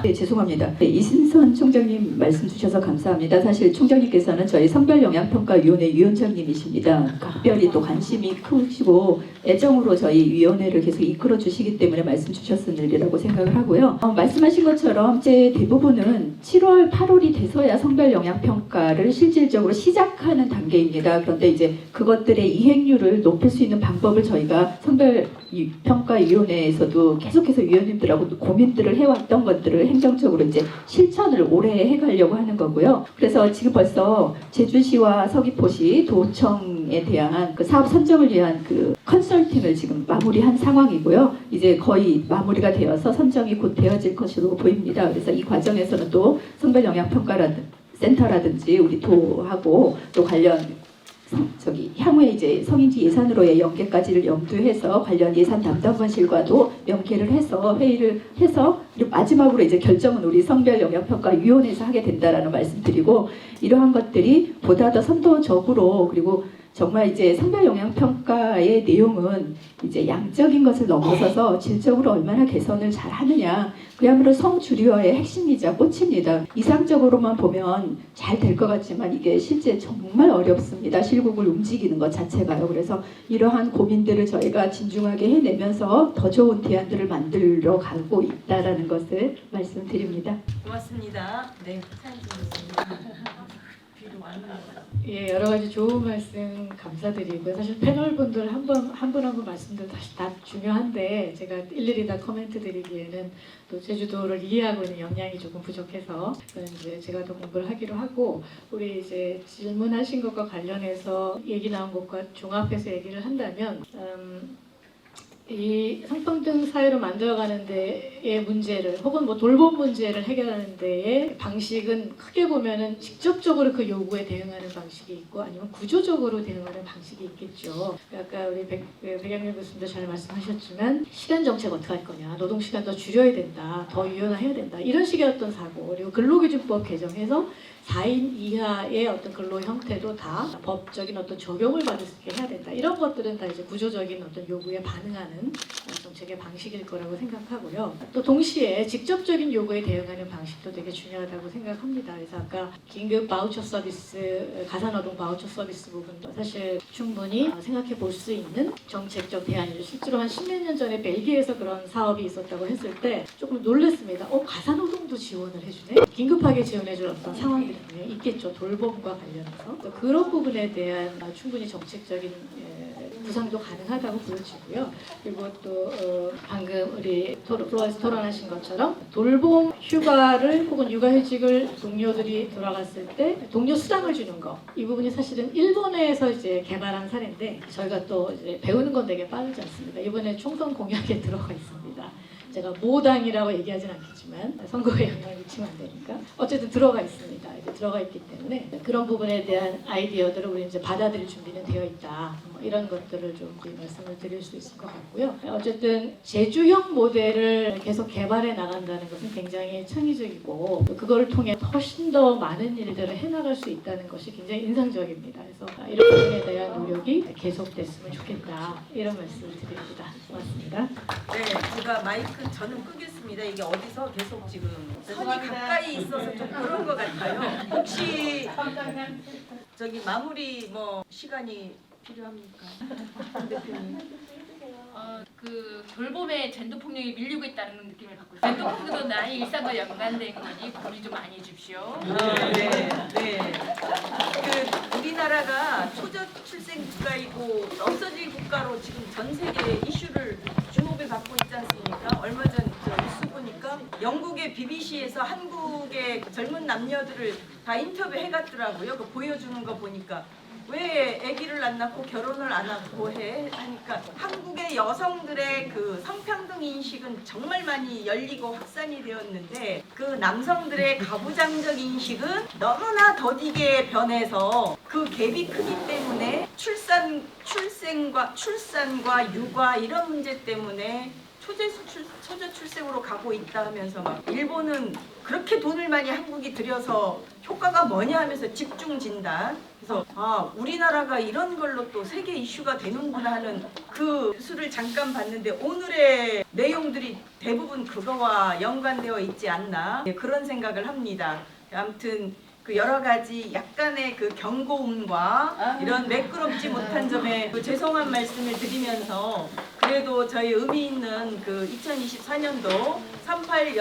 K: 네, 죄송합니다. 네, 이신선 총장님 말씀 주셔서 감사합니다. 사실 총장님께서는 저희 성별영향평가위원회 위원장님이십니다. 각별히 또 관심이 크시고 애정으로 저희 위원회를 계속 이끌어 주시기 때문에 말씀 주셨을 일이라고 생각을 하고요. 말씀하신 것처럼 이제 대부분은 7월, 8월이 돼서야 성별영향평가를 실질적으로 시작하는 단계입니다. 그런데 이제 그것들의 이행률을 높일 수 있는 방법을 저희가 성별평가위원회에서도 계속해서 위원님들하고 고민들을 해왔던 것들을 행정적으로 이제 실천을 올해 해가려고 하는 거고요. 그래서 지금 벌써 제주시와 서귀포시 도청에 대한 그 사업 선정을 위한 그 컨설팅을 지금 마무리한 상황이고요. 이제 거의 마무리가 되어서 선정이 곧 되어질 것으로 보입니다. 그래서 이 과정에서는 또 성별영향평가라든 센터라든지 우리 도하고 또 관련 향후에 이제 성인지 예산으로의 연계까지를 염두해서 관련 예산 담당관실과도 연계를 해서 회의를 해서 그리고 마지막으로 이제 결정은 우리 성별영향평가위원회에서 하게 된다라는 말씀드리고 이러한 것들이 보다 더 선도적으로 그리고 정말 이제 성별영향평가의 내용은 이제 양적인 것을 넘어서서 질적으로 얼마나 개선을 잘 하느냐 그야말로 성주류어의 핵심이자 꽃입니다. 이상적으로만 보면 잘 될 것 같지만 이게 실제 정말 어렵습니다. 실국을 움직이는 것 자체가요. 그래서 이러한 고민들을 저희가 진중하게 해내면서 더 좋은 대안들을 만들어 가고 있다라는 것을 말씀드립니다.
N: 고맙습니다. 네, 사연 드리겠습니다.
F: 예, 여러 가지 좋은 말씀 감사드리고요. 사실 패널분들 한 분 한 분 말씀들 다 중요한데 제가 일일이 다 코멘트 드리기에는 또 제주도를 이해하고 있는 역량이 조금 부족해서 이제 제가 더 공부를 하기로 하고 우리 이제 질문하신 것과 관련해서 얘기 나온 것과 종합해서 얘기를 한다면 이 성평등 사회로 만들어가는 데의 문제를 혹은 뭐 돌봄 문제를 해결하는 데의 방식은 크게 보면은 직접적으로 그 요구에 대응하는 방식이 있고 아니면 구조적으로 대응하는 방식이 있겠죠. 아까 우리 백양일 교수님도 잘 말씀하셨지만 시간 정책 어떻게 할 거냐, 노동 시간 더 줄여야 된다, 더 유연화해야 된다 이런 식의 어떤 사고 그리고 근로기준법 개정해서 4인 이하의 어떤 근로 형태도 다 법적인 어떤 적용을 받을 수 있게 해야 된다. 이런 것들은 다 이제 구조적인 어떤 요구에 반응하는 정책의 방식일 거라고 생각하고요. 또 동시에 직접적인 요구에 대응하는 방식도 되게 중요하다고 생각합니다. 그래서 아까 긴급 바우처 서비스, 가사노동 바우처 서비스 부분도 사실 충분히 생각해 볼 수 있는 정책적 대안이죠. 실제로 한 10몇 년 전에 벨기에에서 그런 사업이 있었다고 했을 때 조금 놀랐습니다. 가사노동도 지원을 해주네? 긴급하게 지원해줄 어떤 상황들이 있겠죠. 돌봄과 관련해서. 그런 부분에 대한 충분히 정책적인 구상도 가능하다고 보여지고요. 그리고 또 방금 우리 플로에서 토론하신 것처럼 돌봄 휴가를 혹은 육아휴직을 동료들이 돌아갔을 때 동료 수당을 주는 거. 이 부분이 사실은 일본에서 이제 개발한 사례인데 저희가 또 이제 배우는 건 되게 빠르지 않습니까? 이번에 총선 공약에 들어가 있습니다. 제가 모당이라고 얘기하진 않겠지만 선거에 영향을 미치면 안 되니까 어쨌든 들어가 있습니다. 이제 들어가 있기 때문에 그런 부분에 대한 아이디어들을 우리 이제 받아들일 준비는 되어 있다. 뭐 이런 것들을 좀 말씀을 드릴 수 있을 것 같고요. 어쨌든 제주형 모델을 계속 개발해 나간다는 것은 굉장히 창의적이고 그걸 통해 훨씬 더 많은 일들을 해나갈 수 있다는 것이 굉장히 인상적입니다. 그래서 이런 부분에 대한 노력이 계속됐으면 좋겠다. 이런 말씀을 드립니다. 고맙습니다.
N: 네, 제가 마이크 저는 끄겠습니다. 이게 어디서 계속 지금 선이 가까이 있어서 좀 그런 것 같아요. 혹시 저기 마무리 뭐 시간이 필요합니까? 대표님.
O: 그 돌봄에 젠더 폭력이 밀리고 있다는 느낌을 받고 있어요. 젠더 폭력도 나의 일상과 연관된 거니 고민 좀 많이 해주십시오.
N: 네, 네. 그 우리나라가 초저 출생 국가이고 없어질 국가로 지금 전 세계 이슈를 주목을 받고 있지 않습니까? 얼마 전 뉴스 보니까 영국의 BBC에서 한국의 젊은 남녀들을 다 인터뷰해갔더라고요. 그 보여주는 거 보니까. 왜 아기를 안 낳고 결혼을 안 하고 해? 하니까 한국의 여성들의 그 성평등 인식은 정말 많이 열리고 확산이 되었는데 그 남성들의 가부장적 인식은 너무나 더디게 변해서 그 갭이 크기 때문에 출산과 육아 이런 문제 때문에 초저 출생으로 가고 있다 하면서 막 일본은 그렇게 돈을 많이 한국이 들여서 효과가 뭐냐 하면서 집중 진단. 그래서 우리나라가 이런 걸로 또 세계 이슈가 되는구나 하는 그 뉴스를 잠깐 봤는데 오늘의 내용들이 대부분 그거와 연관되어 있지 않나 그런 생각을 합니다. 아무튼 그 여러 가지 약간의 그 경고음과 이런 매끄럽지 못한 점에 그 죄송한 말씀을 드리면서 그래도 저희 의미 있는 그 2024년도 38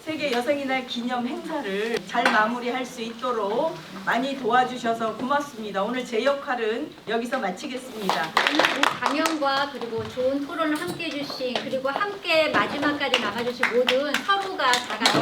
N: 세계 여성의 날 기념 행사를 잘 마무리할 수 있도록 많이 도와주셔서 고맙습니다. 오늘 제 역할은 여기서 마치겠습니다.
A: 강연과 그리고 좋은 토론을 함께 해주신 그리고 함께 마지막까지 남아주신 모든 서로가 다 같이